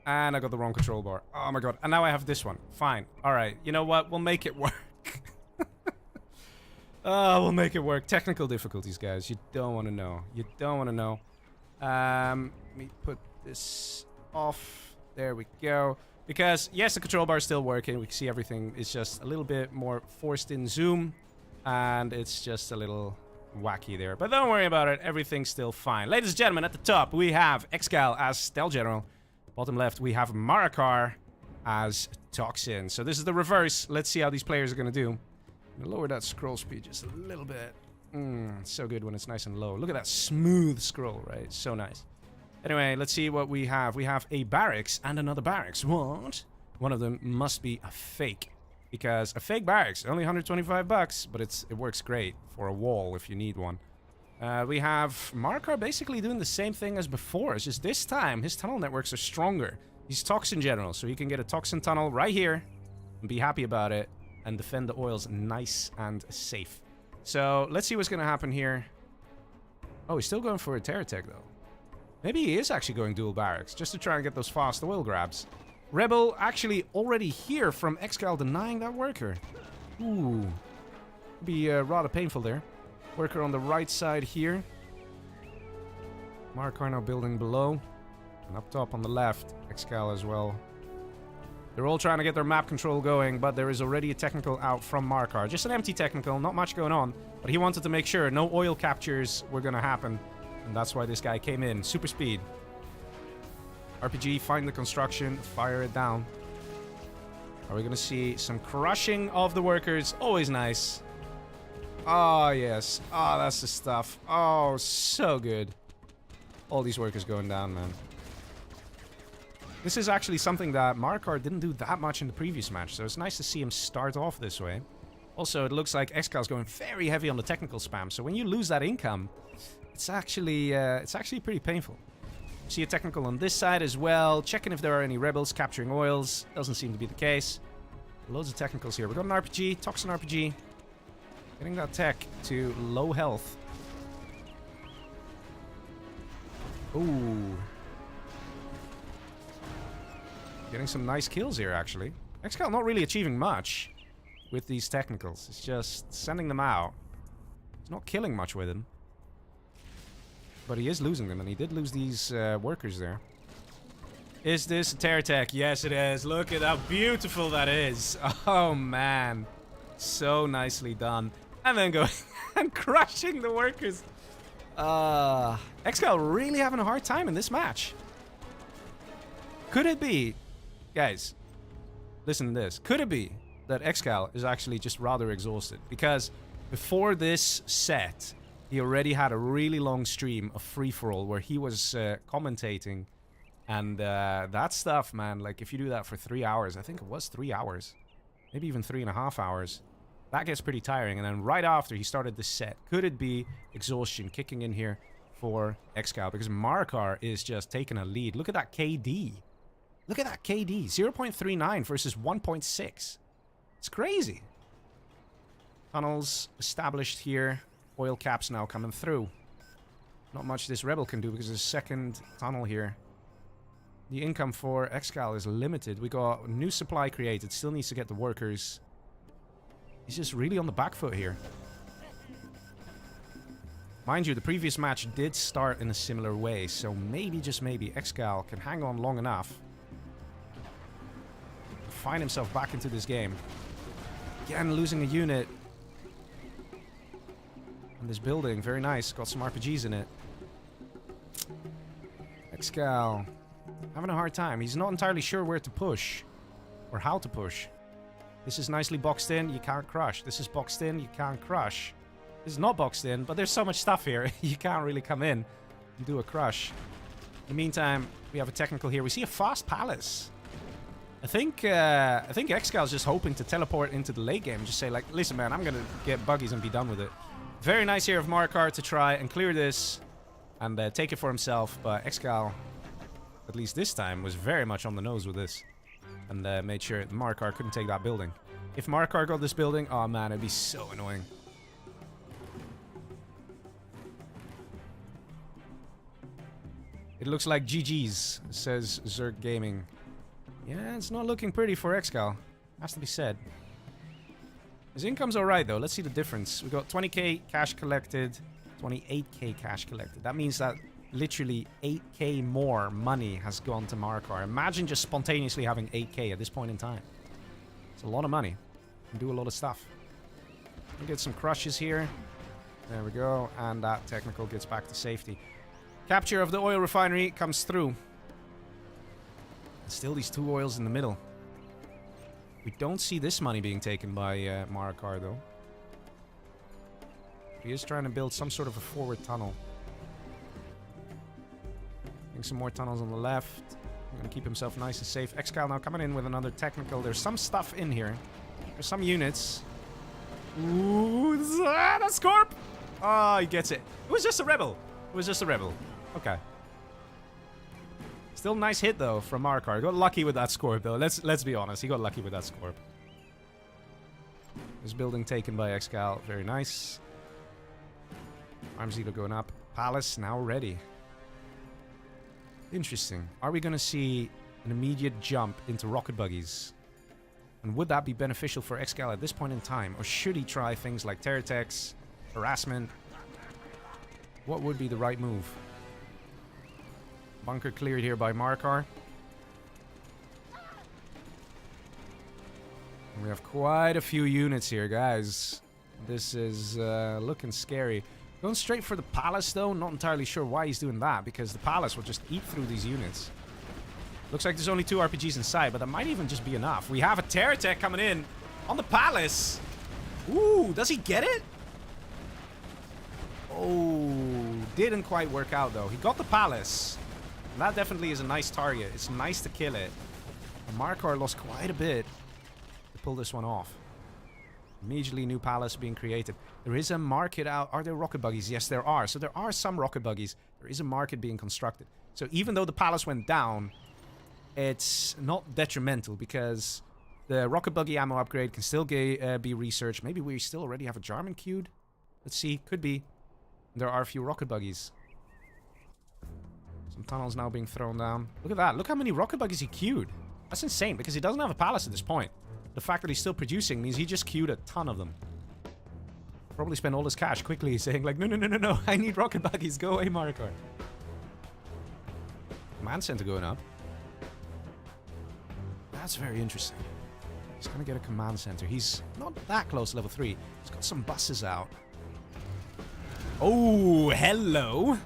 And I got the wrong control bar. Oh my god. And now I have this one. Fine. Alright, you know what? We'll make it work. Oh, we'll make it work. Technical difficulties, guys. You don't want to know. You don't want to know. Let me put this off. There we go. Because, yes, the control bar is still working. We can see everything is just a little bit more forced in zoom. And it's just a little wacky there. But don't worry about it. Everything's still fine. Ladies and gentlemen, at the top, we have ExCaL as Stealth General. Bottom left, we have Marakar as Toxin. So this is the reverse. Let's see how these players are going to do. I'm gonna lower that scroll speed just a little bit. It's so good when it's nice and low. Look at that smooth scroll, right? So nice. Anyway, let's see what we have. We have a barracks and another barracks. What? One of them must be a fake. Because a fake barracks, only 125 bucks, but it works great for a wall if you need one. We have Marakar basically doing the same thing as before. It's just this time, his tunnel networks are stronger. He's Toxin General, so he can get a Toxin tunnel right here and be happy about it and defend the oils nice and safe. So, let's see what's going to happen here. Oh, he's still going for a Terror Tech, though. Maybe he is actually going dual barracks, just to try and get those fast oil grabs. Rebel actually already here from ExCaL denying that worker. Ooh. Be rather painful there. Worker on the right side here. Marakar now building below. And up top on the left, ExCaL as well. They're all trying to get their map control going, but there is already a technical out from Marakar. Just an empty technical, not much going on. But he wanted to make sure no oil captures were going to happen. And that's why this guy came in. Super speed. RPG, find the construction, fire it down. Are we going to see some crushing of the workers? Always nice. Oh, yes. Oh, that's the stuff. Oh, so good. All these workers going down, man. This is actually something that Marakar didn't do that much in the previous match, so it's nice to see him start off this way. Also, it looks like ExCaL's going very heavy on the technical spam, so when you lose that income, it's actually pretty painful. See a technical on this side as well, checking if there are any rebels capturing oils. Doesn't seem to be the case. Loads of technicals here. We've got an RPG, Toxin RPG. Getting that tech to low health. Ooh. Getting some nice kills here, actually. ExCaL not really achieving much with these technicals. It's just sending them out. It's not killing much with them. But he is losing them, and he did lose these workers there. Is this a Terror Tech? Yes, it is. Look at how beautiful that is. Oh, man. So nicely done. And then going and crushing the workers. ExCaL really having a hard time in this match. Could it be... Guys, listen to this. Could it be that ExCaL is actually just rather exhausted? Because before this set, he already had a really long stream of free-for-all where he was commentating. And that stuff, man, like if you do that for 3 hours, I think it was 3 hours, maybe even 3.5 hours, that gets pretty tiring. And then right after he started this set, could it be exhaustion kicking in here for ExCaL? Because Marakar is just taking a lead. Look at that KD. Look at that KD. 0.39 versus 1.6. It's crazy. Tunnels established here. Oil caps now coming through. Not much this Rebel can do because there's a second tunnel here. The income for ExCaL is limited. We got new supply created. Still needs to get the workers. He's just really on the back foot here. Mind you, the previous match did start in a similar way. So maybe, just maybe, ExCaL can hang on long enough. Find himself back into this game. Again, losing a unit. And this building, very nice. Got some RPGs in it. ExCaL having a hard time. He's not entirely sure where to push. Or how to push. This is nicely boxed in. You can't crush. This is boxed in. You can't crush. This is not boxed in, but there's so much stuff here. You can't really come in and do a crush. In the meantime, we have a technical here. We see a fast palace. I think ExCaL is just hoping to teleport into the late game and just say, like, listen, man, I'm going to get buggies and be done with it. Very nice here of Marakar to try and clear this and take it for himself. But ExCaL, at least this time, was very much on the nose with this. And made sure that Marakar couldn't take that building. If Marakar got this building, oh man, it'd be so annoying. It looks like GG's, says Zerg Gaming. Yeah, it's not looking pretty for ExCaL. Has to be said. His income's alright though. Let's see the difference. We got 20k cash collected, 28k cash collected. That means that literally 8k more money has gone to Marakar. Imagine just spontaneously having 8k at this point in time. It's a lot of money. You can do a lot of stuff. We'll get some crushes here. There we go. And that technical gets back to safety. Capture of the oil refinery comes through. Still these two oils in the middle. We don't see this money being taken by Marakar, though. He is trying to build some sort of a forward tunnel. Getting some more tunnels on the left. I'm going to keep himself nice and safe. ExCaL now coming in with another technical. There's some stuff in here. There's some units. Ooh, that's Scorp! Oh, he gets it. It was just a rebel. It was just a rebel. Okay. Still nice hit, though, from Marakar. Got lucky with that Scorp, though. Let's be honest. He got lucky with that Scorp. This building taken by ExCaL. Very nice. Arms dealer going up. Palace now ready. Interesting. Are we going to see an immediate jump into rocket buggies? And would that be beneficial for ExCaL at this point in time? Or should he try things like terror attacks, harassment? What would be the right move? Bunker cleared here by Marakar. We have quite a few units here, guys. This is looking scary. Going straight for the palace, though. Not entirely sure why he's doing that, because the palace will just eat through these units. Looks like there's only 2 RPGs inside, but that might even just be enough. We have a terror attack coming in on the palace. Ooh, does he get it? Oh, didn't quite work out, though. He got the palace. And that definitely is a nice target. It's nice to kill it. And Marakar lost quite a bit to pull this one off. Immediately new palace being created. There is a market out. Are there rocket buggies? Yes, there are. So there are some rocket buggies. There is a market being constructed. So even though the palace went down, it's not detrimental because the rocket buggy ammo upgrade can still be researched. Maybe we still already have a Jarman queued. Let's see. Could be. There are a few rocket buggies. Some tunnels now being thrown down. Look at that. Look how many rocket buggies he queued. That's insane because he doesn't have a palace at this point. The fact that he's still producing means he just queued a ton of them. Probably spent all his cash quickly saying like, no, I need rocket buggies. Go away, Marakar. Command center going up. That's very interesting. He's going to get a command center. He's not that close to level 3. He's got some buses out. Oh, hello.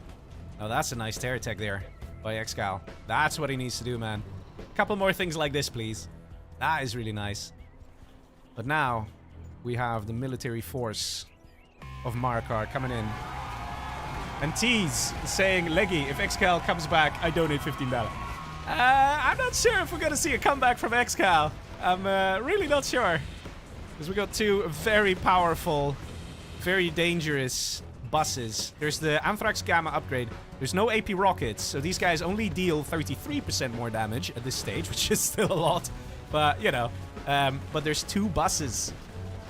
Oh, that's a nice terror tech there by ExCaL. That's what he needs to do, man. A couple more things like this, please. That is really nice. But now, we have the military force of Marakar coming in. And T's saying, Leggy, if ExCaL comes back, I donate $15. I'm not sure if we're going to see a comeback from ExCaL. I'm really not sure. Because we got 2 very powerful, very dangerous buses. There's the Anthrax Gamma upgrade. There's no AP rockets, so these guys only deal 33% more damage at this stage, which is still a lot. But, you know, but there's 2 buses.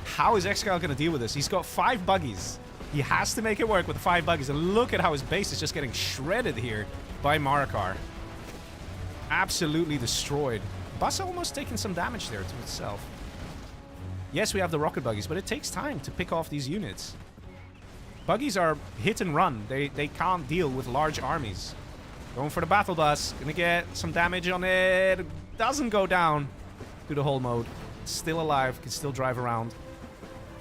How is ExCaL going to deal with this? He's got 5 buggies. He has to make it work with 5 buggies. And look at how his base is just getting shredded here by Marakar. Absolutely destroyed. Bus almost taking some damage there to itself. Yes, we have the rocket buggies, but it takes time to pick off these units. Buggies are hit and run. They can't deal with large armies. Going for the battle bus. Gonna get some damage on it. Doesn't go down to the hull mode. Still alive. Can still drive around.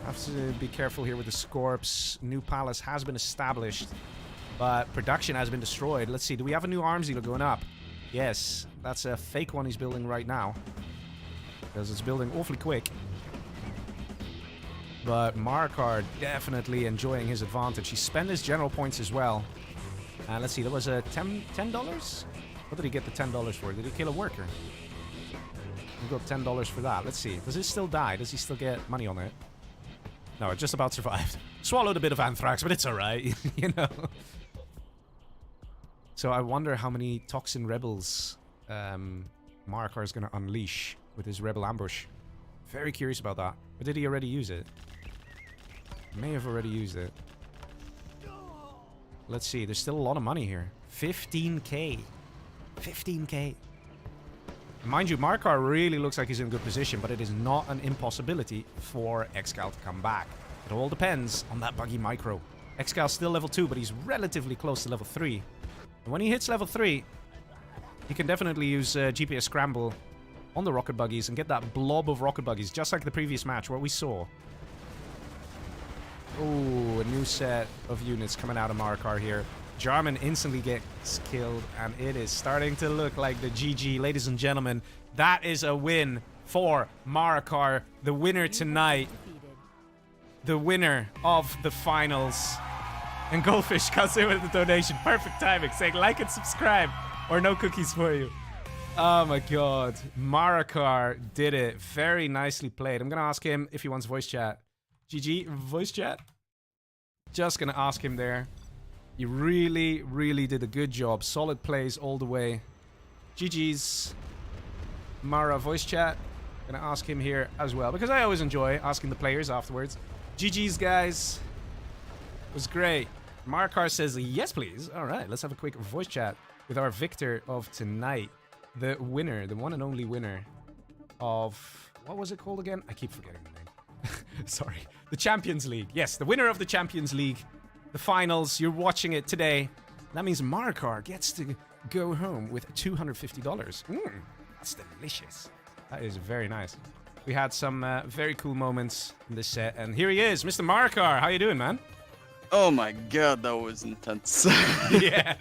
Have to be careful here with the Scorps. New palace has been established, but production has been destroyed. Let's see. Do we have a new arms dealer going up? Yes. That's a fake one he's building right now, because it's building awfully quick. But Marakar definitely enjoying his advantage. He spent his general points as well. And let's see, that was a $10? What did he get the $10 for? Did he kill a worker? He got $10 for that. Let's see. Does it still die? Does he still get money on it? No, it just about survived. Swallowed a bit of anthrax, but it's alright. You know? So I wonder how many toxin rebels Marakar is going to unleash with his rebel ambush. Very curious about that. Or did he already use it? May have already used it. Let's see. There's still a lot of money here. 15k. 15k. Mind you, Marakar really looks like he's in a good position, but it is not an impossibility for ExCaL to come back. It all depends on that buggy micro. ExCal's still level 2, but he's relatively close to level 3. And when he hits level 3, he can definitely use GPS Scramble on the rocket buggies and get that blob of rocket buggies, just like the previous match, what we saw. Ooh, a new set of units coming out of Marakar here. Jarman instantly gets killed, and it is starting to look like the GG. Ladies and gentlemen, that is a win for Marakar. The winner tonight. The winner of the finals. And Goldfish comes in with the donation. Perfect timing, saying like and subscribe, or no cookies for you. Oh my god. Marakar did it. Very nicely played. I'm gonna ask him if he wants voice chat. GG, voice chat? Just gonna ask him there. You really, really did a good job. Solid plays all the way. GG's. Mara, voice chat. Gonna ask him here as well, because I always enjoy asking the players afterwards. GG's, guys. It was great. Marakar says, yes, please. All right, let's have a quick voice chat with our victor of tonight. The winner, the one and only winner of... What was it called again? I keep forgetting the name. Sorry. The Champions League. Yes, the winner of the Champions League. The finals. You're watching it today. That means Marakar gets to go home with $250. That's delicious. That is very nice. We had some very cool moments in this set. And here he is, Mr. Marakar. How you doing, man? Oh my god, that was intense. Yeah.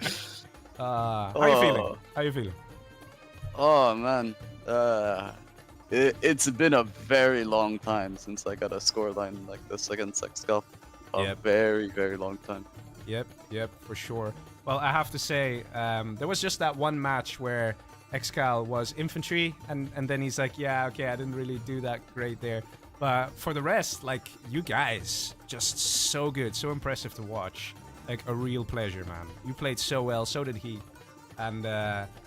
How are you feeling? How are you feeling? Oh man, it's been a very long time since I got a scoreline like this against ExCaL. A very, very long time. Yep, for sure. Well, I have to say, there was just that one match where ExCaL was infantry, and then he's like, yeah, okay, I didn't really do that great there. But for the rest, like, you guys, just so good, so impressive to watch. Like, a real pleasure, man. You played so well, so did he. And,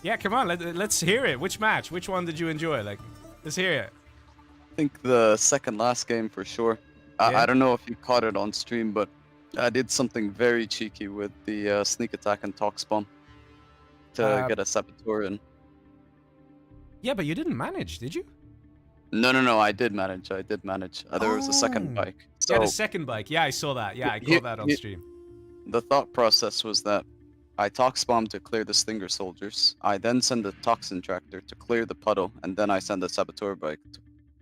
yeah, come on, let's hear it. Which match? Which one did you enjoy? Like, let's hear it. I think the second last game for sure. I don't know if you caught it on stream, but I did something very cheeky with the sneak attack and Tox bomb to get a saboteur in. Yeah, but you didn't manage, did you? No, I did manage. There was a second bike. So yeah, the second bike. Yeah, I saw that. Yeah, I caught that on stream. The thought process was that I Tox bomb to clear the Stinger soldiers. I then send the Toxin tractor to clear the puddle, and then I send the saboteur bike to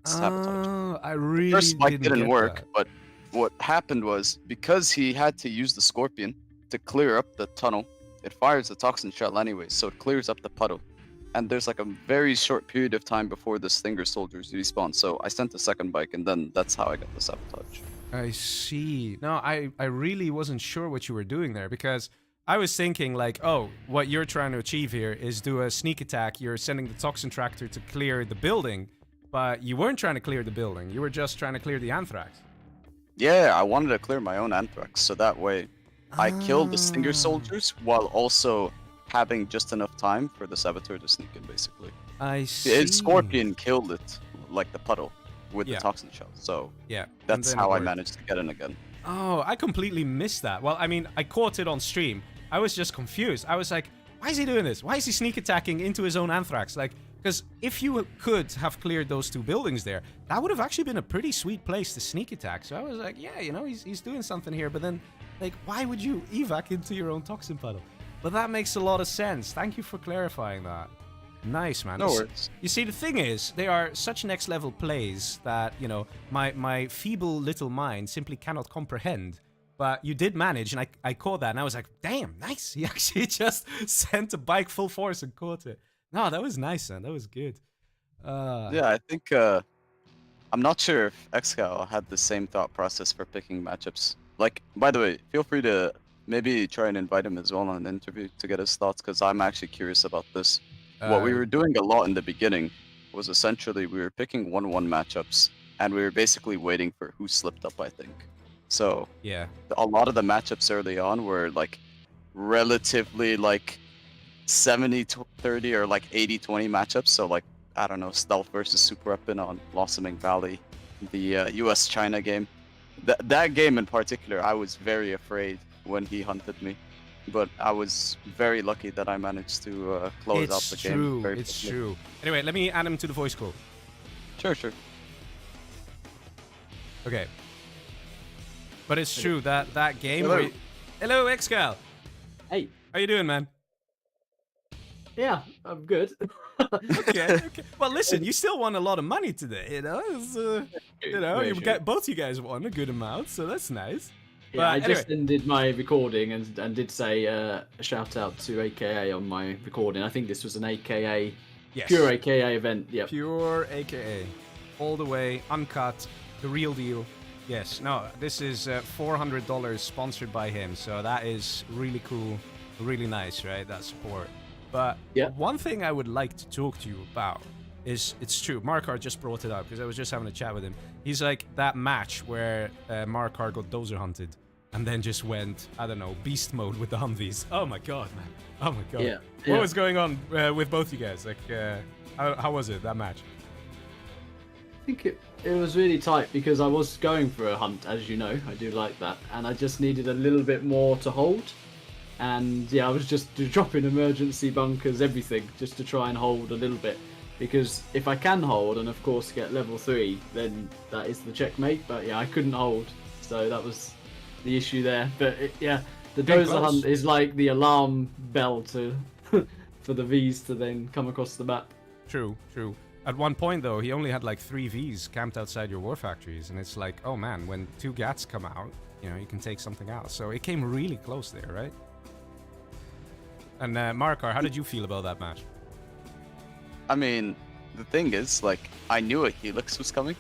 sabotage. Oh, I really First bike didn't work, that. but what happened was because he had to use the Scorpion to clear up the tunnel, it fires the Toxin shell anyway, so it clears up the puddle. And there's like a very short period of time before the Stinger soldiers respawn, so I sent the second bike, and then that's how I got the sabotage. I see. No, I really wasn't sure what you were doing there, because I was thinking like, oh, what you're trying to achieve here is do a sneak attack. You're sending the Toxin tractor to clear the building, but you weren't trying to clear the building. You were just trying to clear the Anthrax. Yeah, I wanted to clear my own Anthrax, so that way I killed the Stinger soldiers while also having just enough time for the saboteur to sneak in, basically. I see. Its Scorpion killed it, like the puddle, with the Toxin shell, so that's how I managed to get in again. Oh, I completely missed that. Well, I mean, I caught it on stream. I was just confused. I was like, why is he doing this? Why is he sneak attacking into his own Anthrax? Like, because if you could have cleared those two buildings there, that would have actually been a pretty sweet place to sneak attack. So I was like, yeah, you know, he's doing something here. But then, like, why would you evac into your own Toxin puddle? But that makes a lot of sense. Thank you for clarifying that. Nice, man. No worries. You see, the thing is, they are such next level plays that, you know, my feeble little mind simply cannot comprehend. But you did manage, and I caught that, and I was like, damn, nice. He actually just sent a bike full force and caught it. No, that was nice, man. That was good. Yeah, I think, I'm not sure if ExCaL had the same thought process for picking matchups. Like, by the way, feel free to maybe try and invite him as well on an interview to get his thoughts, because I'm actually curious about this. What we were doing a lot in the beginning was essentially we were picking 1-1 matchups, and we were basically waiting for who slipped up, I think. So yeah, a lot of the matchups early on were like relatively like 70-30 or like 80-20 matchups. So like, I don't know, Stealth versus Super Weapon on Blossoming Valley, the US-China game. That game in particular, I was very afraid when he hunted me. But I was very lucky that I managed to close out the game. It's true. Anyway, let me add him to the voice call. Sure. Okay. But it's true that game. Hello, ExCaL. Hey. How you doing, man? Yeah, I'm good. Okay. Well, listen, you still won a lot of money today. You know, Very true. both you guys won a good amount, so that's nice. Yeah, But I anyway. just ended my recording and did say a shout out to AKA on my recording. I think this was an AKA, Yes. pure AKA event. Yep. Pure AKA. All the way, uncut, the real deal. Yes, no, this is $400 sponsored by him, so that is really cool, really nice, right? That support. But Yeah. one thing I would like to talk to you about is, it's true, Marakar just brought it up, because I was just having a chat with him. He's like, that match where Marakar got dozer hunted, and then just went, I don't know, beast mode with the Humvees. Oh my god, man. Oh my god. Yeah. What was going on with both you guys? Like, how was it, that match? I think it was really tight because I was going for a hunt, as you know. I do like that, and I just needed a little bit more to hold. And yeah, I was just dropping emergency bunkers, everything, just to try and hold a little bit. Because if I can hold, and of course get level 3, then that is the checkmate. But yeah, I couldn't hold, so that was the issue there. But yeah, the Getting dozer close. hunt is like the alarm bell to for the Vs to then come across the map. True. At one point, though, he only had like 3 Vs camped outside your war factories, and it's like, oh man, when 2 GATs come out, you know, you can take something out. So it came really close there, right? And Marakar, how did you feel about that match? I mean, the thing is, like, I knew a Helix was coming,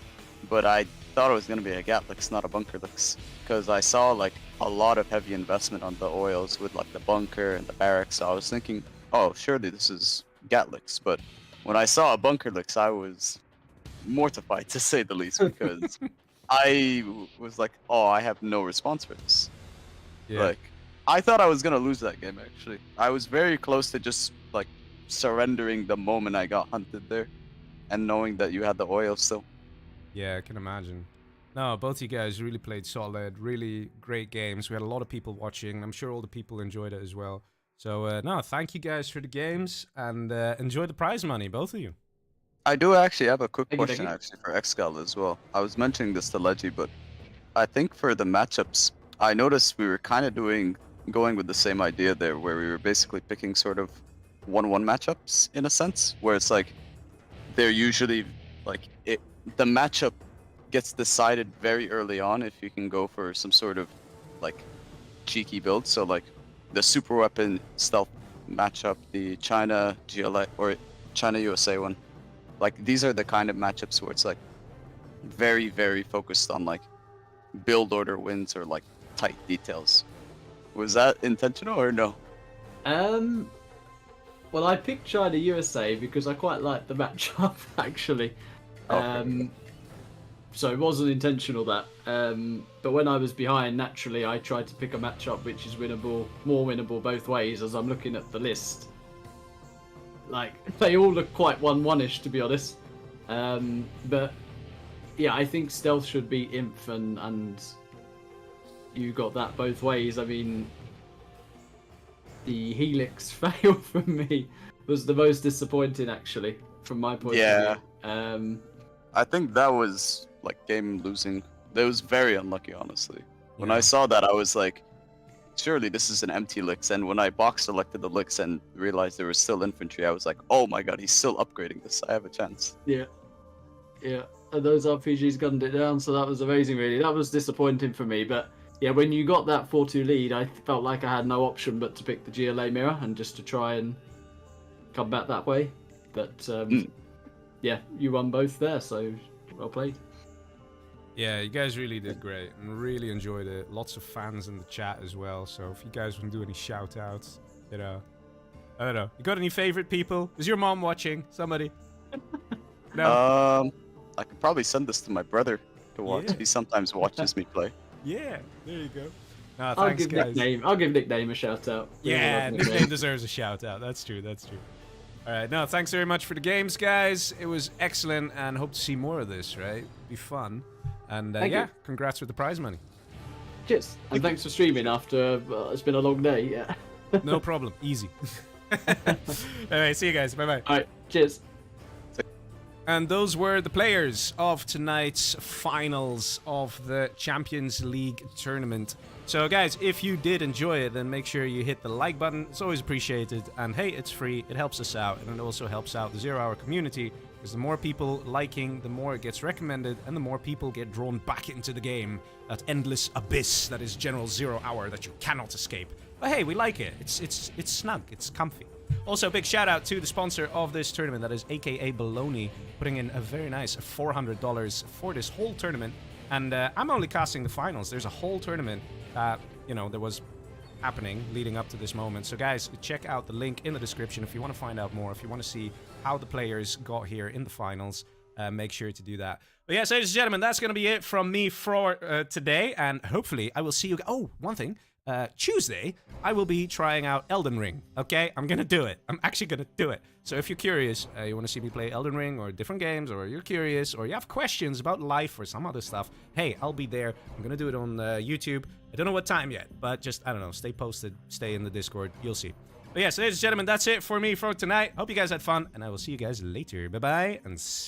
but I thought it was going to be a Gatlix, not a Bunkerlix. Because I saw, like, a lot of heavy investment on the oils with, like, the bunker and the barracks. So I was thinking, oh, surely this is Gatlix. But when I saw a Bunkerlix, I was mortified, to say the least, because I was like, oh, I have no response for this. Yeah. Like, I thought I was going to lose that game, actually. I was very close to just, like, surrendering the moment I got hunted there, and knowing that you had the oil still. Yeah, I can imagine. No, both you guys really played solid, really great games. We had a lot of people watching. I'm sure all the people enjoyed it as well. So, no, thank you guys for the games, and enjoy the prize money, both of you. I do actually have a quick Thank you, question thank you. actually for ExCaL as well. I was mentioning this to Leggy, but I think for the matchups, I noticed we were kind of going with the same idea there, where we were basically picking sort of 1-1 matchups in a sense, where it's like they're usually like the matchup gets decided very early on if you can go for some sort of like cheeky build. So like the super weapon stealth matchup, the China-GLA or China-USA one. Like these are the kind of matchups where it's like very, very focused on like build order wins or like tight details. Was that intentional or no? Well, I picked China USA because I quite liked the matchup actually. Okay. So it wasn't intentional that. But when I was behind, naturally I tried to pick a matchup which is winnable, more winnable both ways. As I'm looking at the list, like they all look quite 1-1-ish to be honest. But yeah, I think stealth should be Inf, and you got that both ways. I mean, the Helix fail from me was the most disappointing actually from my point of view. I think that was like game losing. That was very unlucky, honestly. When Yeah. I saw that, I was like, surely this is an empty Lix. And when I box selected the Lix and realized there was still infantry, I was like, oh my god, he's still upgrading this. I have a chance. Yeah. And those RPGs gunned it down, so that was amazing really. That was disappointing for me, but yeah, when you got that 4-2 lead, I felt like I had no option but to pick the GLA mirror and just to try and come back that way. But yeah, you won both there, so well played. Yeah, you guys really did great and really enjoyed it. Lots of fans in the chat as well. So if you guys want to do any shout outs, you know, I don't know. You got any favorite people? Is your mom watching? Somebody? No? I could probably send this to my brother to watch. Yeah. He sometimes watches me play. Yeah, there you go. No, I'll thanks, give guys. Nickname a shout out. Yeah, Really love Nickname deserves a shout out. That's true. All right, no, thanks very much for the games, guys. It was excellent, and hope to see more of this, right? Be fun. And Thank yeah, you. congrats with the prize money. Cheers. And thanks for streaming after it's been a long day. Yeah. No problem. Easy. All right, see you guys. Bye-bye. Alright, cheers. And those were the players of tonight's finals of the Champions League tournament So guys, if you did enjoy it, then make sure you hit the like button. It's always appreciated. And hey, it's free. It helps us out. And it also helps out the 0 Hour community. Because the more people liking, the more it gets recommended. And the more people get drawn back into the game. That endless abyss that is General 0 Hour that you cannot escape. But hey, we like it. It's snug. It's comfy. Also, big shout out to the sponsor of this tournament. That is AKA Baloney. Putting in a very nice $400 for this whole tournament. And I'm only casting the finals. There's a whole tournament that, there was happening leading up to this moment. So guys, check out the link in the description if you want to find out more, if you want to see how the players got here in the finals. Make sure to do that. But yes, ladies and gentlemen, that's going to be it from me for today. And hopefully I will see you... Oh, one thing. Tuesday, I will be trying out Elden Ring, okay? I'm gonna do it. I'm actually gonna do it. So if you're curious, you want to see me play Elden Ring or different games, or you're curious, or you have questions about life or some other stuff, hey, I'll be there. I'm gonna do it on YouTube. I don't know what time yet, but just, I don't know, stay posted, stay in the Discord, you'll see. But yes, ladies and gentlemen, that's it for me for tonight. Hope you guys had fun, and I will see you guys later. Bye-bye, and